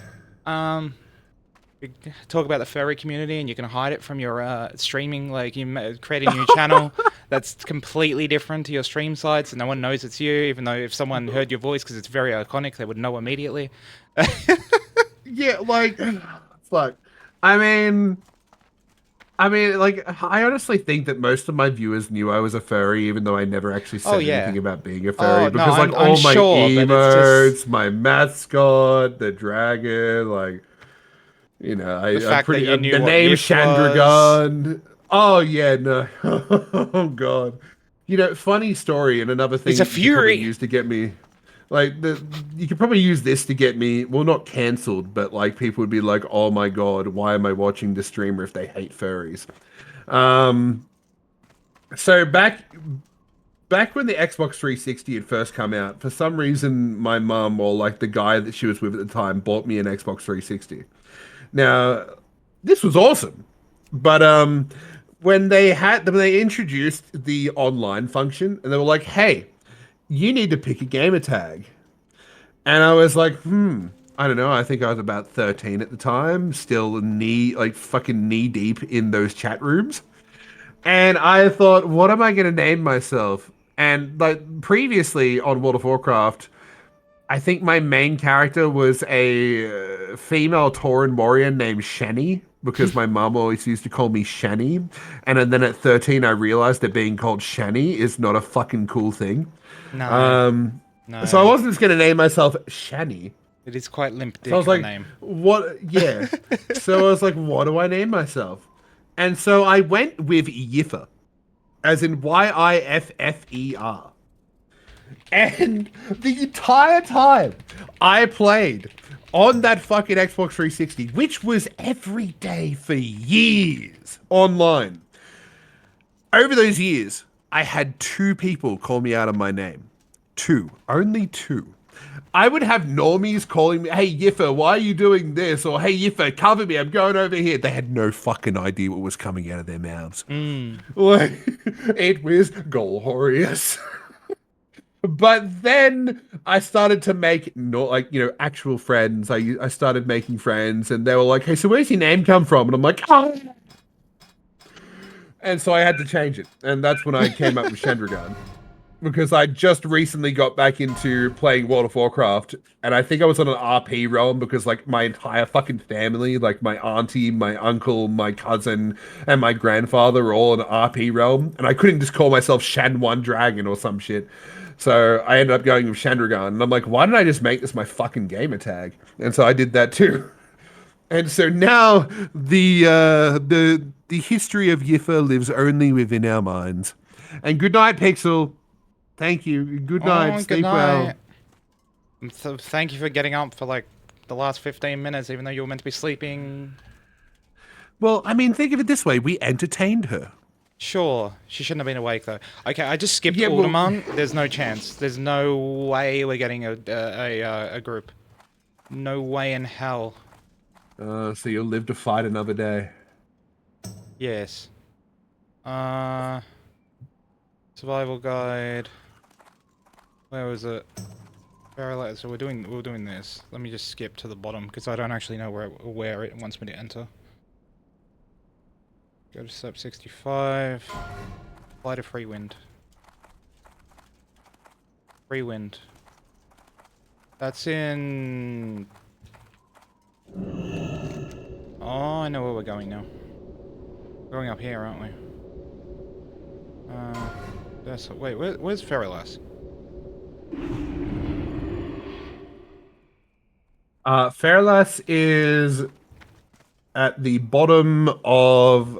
We talk about the furry community, and you can hide it from your streaming, like, you create a new channel that's completely different to your stream side, so no one knows it's you, even though if someone heard your voice because it's very iconic, they would know immediately. Yeah, like, fuck. I mean, like, I honestly think that most of my viewers knew I was a furry, even though I never actually said anything about being a furry. Oh, no, Because, like, I'm all my sure, but it's emotes, just my mascot, the dragon, like, you know, the I'm fact that pretty. you knew The what name Yif was. Chandragon. Oh yeah, no. Oh god. You know, funny story and another thing It's a that you could probably fury. use to get me. Like you could probably use this to get me, well, not cancelled, but like people would be like, "Oh my god, why am I watching the streamer if they hate furries?" So back when the Xbox 360 had first come out, for some reason, my mum or like the guy that she was with at the time bought me an Xbox 360. Now, this was awesome, but when they introduced the online function, and they were like, "Hey, you need to pick a gamer tag," and I was like, I don't know. I think I was about 13 at the time, still fucking knee deep in those chat rooms. And I thought, what am I going to name myself? And like previously on World of Warcraft, I think my main character was a female Tauren warrior named Shani, because my mum always used to call me Shani. And then at 13, I realized that being called Shani is not a fucking cool thing. No. So I wasn't just going to name myself Shani. It is quite limp dick So I was of a like, name. what? Yeah. So I was like, what do I name myself? And so I went with Yiffer, as in Yiffer. And the entire time I played on that fucking Xbox 360, which was every day for years online, over those years, I had 2 people call me out on my name. 2. Only 2. I would have normies calling me, "Hey Yiffer, why are you doing this?" Or, "Hey Yiffer, cover me, I'm going over here." They had no fucking idea what was coming out of their mouths. Like, it was glorious. But then I started to make actual friends. I started making friends, and they were like, "Hey, so where's your name come from?" And I'm like, "Oh." And so I had to change it, and that's when I came up with Chandragan. Because I just recently got back into playing World of Warcraft, and I think I was on an RP realm because like my entire fucking family, like my auntie, my uncle, my cousin, and my grandfather were all in RP realm, and I couldn't just call myself Shan One Dragon or some shit. So I ended up going with Chandragan, and I'm like, why didn't I just make this my fucking gamer tag? And so I did that too. And so now the history of Yiffer lives only within our minds. And good night, Pixel. Thank you. Good night. Sleep well. So thank you for getting up for like the last 15 minutes, even though you were meant to be sleeping. Well, I mean, think of it this way: we entertained her. Sure, she shouldn't have been awake though. Okay, I just skipped Alderman. There's no chance. There's no way we're getting a group. No way in hell. So you'll live to fight another day. Yes. Survival guide. Where was it? So we're doing this. Let me just skip to the bottom because I don't actually know where it wants me to enter. Go to sub 65. Fly to free wind. Free wind. That's in. Oh, I know where we're going now. We're going up here, aren't we? Wait, where's Feralas? Feralas is at the bottom of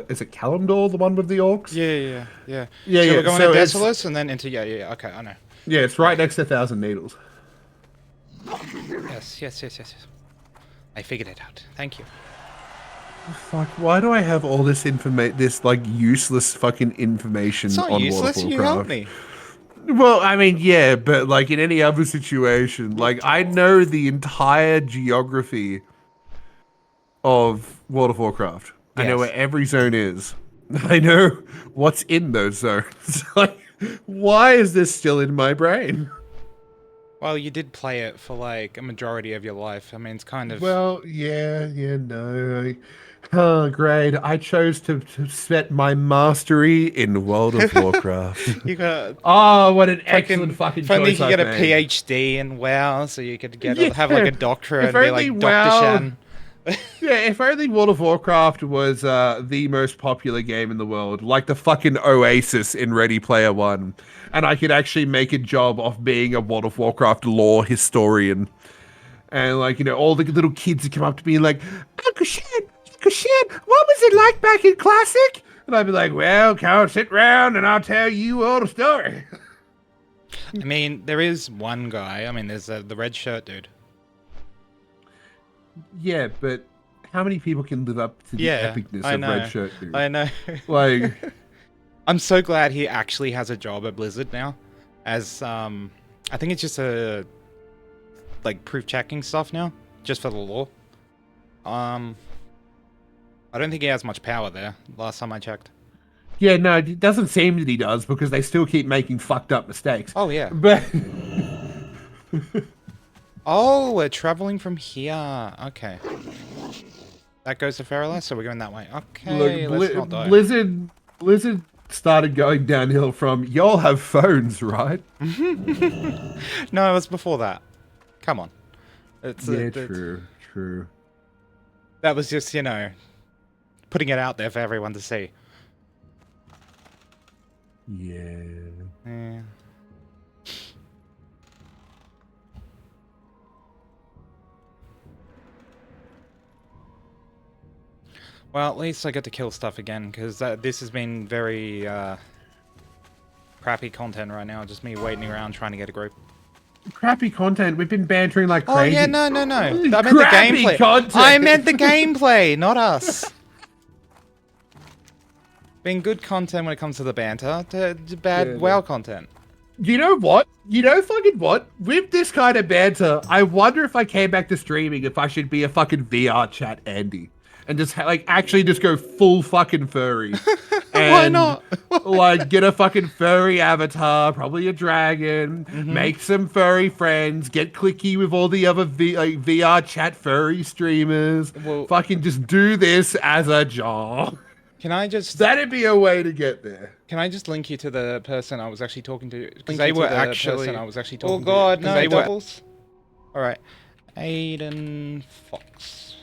is it Kalimdor, the one with the orcs? Yeah. Yeah, so yeah. we're going so to Desolus and then into okay, I know. Yeah, it's right next to Thousand Needles. Yes. I figured it out. Thank you. Fuck, why do I have all this this like useless fucking information It's not on useless, World of you helped Warcraft? me. Well, I mean, yeah, but like in any other situation, like I know the entire geography of World of Warcraft. I know where every zone is. I know what's in those zones. Like, why is this still in my brain? Well, you did play it for like a majority of your life. I mean, it's kind of. Well, yeah, no. Oh, great. I chose to set my mastery in World of Warcraft. You got. Oh, what an excellent fucking If only choice you I've get a made. PhD in WoW, so you could Yeah. have like a doctorate If and be only like Dr. WoW Shan. Yeah, if only World of Warcraft was the most popular game in the world, like the fucking Oasis in Ready Player One, and I could actually make a job of being a World of Warcraft lore historian. And like, all the little kids would come up to me and like, Uncle Shan, what was it like back in Classic? And I'd be like, well, come sit round and I'll tell you all the story. I mean, there is one guy. I mean, there's the red shirt dude. Yeah, but how many people can live up to the epicness of Red Shirt Dude? I know. Like, I'm so glad he actually has a job at Blizzard now. As I think it's just like proof checking stuff now, just for the lore. I don't think he has much power there. Last time I checked. yeah, no, it doesn't seem that he does because they still keep making fucked up mistakes. Oh yeah. But oh, we're traveling from here. Okay. That goes to Feraless, so we're going that way. Okay, look, let's not die. Blizzard started going downhill from y'all have phones, right? No, it was before that. Come on. It's True. That was just, putting it out there for everyone to see. Yeah. Yeah. Well, at least I get to kill stuff again, because this has been very crappy content right now. Just me waiting around trying to get a group. Crappy content. We've been bantering like crazy. Oh yeah, no. I meant the Crappy gameplay. content. I meant the gameplay, not us. Been good content when it comes to the banter, to bad WoW content. You know what? Fucking what? With this kind of banter, I wonder if I came back to streaming if I should be a fucking VR chat Andy. And just actually just go full fucking furry. And, why not? like get a fucking furry avatar, probably a dragon, make some furry friends, get clicky with all the other VR chat furry streamers. Well, fucking just do this as a job. Can I just... That'd be a way to get there. Can I just link you to the person I was actually talking to? Because Link you they to were the actually... person I was actually talking to. Oh god, no, they doubles. Alright. Aiden Fox.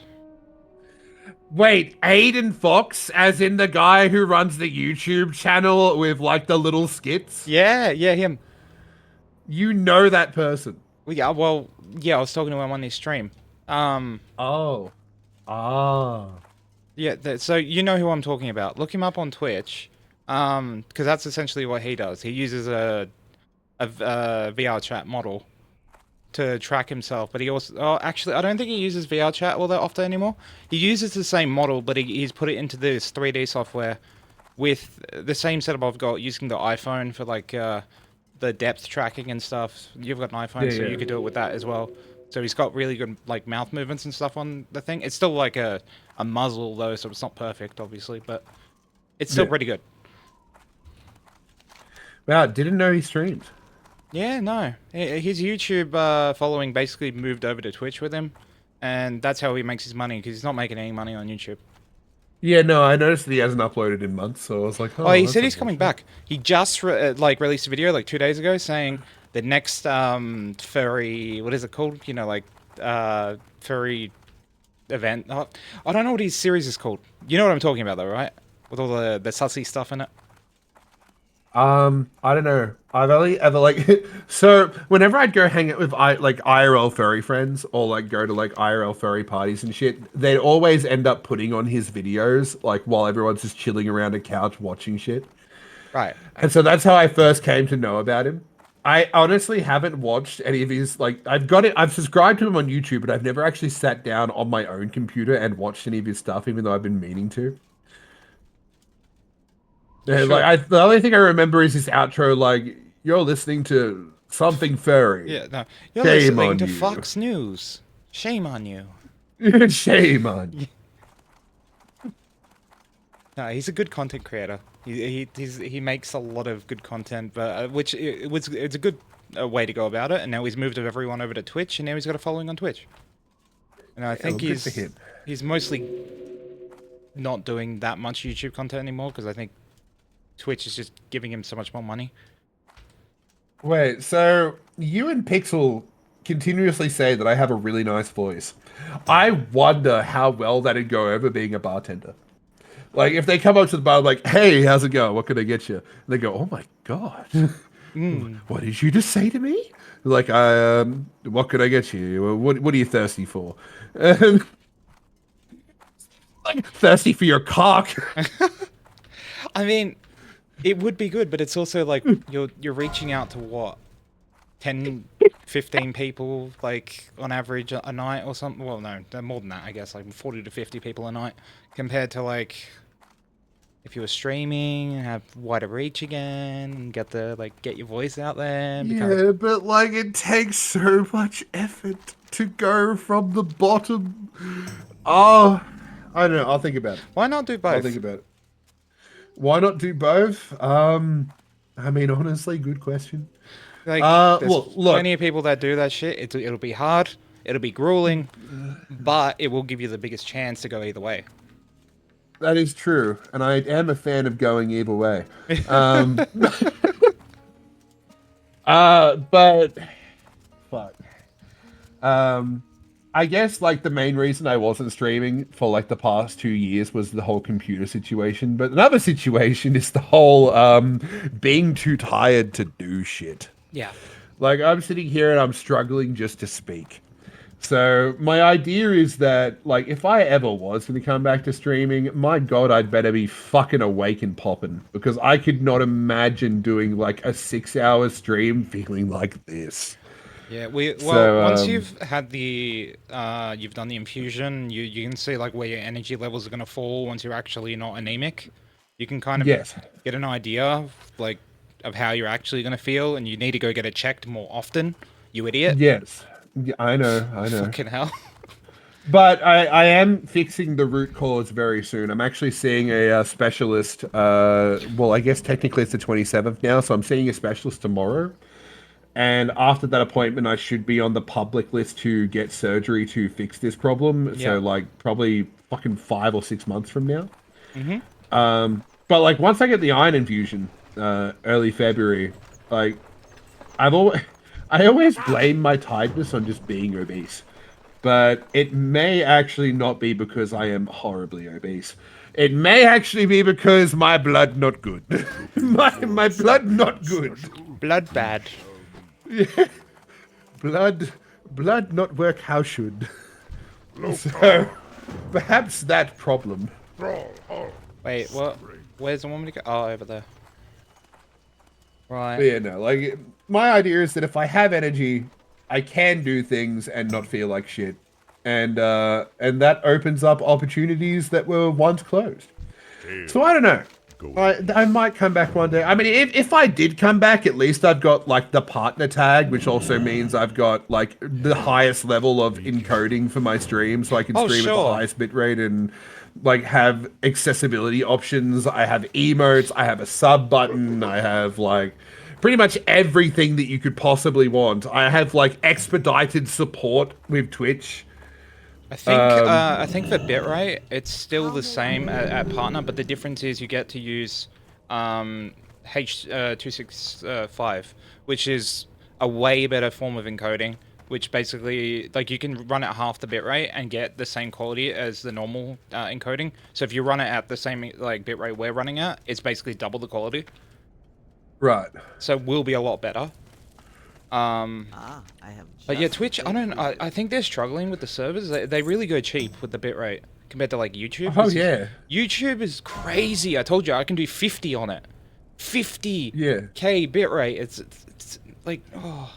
Wait, Aiden Fox, as in the guy who runs the YouTube channel with like the little skits? Yeah, him. You know that person? Well, yeah, I was talking to him on his stream. Oh. Ah. Yeah, so you know who I'm talking about. Look him up on Twitch, because that's essentially what he does. He uses a VR chat model to track himself, but he also... actually, I don't think he uses VR chat all that often anymore. He uses the same model, but he's put it into this 3D software with the same setup I've got, using the iPhone for, like, the depth tracking and stuff. You've got an iPhone, so you could do it with that as well. So he's got really good, like, mouth movements and stuff on the thing. It's still, like, a muzzle, though, so it's not perfect, obviously, but it's still pretty good. Wow, didn't know he streamed. Yeah, no. His YouTube following basically moved over to Twitch with him, and that's how he makes his money, because he's not making any money on YouTube. Yeah, no, I noticed that he hasn't uploaded in months, so I was like, oh he said he's coming back. He just released a video like 2 days ago saying the next furry, what is it called? Furry event. Oh, I don't know what his series is called. You know what I'm talking about though, right? With all the sussy stuff in it. I don't know. I've only ever so whenever I'd go hang out with IRL furry friends or like go to like IRL furry parties and shit, they'd always end up putting on his videos like while everyone's just chilling around a couch watching shit. Right. And so that's how I first came to know about him. I honestly haven't watched any of his I've subscribed to him on YouTube, but I've never actually sat down on my own computer and watched any of his stuff, even though I've been meaning to. Yeah, sure. the only thing I remember is his outro, like, you're listening to something furry. Yeah, no. You're Shame listening on to you. Fox News. Shame on you. Shame on you. No, he's a good content creator. He makes a lot of good content, but it's a good a way to go about it, and now he's moved everyone over to Twitch, and now he's got a following on Twitch. And I think well, good for him. he's mostly not doing that much YouTube content anymore because I think Twitch is just giving him so much more money. Wait, so you and Pixel continuously say that I have a really nice voice. I wonder how well that'd go over being a bartender. Like, if they come up to the bar like, hey, how's it going? What can I get you? And they go, oh my god. What did you just say to me? Like, what could I get you? What are you thirsty for? And, like, thirsty for your cock. I mean, it would be good, but it's also like you're reaching out to what, 10, 15 people, like on average a night or something. Well, no, more than that, I guess, like 40 to 50 people a night, compared to like if you were streaming and have wider reach again and get your voice out there. And Yeah, but like it takes so much effort to go from the bottom. Oh, I don't know. I'll think about it. Why not do both? I'll think about it. Why not do both? I mean, honestly, good question. Like, there's well, look, plenty of people that do that shit. It'll be hard. It'll be grueling, but it will give you the biggest chance to go either way. that is true, and I am a fan of going either way. But fuck. I guess like the main reason I wasn't streaming for like the past 2 years was the whole computer situation. But another situation is the whole being too tired to do shit. Yeah. Like I'm sitting here and I'm struggling just to speak. So my idea is that like if I ever was going to come back to streaming, my god, I'd better be fucking awake and popping, because I could not imagine doing like a 6-hour stream feeling like this. Yeah, once you've had the you've done the infusion, you can see like where your energy levels are gonna fall once you're actually not anemic. You can kind of get an idea of how you're actually gonna feel, and you need to go get it checked more often. You idiot. Yes, yeah, I know. Fucking hell. But I am fixing the root cause very soon. I'm actually seeing a specialist. Well, I guess technically it's the 27th now, so I'm seeing a specialist tomorrow. And after that appointment, I should be on the public list to get surgery to fix this problem. Yeah. So, like, probably fucking 5 or 6 months from now. Mm-hmm. But, like, once I get the iron infusion, early February, like, I always blame my tiredness on just being obese. But it may actually not be because I am horribly obese. It may actually be because my blood not good. my blood not good. Blood bad. Yeah. Blood not work how should. So, perhaps that problem. Wait, what? Where's the woman to go? Oh, over there. Right. But yeah, no, like, my idea is that if I have energy, I can do things and not feel like shit. And that opens up opportunities that were once closed. So I don't know. I might come back one day. I mean, if I did come back, at least I've got, like, the partner tag, which also means I've got, like, the highest level of encoding for my stream, so I can stream at the highest bitrate and, like, have accessibility options. I have emotes, I have a sub button, I have, like, pretty much everything that you could possibly want. I have, like, expedited support with Twitch. I think for bitrate, it's still the same at partner, but the difference is you get to use H265, which is a way better form of encoding, which basically, like, you can run at half the bitrate and get the same quality as the normal encoding. So if you run it at the same, like, bitrate we're running at, it's basically double the quality. Right. So it will be a lot better. But yeah, Twitch, I think they're struggling with the servers. They really go cheap with the bitrate compared to like YouTube. Oh yeah. YouTube is crazy. I told you I can do 50 on it. 50K bitrate. It's like, oh.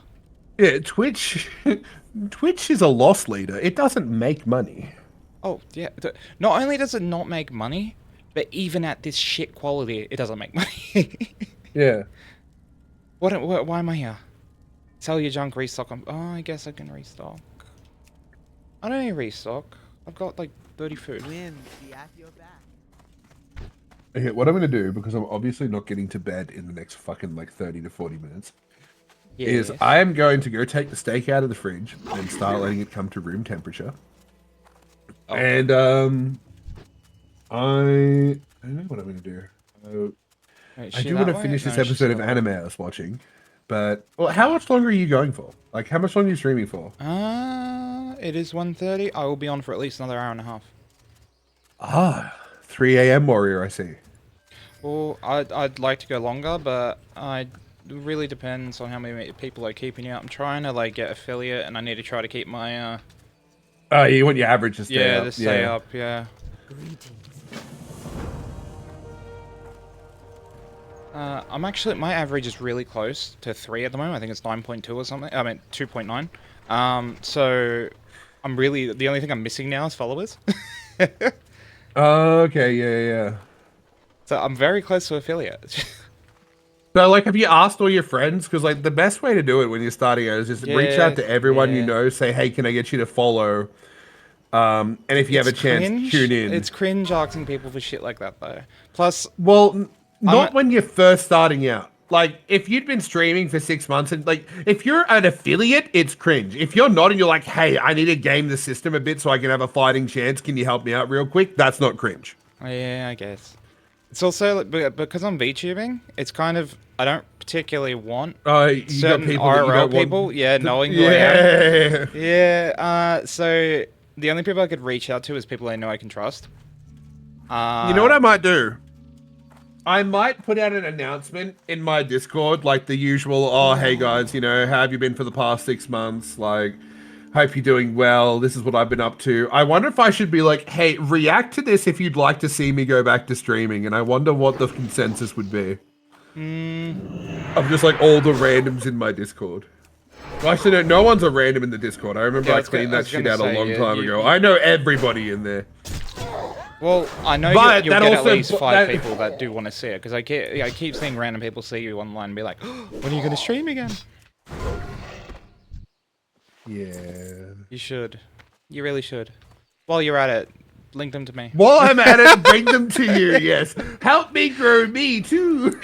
Yeah, Twitch is a loss leader. It doesn't make money. Oh yeah. Not only does it not make money, but even at this shit quality, it doesn't make money. Yeah. Why am I here? Sell your junk, restock. Oh, I guess I can restock. I don't need restock. I've got like 30 food. Okay, what I'm gonna do, because I'm obviously not getting to bed in the next fucking like 30 to 40 minutes, is Yes. I am going to go take the steak out of the fridge and start letting it come to room temperature. Okay. And I don't know what I'm going to do. Wait, I she do want that to way? finish No, this she's episode the of other way. anime I was watching. But well, how much longer are you going for? Like, how much longer are you streaming for? It is 1:30. I will be on for at least another hour and a half. Ah, 3 a.m. warrior. I see. Well, I'd like to go longer, but it really depends on how many people are keeping you up. I'm trying to like get affiliate, and I need to try to keep my Oh, you want your average to stay yeah, up. to stay up. Yeah. I'm actually my average is really close to 3 at the moment. I think it's 9.2 or something. I mean 2.9. So I'm really the only thing I'm missing now is followers. Okay, yeah. So I'm very close to affiliate. So, like, have you asked all your friends? Because, like, the best way to do it when you're starting out is just reach out Yeah, to everyone you yeah. know. Say, hey, can I get you to follow? And if you have a chance, tune in. It's cringe asking people for shit like that though. Plus, Well, not when you're first starting out. Like, if you'd been streaming for 6 months and, like, if you're an affiliate, it's cringe. If you're not and you're like, hey, I need to game the system a bit so I can have a fighting chance, can you help me out real quick? That's not cringe. yeah, I guess. It's also like, because I'm VTubing, it's kind of I don't particularly want You got certain people that you IRL don't want people, yeah, to- knowing who I am. Yeah. So the only people I could reach out to is people I know I can trust. You know what I might do? I might put out an announcement in my Discord, like the usual, oh, hey guys, you know, how have you been for the past 6 months? Like, hope you're doing well. This is what I've been up to. I wonder if I should be like, hey, react to this if you'd like to see me go back to streaming. And I wonder what the consensus would be. I'm just like all the randoms in my Discord. Well, actually, no one's a random in the Discord. I remember I cleaned that shit out a long time ago. I know everybody in there. Well, I know But you'll that get also- at least 5 that- people that do want to see it, because I keep seeing random people see you online and be like, oh, when are you going to stream again? Yeah. You should. You really should. While you're at it, link them to me. While I'm at it, bring them to you, yes. Help me grow me, too.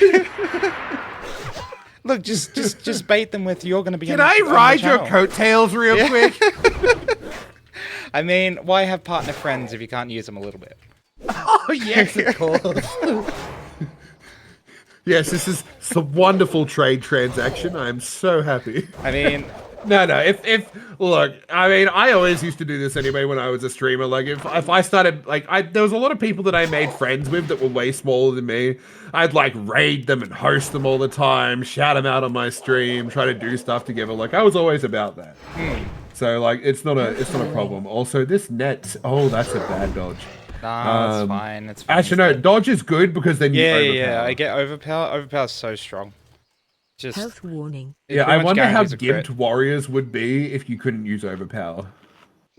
Look, just bait them with you're going to be Can on, I on the ride your channel." coattails real quick? I mean, why have partner friends if you can't use them a little bit? Oh, yes, of course. Yes, this is a wonderful trade transaction. I am so happy. I mean... No, if look, I mean, I always used to do this anyway when I was a streamer. Like, if I started, like, there was a lot of people that I made friends with that were way smaller than me. I'd, like, raid them and host them all the time, shout them out on my stream, try to do stuff together. Like, I was always about that. So, like, it's not a problem. Also, this net, oh, that's a bad dodge. Nah, it's fine. It's fine. Actually, no, dodge is good because then you overpower. Yeah, I get overpower. Overpower's so strong. Just Health warning. it Yeah, pretty I much wonder how guarantees a crit. gimped warriors would be if you couldn't use overpower.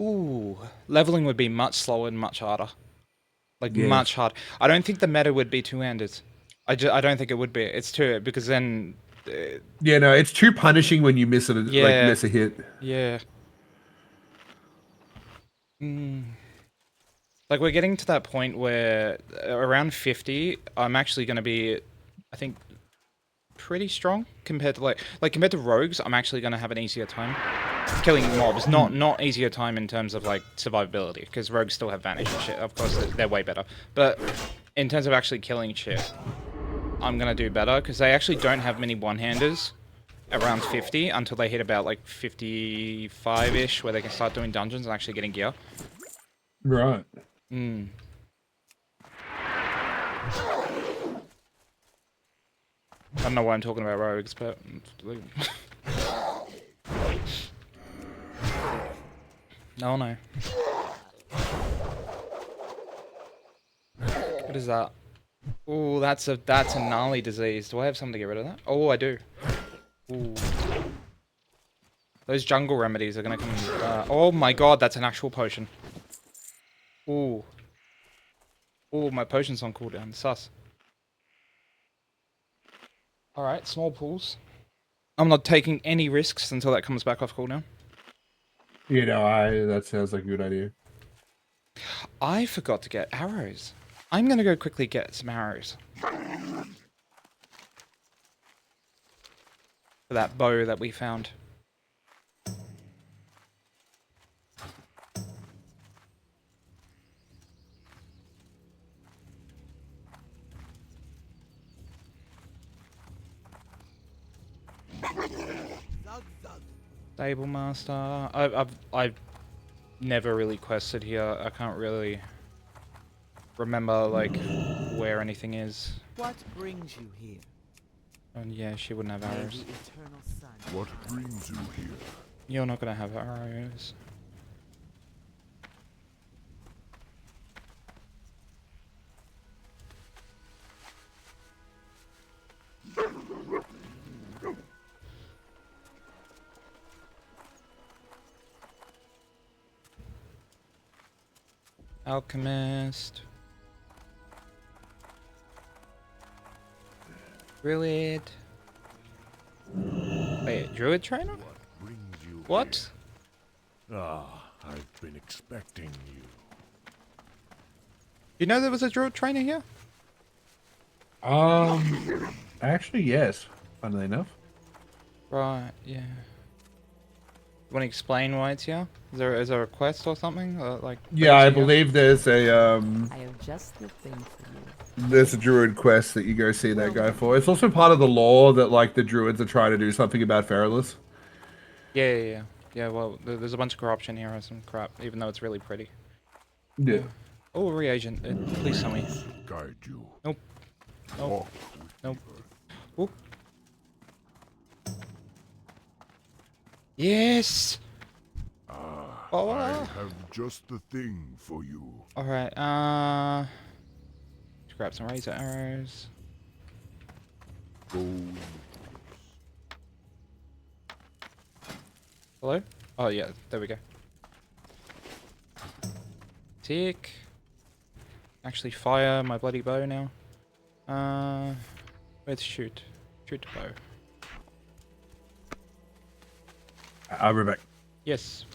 Ooh, leveling would be much slower and much harder. Like Yes. much harder. I don't think the meta would be two-handed. I don't think it would be. It's two because then. Yeah, no, it's too punishing when you miss it. Yeah. Like miss a hit. Yeah. Like we're getting to that point where around 50, I'm actually going to be, I think, pretty strong compared to compared to rogues. I'm actually going to have an easier time killing mobs. Not easier time in terms of like survivability, because rogues still have vanish and shit. Of course, they're way better. But in terms of actually killing shit, I'm going to do better because they actually don't have many one-handers around 50 until they hit about like 55-ish, where they can start doing dungeons and actually getting gear. Right. I don't know why I'm talking about rogues, but no. What is that? Oh, that's a gnarly disease. Do I have something to get rid of that? Oh, I do. Ooh. Those jungle remedies are gonna come. Oh my god, that's an actual potion. Ooh. Ooh, my potion's on cooldown. Sus. Alright, small pools. I'm not taking any risks until that comes back off cooldown. You know, that sounds like a good idea. I forgot to get arrows. I'm gonna go quickly get some arrows. For that bow that we found. Stable master. I've never really quested here. I can't really remember like where anything is. What brings you here? And yeah, she wouldn't have May the arrows. eternal sun. What brings you here? You're not gonna have arrows. Alchemist. Druid. Wait, druid trainer? What brings you What? here? Ah, I've been expecting you. You know there was a druid trainer here? Actually, yes. Funnily enough. Right, yeah. You want to explain why it's here? Is there a quest or something? Like Yeah, I brings you here? believe there's a I have just the thing for you. there's a druid quest that you go see that guy for. It's also part of the lore that like the druids are trying to do something about Feralus. Yeah. Yeah, well, there's a bunch of corruption here or some crap, even though it's really pretty. Yeah. Oh, reagent. Please tell me. Guide you. Nope. Nope. Walk Nope. Oop. Yes! Ah, Oh. I have just the thing for you. Alright, let's grab some razor arrows. Go in Hello? Oh yeah, there we go. Tick. Actually fire my bloody bow now. Let's shoot. Shoot the bow. I'll be back. Yes.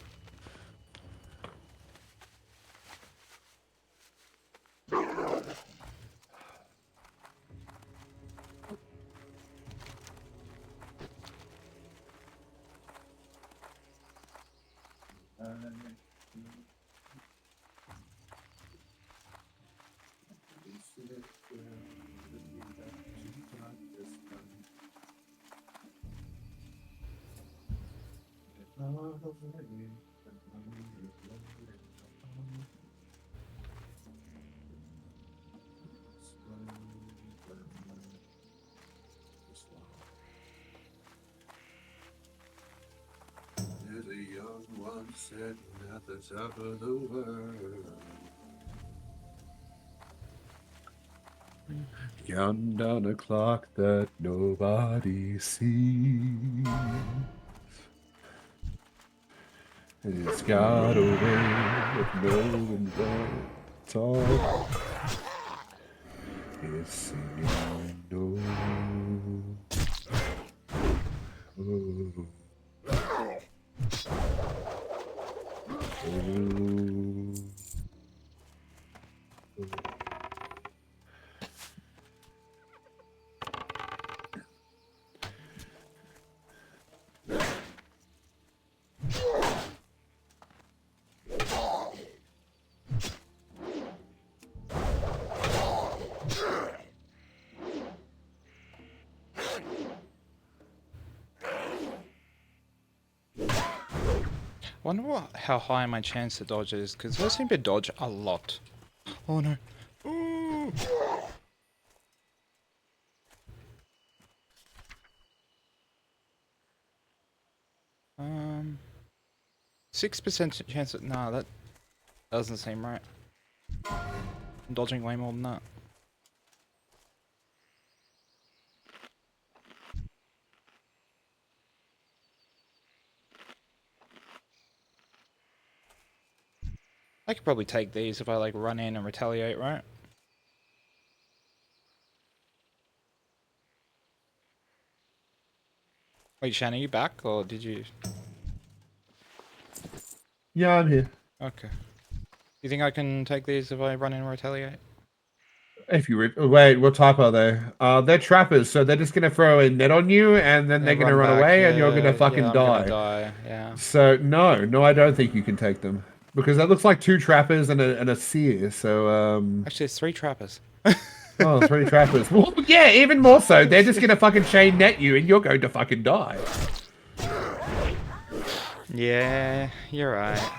There's a young one sitting at the top of the world. Counting down a clock that nobody sees. And it's got away with no one but talk. It's singing no. Oh. Wonder how high my chance to dodge is, because I seem to dodge a lot. Oh no. Ooh. 6% chance of, nah, that doesn't seem right. I'm dodging way more than that. I could probably take these if I like run in and retaliate, right? Wait, Shan, are you back or did you? Yeah, I'm here. Okay. You think I can take these if I run in and retaliate? If you wait, what type are they? They're trappers, so they're just gonna throw a net on you, and then they're gonna run back, away, and you're gonna yeah, fucking I'm gonna die. die. Yeah. So no, I don't think you can take them because that looks like 2 trappers and a seer. So Actually, it's 3 trappers. oh, 3 trappers. Well, yeah, even more so. They're just gonna fucking chain net you, and you're going to fucking die. Yeah, you're right.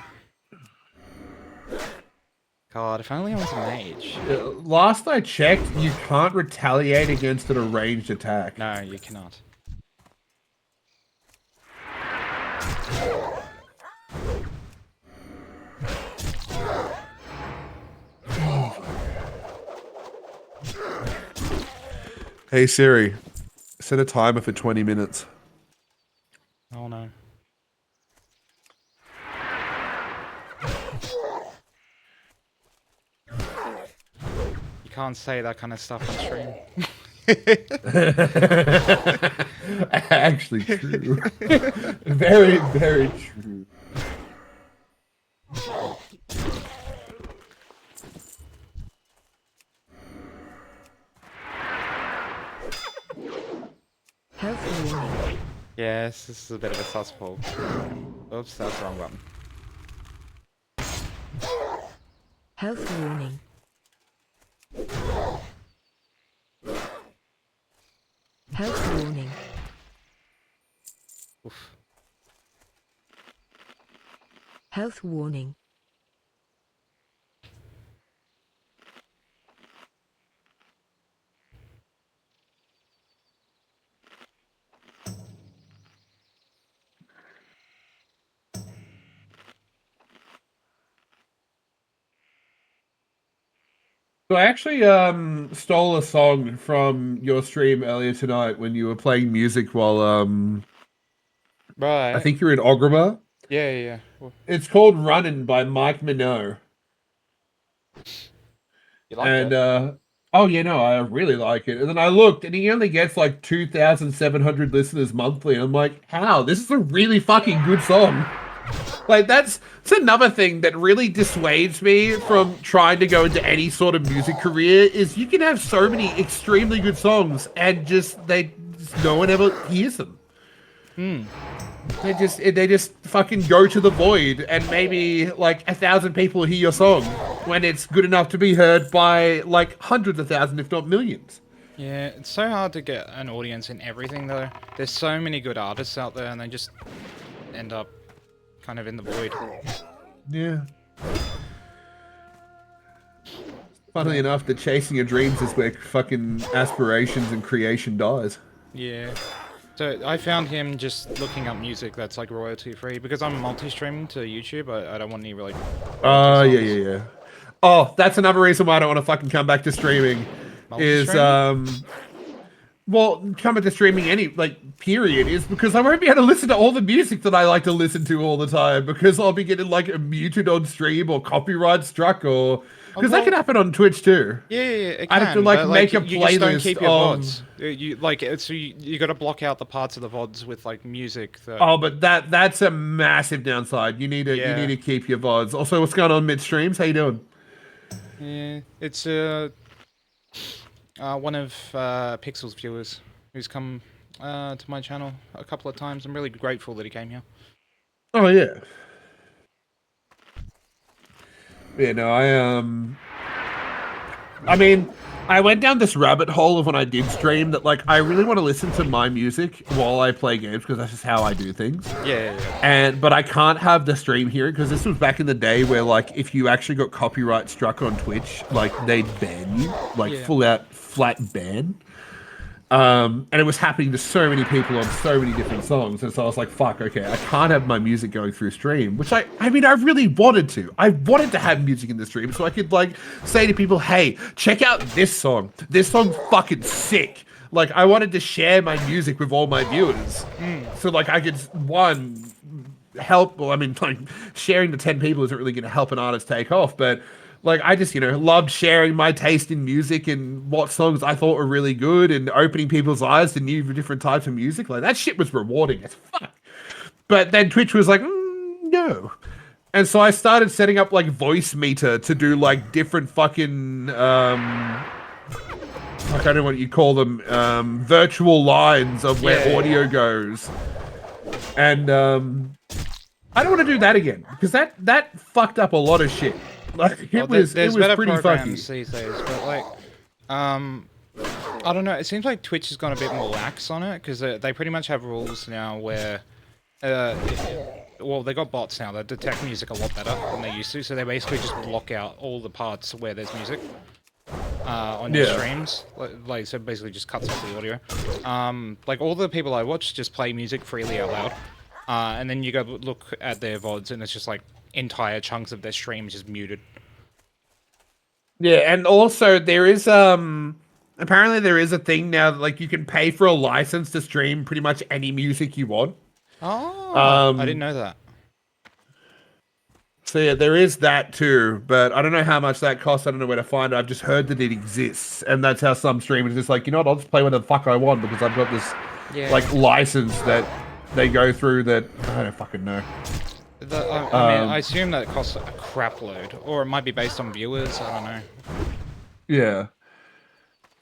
God, if only I was a mage. Last I checked, you can't retaliate against a ranged attack. No, you cannot. Hey Siri, set a timer for 20 minutes. Oh no. You can't say that kind of stuff on stream. Actually true. Very, very true. Health warning. Yes, this is a bit of a suspect. Oops, that's the wrong one. Health warning. Health warning. Oof. Health warning. So I actually stole a song from your stream earlier tonight when you were playing music while Right. I think you're in Ogrima. Yeah, yeah. Well, It's called Runnin' by Mike Minot. you like And it? oh yeah, no, I really like it. And then I looked and he only gets like 2,700 listeners monthly. And I'm like, how? This is a really fucking good song. Like that's another thing that really dissuades me from trying to go into any sort of music career is you can have so many extremely good songs and no one ever hears them. They just fucking go to the void and maybe like 1,000 people hear your song when it's good enough to be heard by like hundreds of thousands, if not millions. Yeah, it's so hard to get an audience in everything though. There's so many good artists out there and they just end up kind of in the void. Yeah. Funnily enough, the chasing your dreams is where fucking aspirations and creation dies. Yeah. So I found him just looking up music that's like royalty free because I'm multi-streaming to YouTube. I don't want any really. Yeah. Oh, that's another reason why I don't want to fucking come back to streaming. Well, coming to streaming period is because I won't be able to listen to all the music that I like to listen to all the time because I'll be getting like muted on stream or copyright struck or because that can happen on Twitch too. Yeah, it can. I have to make a you just don't playlist keep your of VODs. You got to block out the parts of the VODs with like music. That... Oh, but that's a massive downside. You need to keep your VODs. Also, what's going on mid streams? How you doing? Yeah, it's one of Pixel's viewers who's come to my channel a couple of times. I'm really grateful that he came here. Oh yeah. Yeah, no, I mean, I went down this rabbit hole of when I did stream that like I really want to listen to my music while I play games because that's just how I do things. Yeah. But I can't have the stream here because this was back in the day where like if you actually got copyright struck on Twitch, like they'd ban you, like full out flat ban. And it was happening to so many people on so many different songs, and so I was like, fuck, okay, I can't have my music going through stream, which I mean, I really wanted to. I wanted to have music in the stream so I could, like, say to people, hey, check out this song. This song's fucking sick. Like, I wanted to share my music with all my viewers. So, like, I could, help, well, I mean, like, sharing to 10 people isn't really going to help an artist take off, but... Like, I just, loved sharing my taste in music and what songs I thought were really good and opening people's eyes to new different types of music. Like, that shit was rewarding as fuck. But then Twitch was like, no. And so I started setting up, like, Voice Meter to do, like, different fucking, I don't know what you call them, virtual lines of where audio goes. And I don't want to do that again because that fucked up a lot of shit. Like it was better pretty programs fucky. these days, but like, I don't know. It seems like Twitch has gone a bit more lax on it because they pretty much have rules now where, well, they got bots now that detect music a lot better than they used to. So they basically just block out all the parts where there's music on your streams. Like so, basically just cuts off the audio. Like all the people I watch just play music freely out loud, and then you go look at their VODs and it's just like entire chunks of their stream just muted. Yeah, and also there is apparently there is a thing now that, like, you can pay for a license to stream pretty much any music you want. Oh, I didn't know that. So yeah, there is that too, but I don't know how much that costs. I don't know where to find it. I've just heard that it exists, and that's how some streamers just like, you know what, I'll just play whatever the fuck I want because I've got this like license that they go through that I don't fucking know. I mean, I assume that it costs a crap load, or it might be based on viewers. I don't know. Yeah.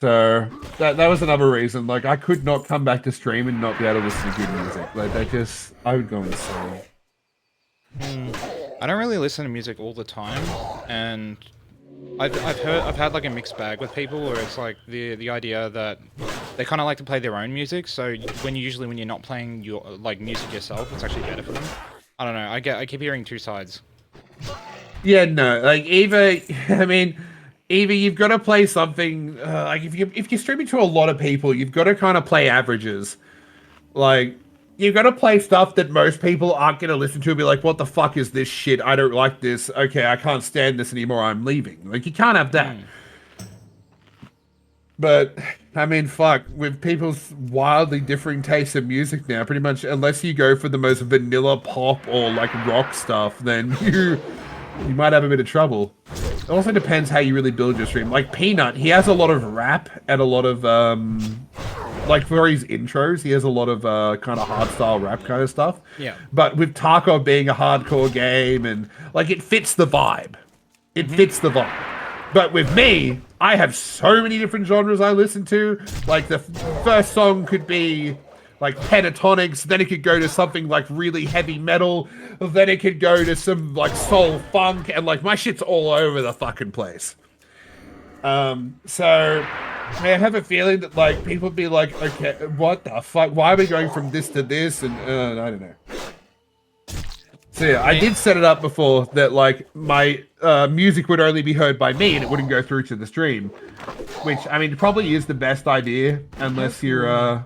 So that was another reason. Like, I could not come back to stream and not be able to listen to good music. Like, I would go insane. I don't really listen to music all the time, and I've had like a mixed bag with people where it's like the idea that they kind of like to play their own music. So when you're not playing your like music yourself, it's actually better for them. I don't know. I keep hearing two sides. Yeah, no, like either you've got to play something like if you're streaming to a lot of people, you've got to kind of play averages. Like you've got to play stuff that most people aren't going to listen to and be like, what the fuck is this shit? I don't like this. Okay, I can't stand this anymore. I'm leaving. Like you can't have that. But I mean, fuck, with people's wildly differing tastes in music now, pretty much unless you go for the most vanilla pop or like rock stuff, then you might have a bit of trouble. It also depends how you really build your stream. Like Peanut, he has a lot of rap and a lot of like for his intros, he has a lot of kind of hardstyle rap kind of stuff. Yeah. But with Tarkov being a hardcore game and like it fits the vibe. It fits the vibe. But with me, I have so many different genres I listen to. Like the first song could be like pentatonics, then it could go to something like really heavy metal, then it could go to some like soul funk, and like my shit's all over the fucking place. So I have a feeling that like people be like, okay, what the fuck? Why are we going from this to this? And I don't know. So yeah, I did set it up before that like my music would only be heard by me and it wouldn't go through to the stream, which I mean probably is the best idea unless you're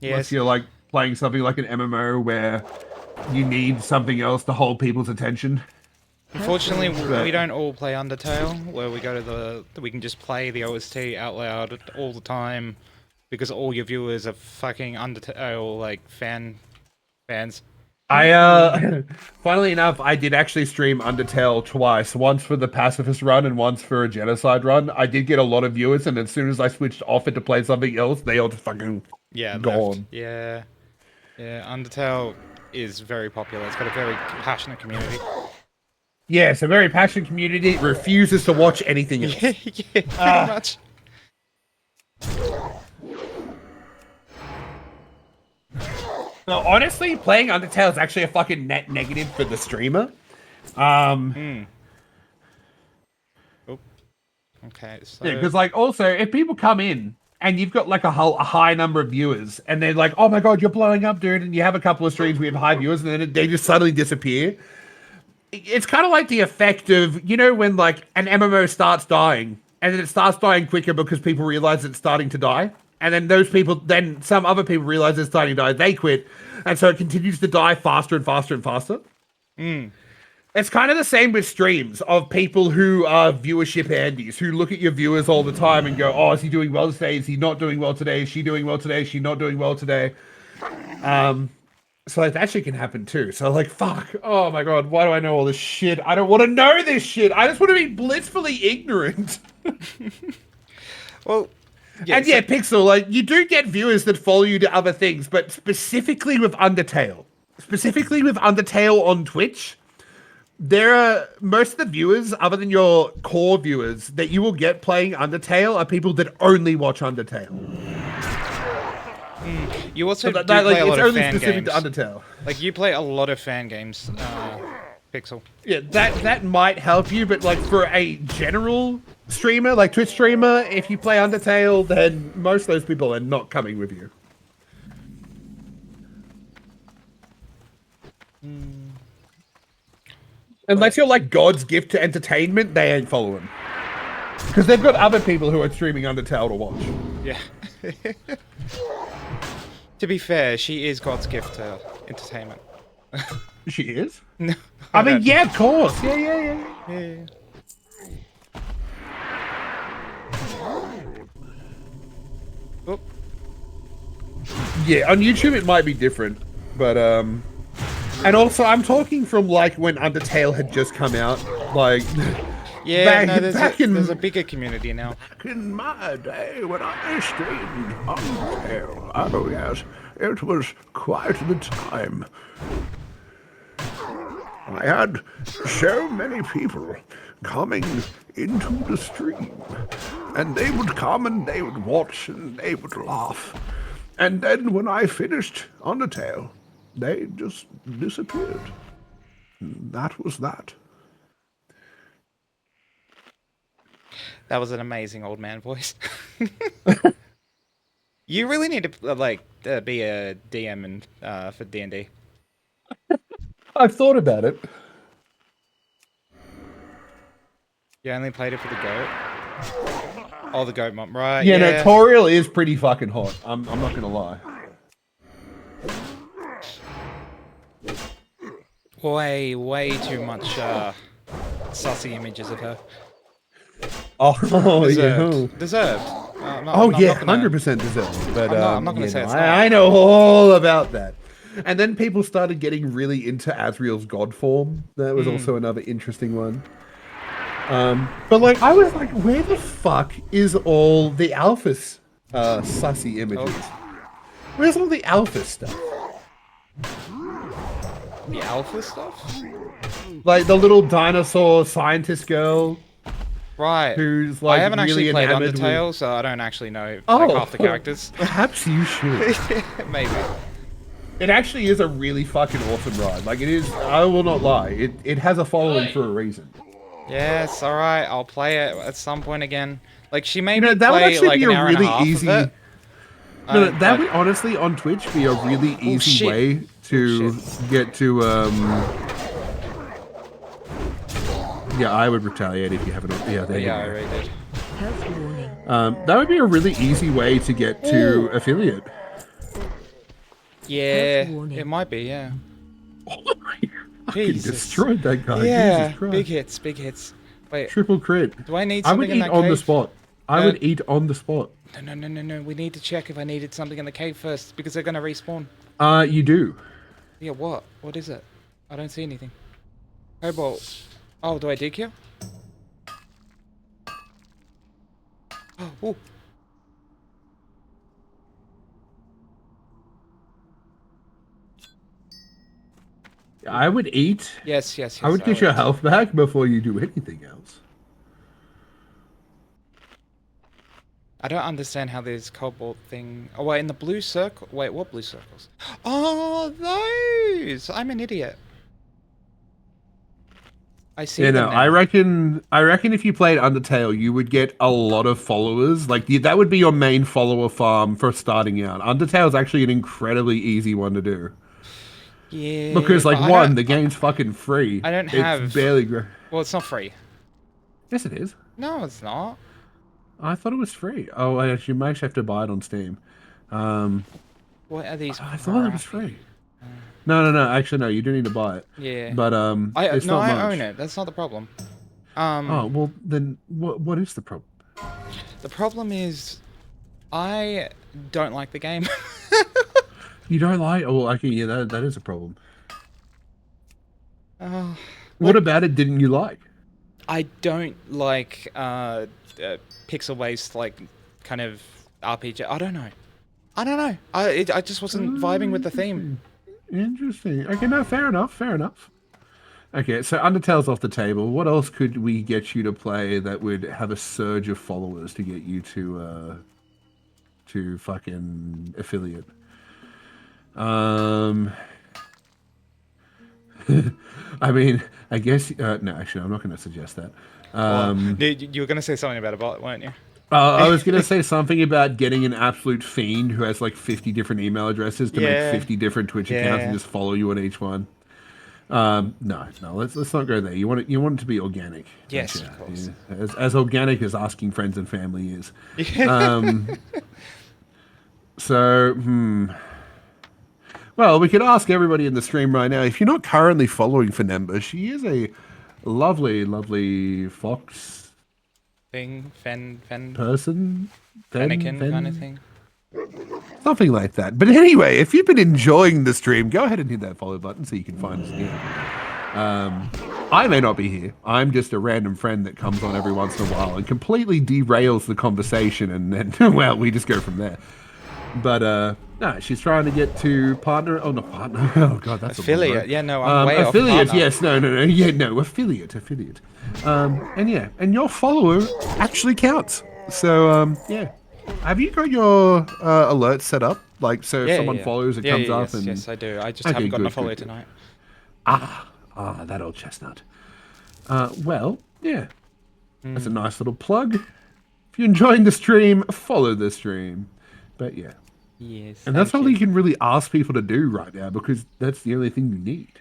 unless you're like playing something like an MMO where you need something else to hold people's attention. Unfortunately, we don't all play Undertale, where we go to we can just play the OST out loud all the time because all your viewers are fucking Undertale like fans. I funnily enough, I did actually stream Undertale twice. Once for the pacifist run and once for a genocide run. I did get a lot of viewers, and as soon as I switched off it to play something else, they all just fucking gone. Yeah, Undertale is very popular. It's got a very passionate community. Yeah, it's a very passionate community. It refuses to watch anything else. Yeah, pretty much. No, honestly, playing Undertale is actually a fucking net negative for the streamer. Oh, okay. So... Yeah, because like also if people come in and you've got like a high number of viewers and they're like, oh my god, you're blowing up, dude, and you have a couple of streams where you have high viewers and then they just suddenly disappear. It's kind of like the effect of, you know, when like an MMO starts dying and then it starts dying quicker because people realize it's starting to die. And then those people, then some other people realize it's starting to die, they quit. And so it continues to die faster and faster and faster. It's kind of the same with streams of people who are viewership handies, who look at your viewers all the time and go, oh, is he doing well today? Is he not doing well today? Is she doing well today? Is she not doing well today? So like, that shit can happen too. So like, fuck, oh my god, why do I know all this shit? I don't want to know this shit. I just want to be blissfully ignorant. Well... Yeah, and yeah, Pixel, like, you do get viewers that follow you to other things, but specifically with Undertale on Twitch, there are most of the viewers, other than your core viewers, that you will get playing Undertale are people that only watch Undertale. You also So do that, like, play a lot it's of only fan specific games. to Undertale. Like you play a lot of fan games, Pixel. Yeah, that might help you, but like for a general streamer, like Twitch streamer, if you play Undertale, then most of those people are not coming with you. Unless you're like God's gift to entertainment, they ain't following. Because they've got other people who are streaming Undertale to watch. Yeah. To be fair, she is God's gift to entertainment. She is? No. I mean, yeah, of course. Yeah. Oop. Yeah, on YouTube it might be different, but and also I'm talking from like when Undertale had just come out, like Yeah, back, no, back in there's a bigger community now. Back in my day when I streamed Undertale, oh yes, it was quite the time. I had so many people coming into the stream, and they would come and they would watch and they would laugh. And then when I finished Undertale, they just disappeared. That was that. That was an amazing old man voice. You really need to be a DM for D&D. I've thought about it. You only played it for the goat. Oh, the goat mom, right? Yeah, no, Toriel is pretty fucking hot. I'm not gonna lie. Way too much sussy images of her. Oh, Deserved. yeah. Deserved. Oh yeah, 100% deserved. But I'm not gonna say it's not. I know all about that. And then people started getting really into Asriel's god form. That was also another interesting one. But like, I was like, where the fuck is all the Alphys sussy images? Where's all the Alpha stuff? The alpha stuff? Like the little dinosaur scientist girl. Right. Who's like I haven't really actually played enamored Undertale, with... so I don't actually know half the well, characters. Perhaps you should. Maybe. It actually is a really fucking awesome ride. Like it is, I will not lie. It has a following for a reason. Yes, alright, I'll play it at some point again. Like, she made me that would play actually like be an a hour and a really half easy. of it. That would honestly on Twitch be a really easy shit. way to get to. Yeah, I would retaliate if you haven't. Yeah, there you go. I already did. Health warning. That would be a really easy way to get to affiliate. Yeah, Health warning. it might be, yeah. Fucking destroyed that guy. Yeah, Jesus Christ. big hits, big hits. Wait, Triple crit. do I need I would something in eat that on the cave? spot. I would eat on the spot. No. We need to check if I needed something in the cave first, because they're gonna respawn. You do. Yeah, what? What is it? I don't see anything. Cobalt. Oh, do I dig here? Oh. I would eat. Yes. I would get your health back before you do anything else. I don't understand how there's cobalt thing. Oh wait, in the blue circle. Wait, what blue circles? Oh, those! I'm an idiot. I see. Yeah, them no, now. I reckon if you played Undertale, you would get a lot of followers. Like that would be your main follower farm for starting out. Undertale is actually an incredibly easy one to do. Yeah. Because like but one, the game's fucking free. I don't have. It's barely. Well, it's not free. Yes, it is. No, it's not. I thought it was free. Oh, actually, you might actually have to buy it on Steam. What are these? I thought it was free. No. Actually, no. You do need to buy it. Yeah. But it's not much. I own it. That's not the problem. Oh well, then what is the problem? The problem is, I don't like the game. You don't like? Oh, okay, yeah, that is a problem. What Like, about it didn't you like? I don't like pixel-based, like, kind of RPG. I don't know. I just wasn't vibing with the theme. Interesting. Okay, no, fair enough. Okay, so Undertale's off the table. What else could we get you to play that would have a surge of followers to get you to fucking affiliate? I mean, I guess no. Actually, I'm not going to suggest that. You were going to say something about a bot, weren't you? I was going to say something about getting an absolute fiend who has like 50 different email addresses to make 50 different Twitch accounts and just follow you on each one. No, let's not go there. You want it to be organic. Yes, of course. Yeah, as organic as asking friends and family is. Well, we could ask everybody in the stream right now. If you're not currently following Fenember, she is a lovely, lovely fox Fen person. Fennekin kind of thing. Something like that. But anyway, if you've been enjoying the stream, go ahead and hit that follow button so you can find us here. I may not be here. I'm just a random friend that comes on every once in a while and completely derails the conversation, and then, well, we just go from there. But, no, she's trying to get to partner. Oh, not partner. Oh, God, that's affiliate. Yeah, no, I'm way off. Affiliate, yes. No. Yeah, no, affiliate. And yeah, and your follower actually counts. So, yeah. Have you got your alerts set up? Like, so if someone follows, it comes up? And... Yes, I do. I just haven't gotten a follow tonight. That old chestnut. Well, yeah. That's a nice little plug. If you're enjoying the stream, follow the stream. But yeah. Yes. And that's all you can really ask people to do right now, because that's the only thing you need.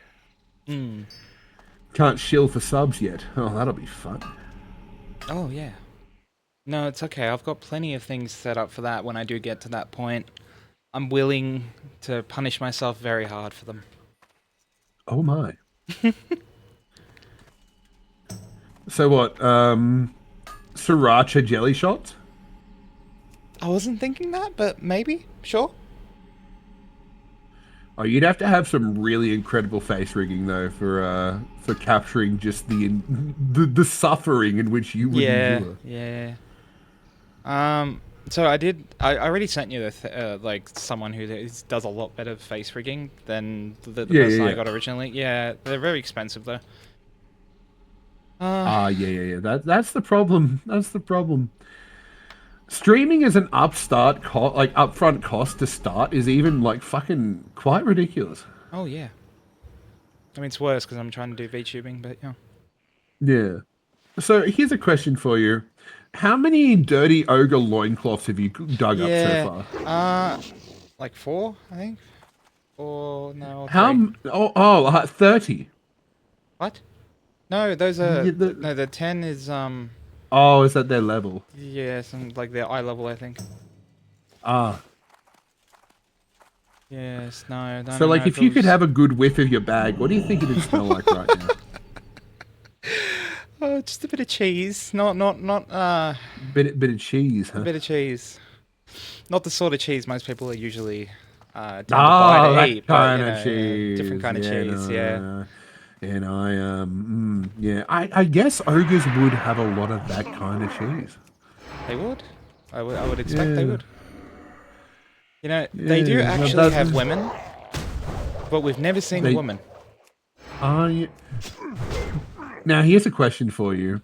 Can't shill for subs yet. Oh, that'll be fun. Oh, yeah. No, it's okay. I've got plenty of things set up for that when I do get to that point. I'm willing to punish myself very hard for them. Oh my. So what, sriracha jelly shots? I wasn't thinking that, but maybe. Sure. Oh, you'd have to have some really incredible face rigging though for capturing just the suffering in which you would endure. Yeah. So I already sent you like someone who does a lot better face rigging than the person I got originally. Yeah, they're very expensive though. Yeah. That's the problem. That's the problem. Streaming as an upfront cost to start is even like fucking quite ridiculous. Oh yeah. I mean, it's worse because I'm trying to do VTubing, but yeah. Yeah. So here's a question for you. How many dirty ogre loincloths have you dug up so far? Like 4, I think. Or no. 30. What? No, those are no. The 10 is Oh, is that their level? Yes, and like their eye level, I think. Yes, no. So, like, if you could have a good whiff of your bag, what do you think it'd smell like right now? Oh, just a bit of cheese. Not. Bit of cheese, huh? A bit of cheese. Not the sort of cheese most people are usually tend to buy to eat. Kind of cheese. Different kind of cheese. Yeah. And I guess ogres would have a lot of that kind of cheese. They would. I would expect they would. You know, they do actually have women, but we've never seen a woman. Now, here's a question for you.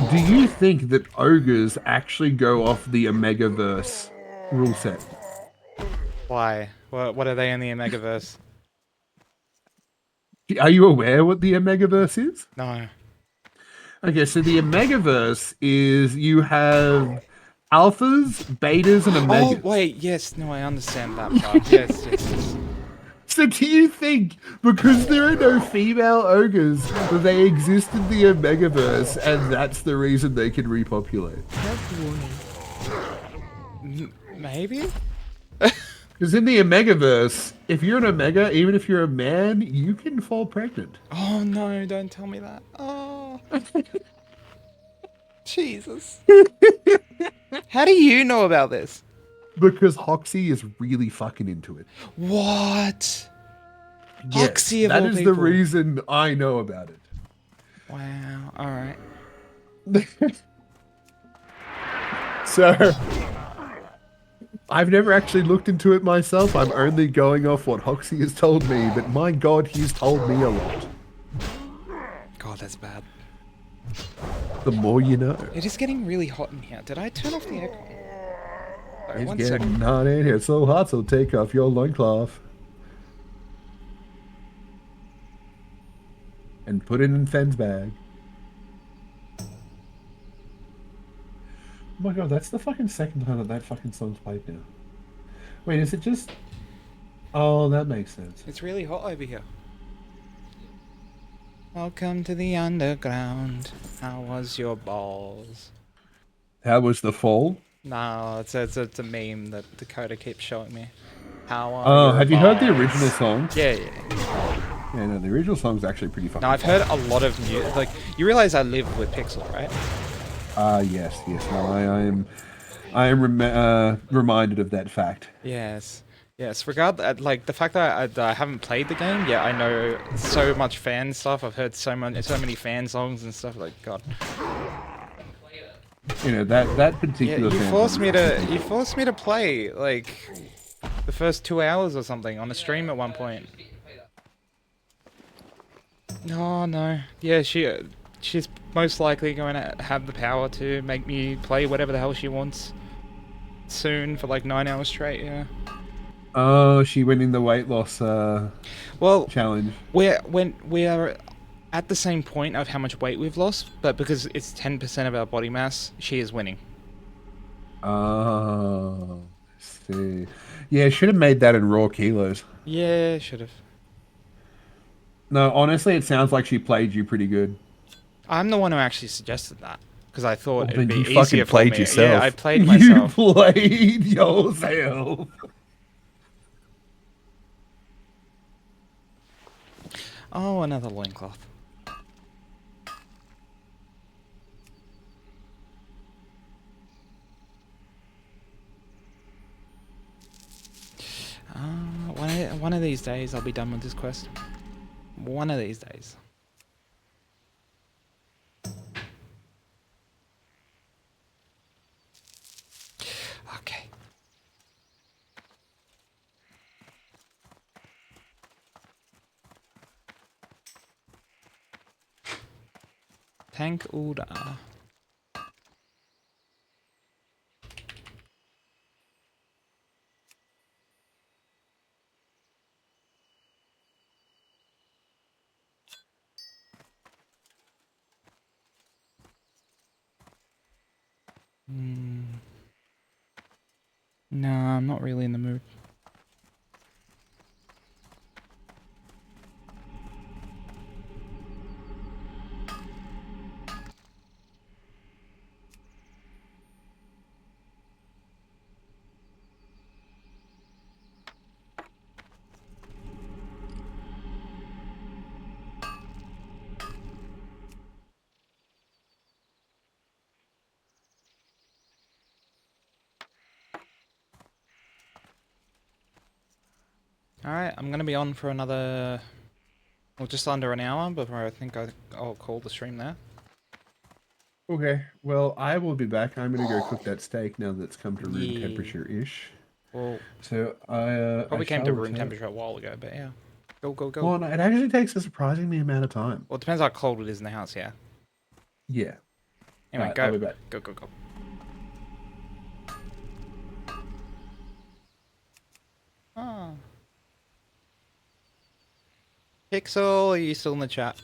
Do you think that ogres actually go off the Omegaverse rule set? Why? What are they in the Omegaverse? Are you aware what the Omegaverse is? No. Okay, so the Omegaverse is you have alphas, betas, and omegas. Oh, wait, yes, no, I understand that part. yes. So do you think, because there are no female ogres, that they exist in the Omegaverse, and that's the reason they can repopulate? Maybe? Because in the Omegaverse, if you're an Omega, even if you're a man, you can fall pregnant. Oh no, don't tell me that. Oh. Jesus. How do you know about this? Because Hoxie is really fucking into it. What? Yes, Hoxie of that all is people. the reason I know about it. Wow, alright. So, I've never actually looked into it myself. I'm only going off what Hoxie has told me, but my god, he's told me a lot. Oh, that's bad. The more you know. It is getting really hot in here. Did I turn off the aircon? Sorry, It's one getting second. hot in here. It's so hot, so take off your loincloth. And put it in Fenn's bag. Oh my god, that's the fucking second time that fucking song's played now. Wait, is it just... Oh, that makes sense. It's really hot over here. Welcome to the underground. How was your balls? How was the fall? No, it's a meme that Dakota keeps showing me. How are Oh, your have you heard the balls? original song? Yeah. Yeah, no, the original song's actually pretty fucking No, I've heard a lot of new... Like, you realize I live with Pixel, right? Yes. No, I am reminded of that fact. Yes. Like, the fact that I haven't played the game, yeah, I know so much fan stuff. I've heard so many fan songs and stuff, like, God. You know, that particular Yeah, fan you forced me to play, like, the first 2 hours or something on a stream at one point. No. Yeah, she's most likely going to have the power to make me play whatever the hell she wants soon for like 9 hours straight, yeah. Oh, she went in the weight loss challenge. We are at the same point of how much weight we've lost, but because it's 10% of our body mass, she is winning. Oh, I see. Yeah, should have made that in raw kilos. Yeah, should have. No, honestly, it sounds like she played you pretty good. I'm the one who actually suggested that because I thought it'd be you easier fucking for played me. yourself. Yeah, I played myself. You played yourself. Oh, another loincloth. One of these days I'll be done with this quest. One of these days. Okay. Tank order. No, I'm not really in the mood. Alright, I'm gonna be on for another... well, just under an hour before I think I'll call the stream there. Okay, well, I will be back. I'm going to go cook that steak now that it's come to room Yeah. temperature-ish. Well, So I probably came shall to room return. temperature a while ago, but yeah. Go. Well, no, it actually takes a surprisingly amount of time. Well, it depends how cold it is in the house, yeah. Yeah. Anyway, Alright, go. I'll be back. Go. Ah. Pixel, are you still in the chat?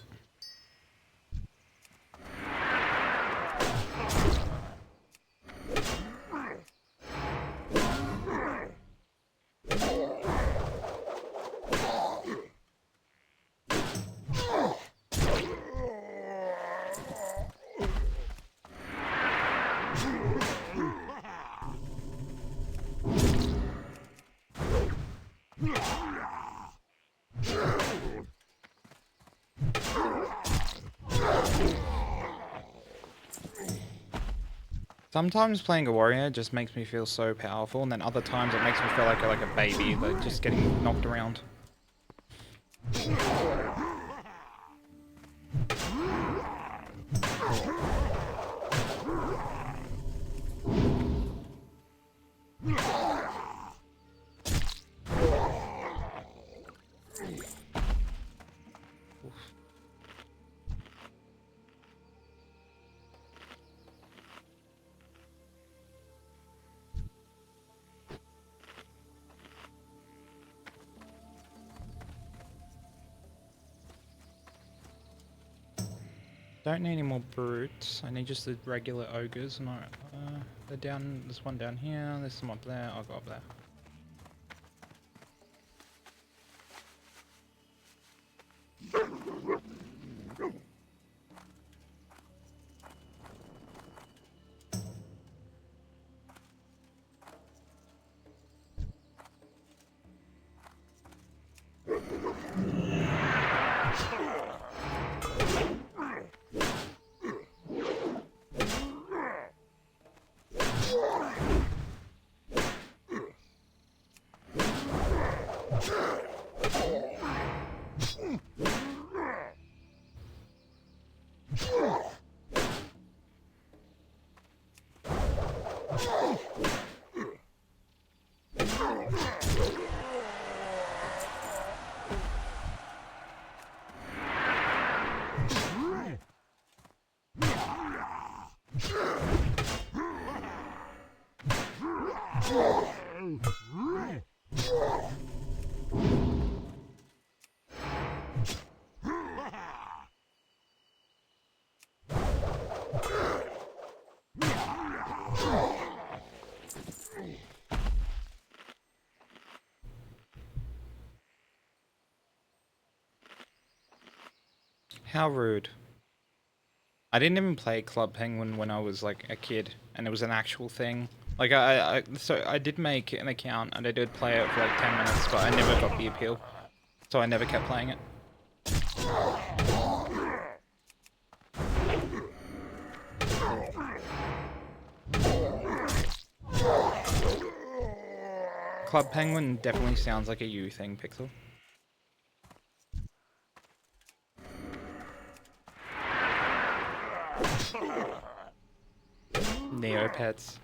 Sometimes playing a warrior just makes me feel so powerful, and then other times it makes me feel like a baby, like just getting knocked around. Don't need any more brutes. I need just the regular ogres. No, they're down. There's one down here. There's some up there. I'll go up there. How rude. I didn't even play Club Penguin when I was like a kid, and it was an actual thing. Like so I did make an account and I did play it for like 10 minutes, but I never got the appeal, so I never kept playing it. Club Penguin definitely sounds like a you thing, Pixel. Neopets.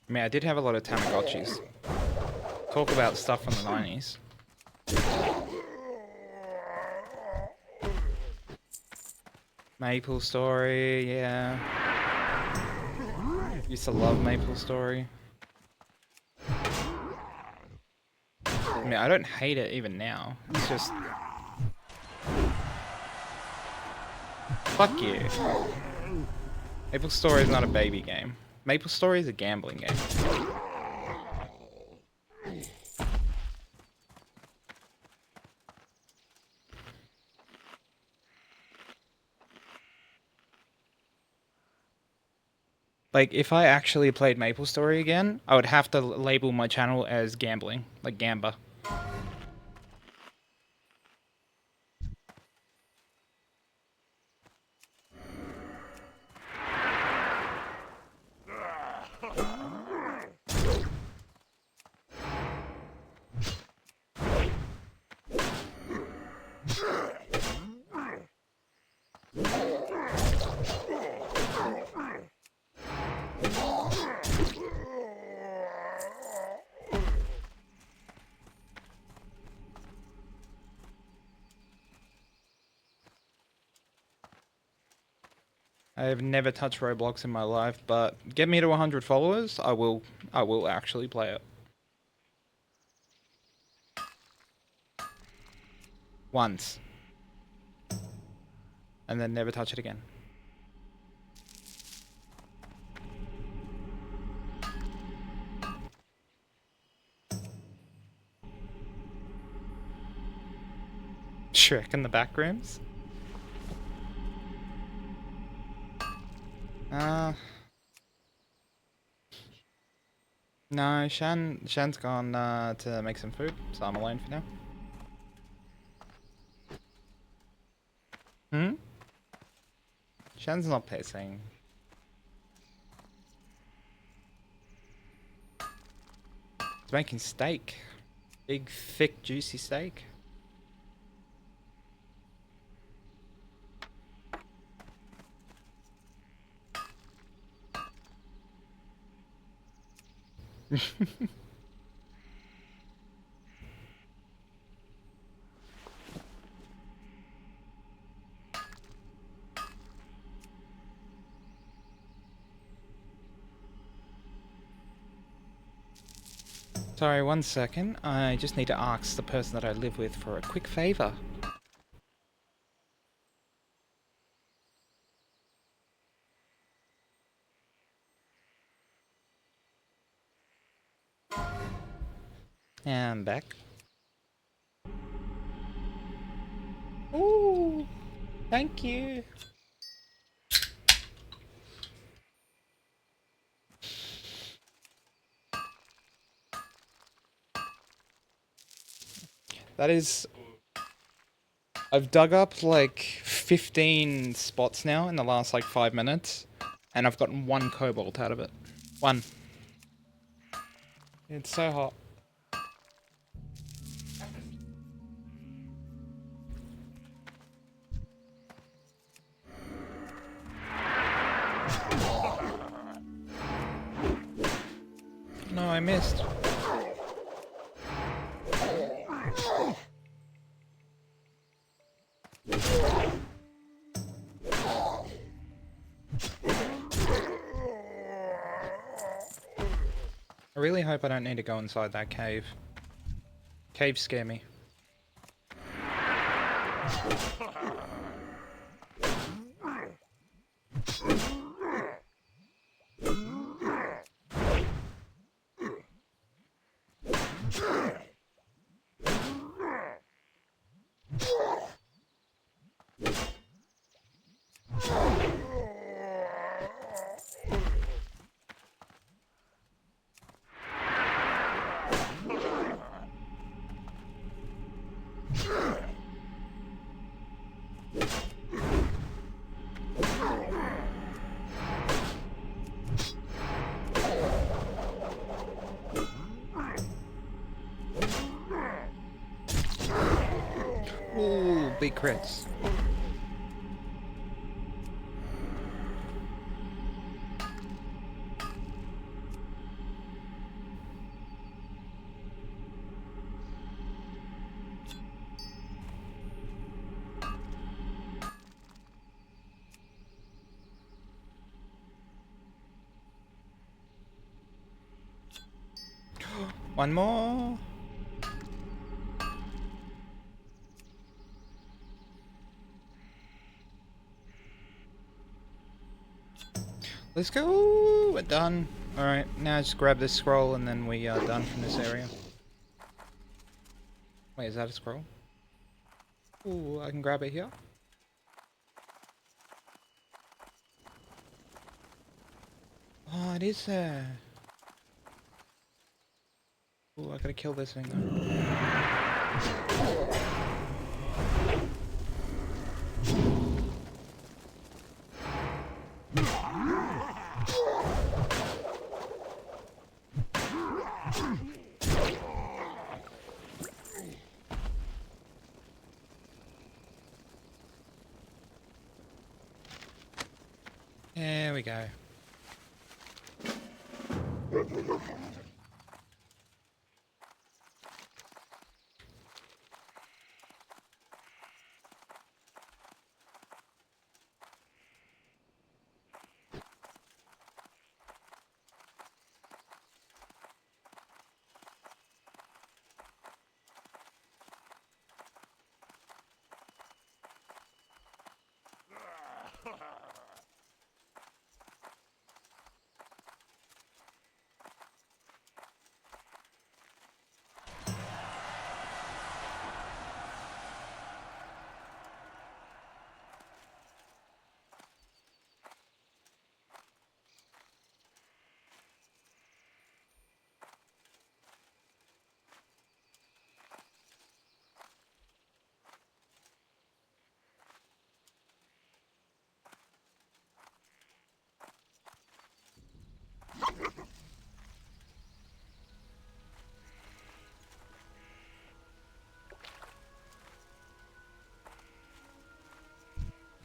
I mean, I did have a lot of Tamagotchis. Talk about stuff from the 90s. Maple Story, yeah. Used to love Maple Story. I mean, I don't hate it even now. It's just... Fuck you. Maple Story is not a baby game. Maple Story is a gambling game. Like, if I actually played Maple Story again, I would have to label my channel as gambling, like Gamba. I have never touched Roblox in my life, but get me to 100 followers, I will actually play it. Once. And then never touch it again. Shrek in the back rooms? No, Shan's gone to make some food, so I'm alone for now. Hmm? Shan's not pacing. He's making steak. Big, thick, juicy steak. Sorry, 1 second. I just need to ask the person that I live with for a quick favor. And I'm back. Ooh, thank you. That is... I've dug up like 15 spots now in the last like 5 minutes, and I've gotten 1 cobalt out of it. 1. It's so hot. No, I missed. I really hope I don't need to go inside that cave. Caves scare me. Ooh, big crits. One more. Let's go. We're done. All right, now just grab this scroll and then we are done from this area. Wait, is that a scroll? Ooh, I can grab it here. Oh, it is there. Ooh, I gotta kill this thing though. There we go.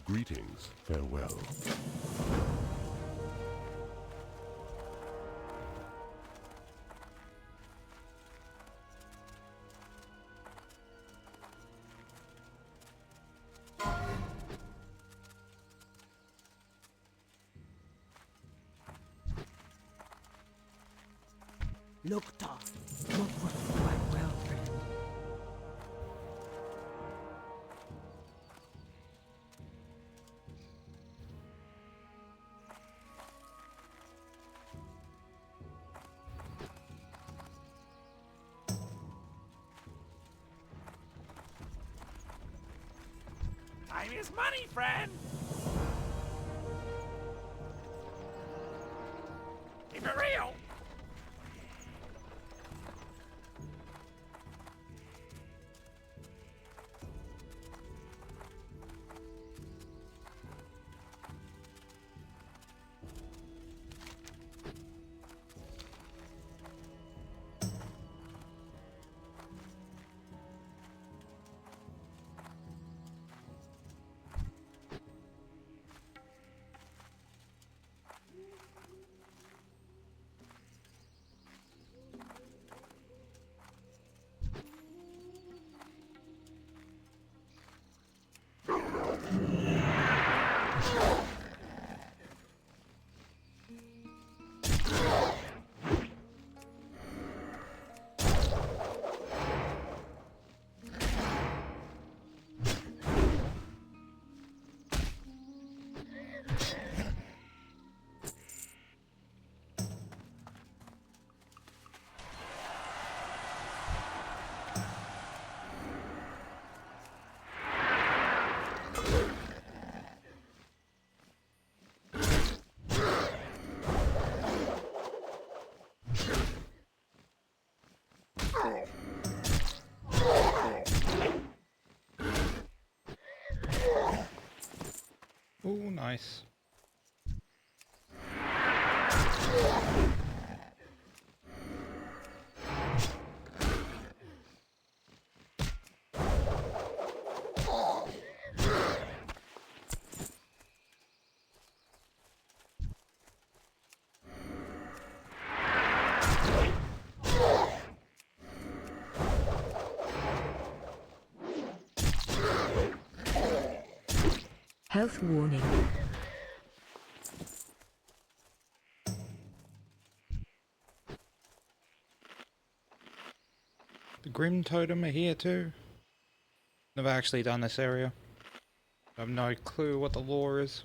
Greetings, farewell. Looked up. Not quite well, friend. Time is money, friend. Keep it real. Ooh, nice. Health warning. The Grim Totem are here too. Never actually done this area. I have no clue what the lore is.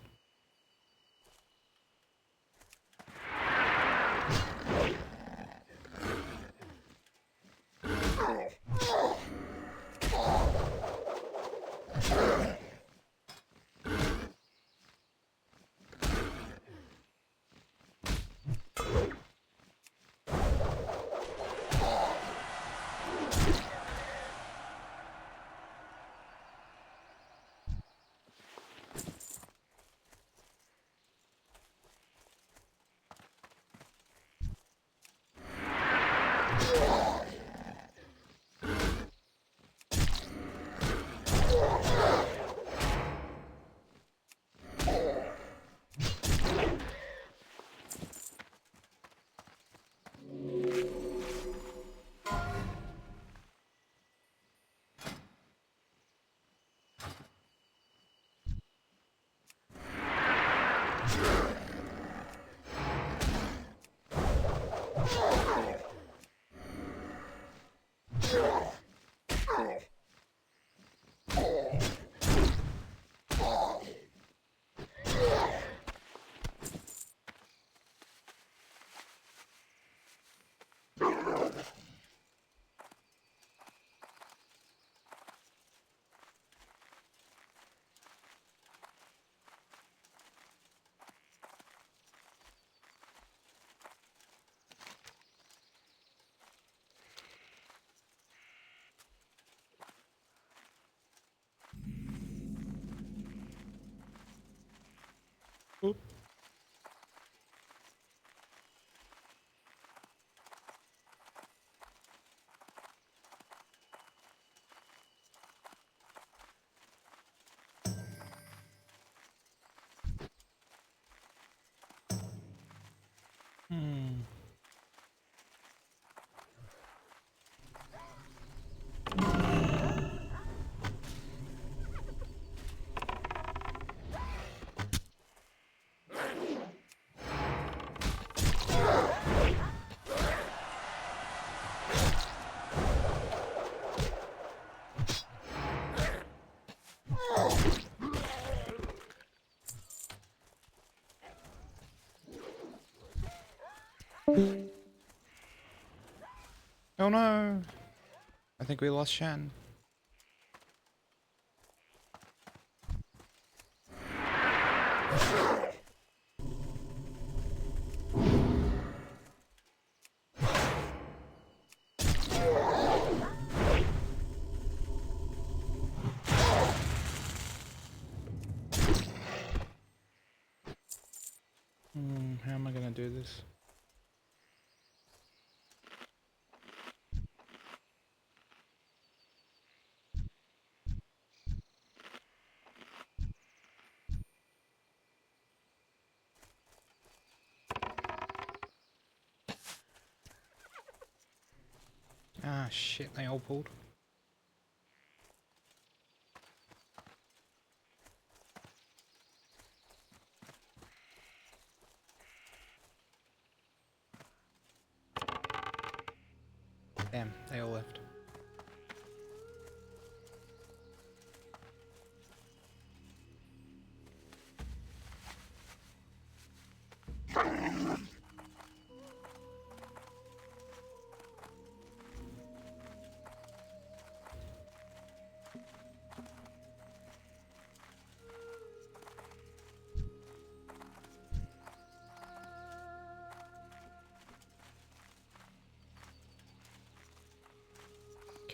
Oop. Hmm. Oh no! I think we lost Shan. How am I gonna do this? Ah shit, they all pulled. Damn, they all left.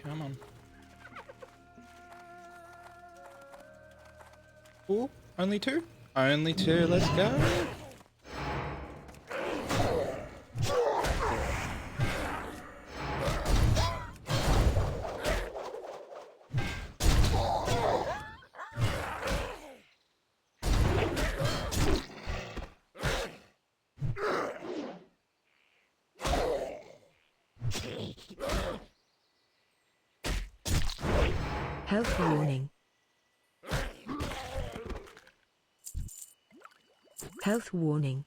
Come on. Ooh, only two? Only two, let's go. Health warning. Health warning.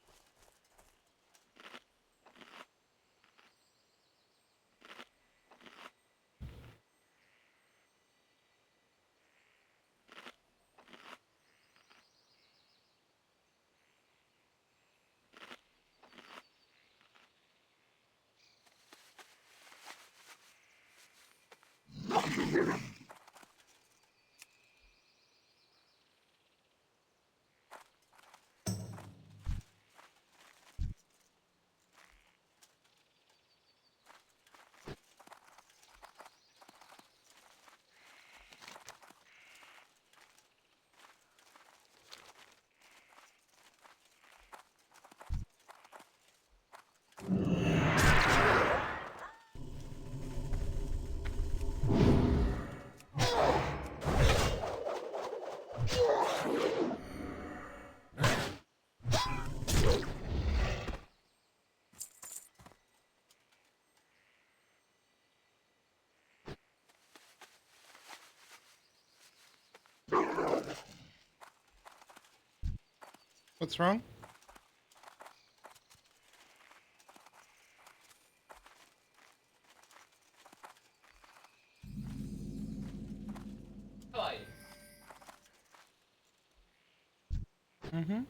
What's wrong? Mm-hmm.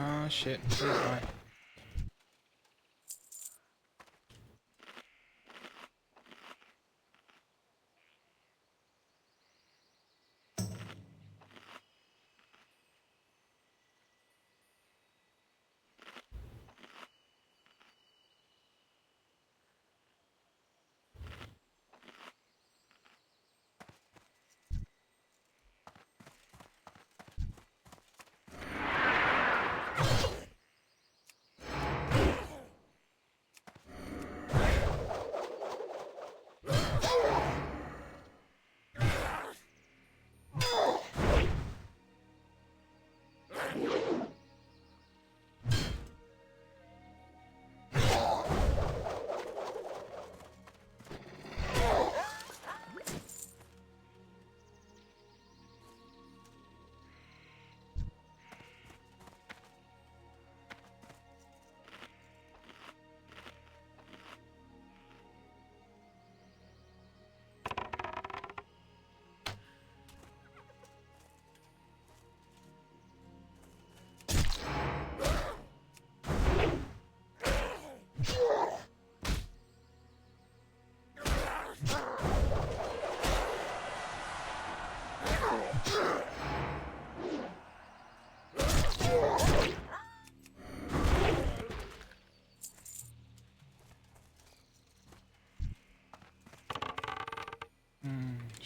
Ah shit, please die.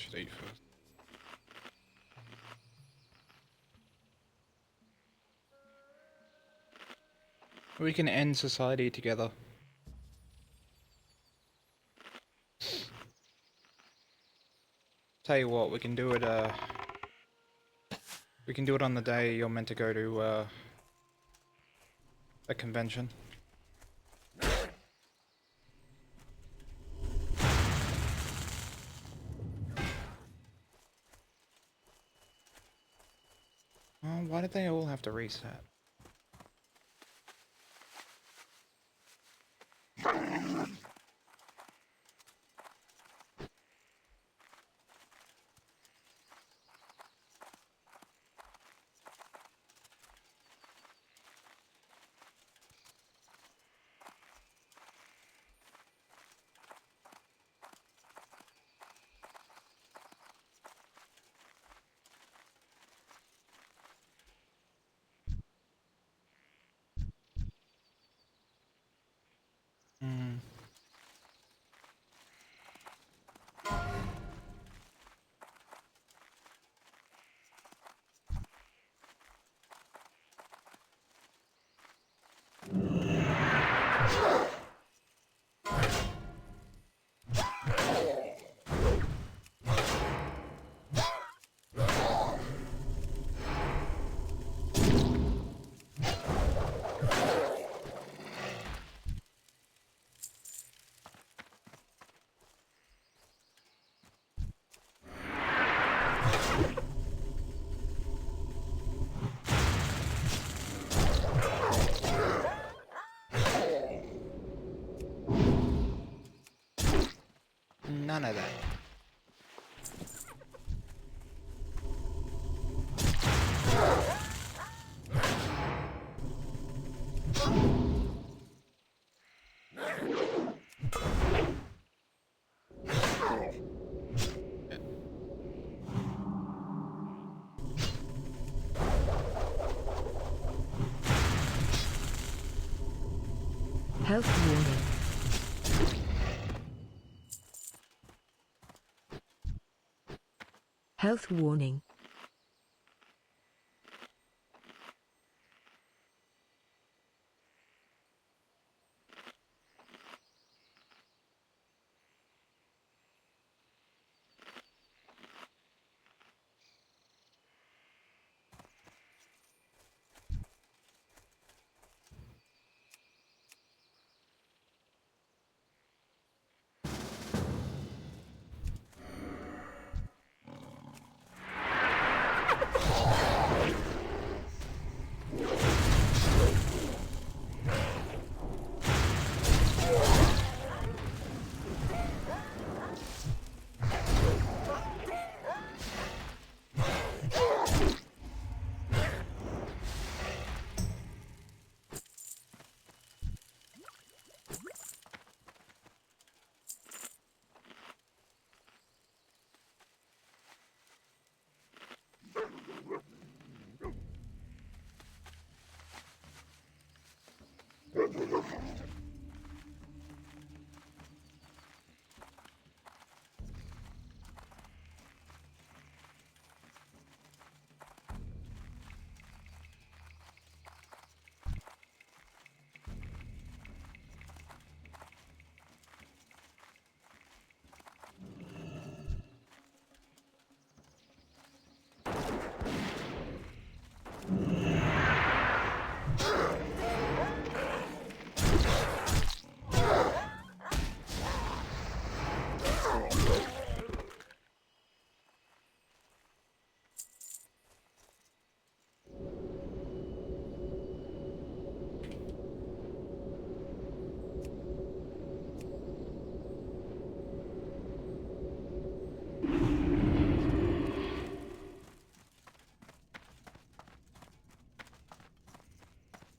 should eat first. We can end society together. Tell you what, we can do it. We can do it on the day you're meant to go to a convention. Oh, why did they all have to reset? Hmm. None of that. Health warning. Health warning.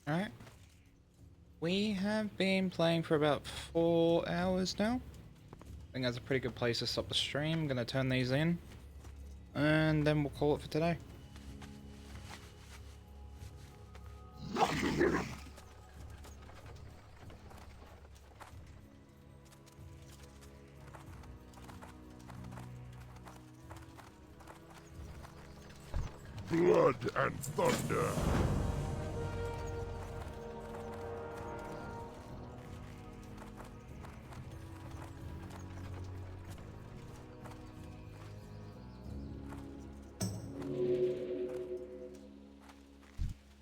Alright. We have been playing for about 4 hours now. I think that's a pretty good place to stop the stream. I'm gonna turn these in. And then we'll call it for today. blood and thunder.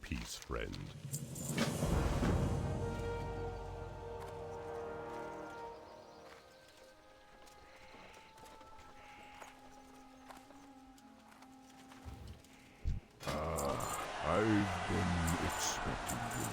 Peace, friend. I've been expecting you.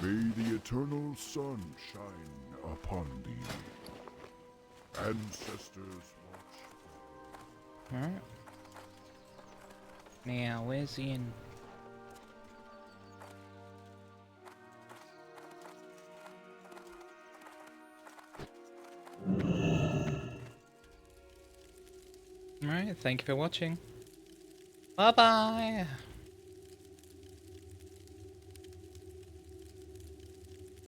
May the eternal sun shine upon thee. Ancestors watch. Alright. Now, where's the inn? Alright, thank you for watching. Bye bye!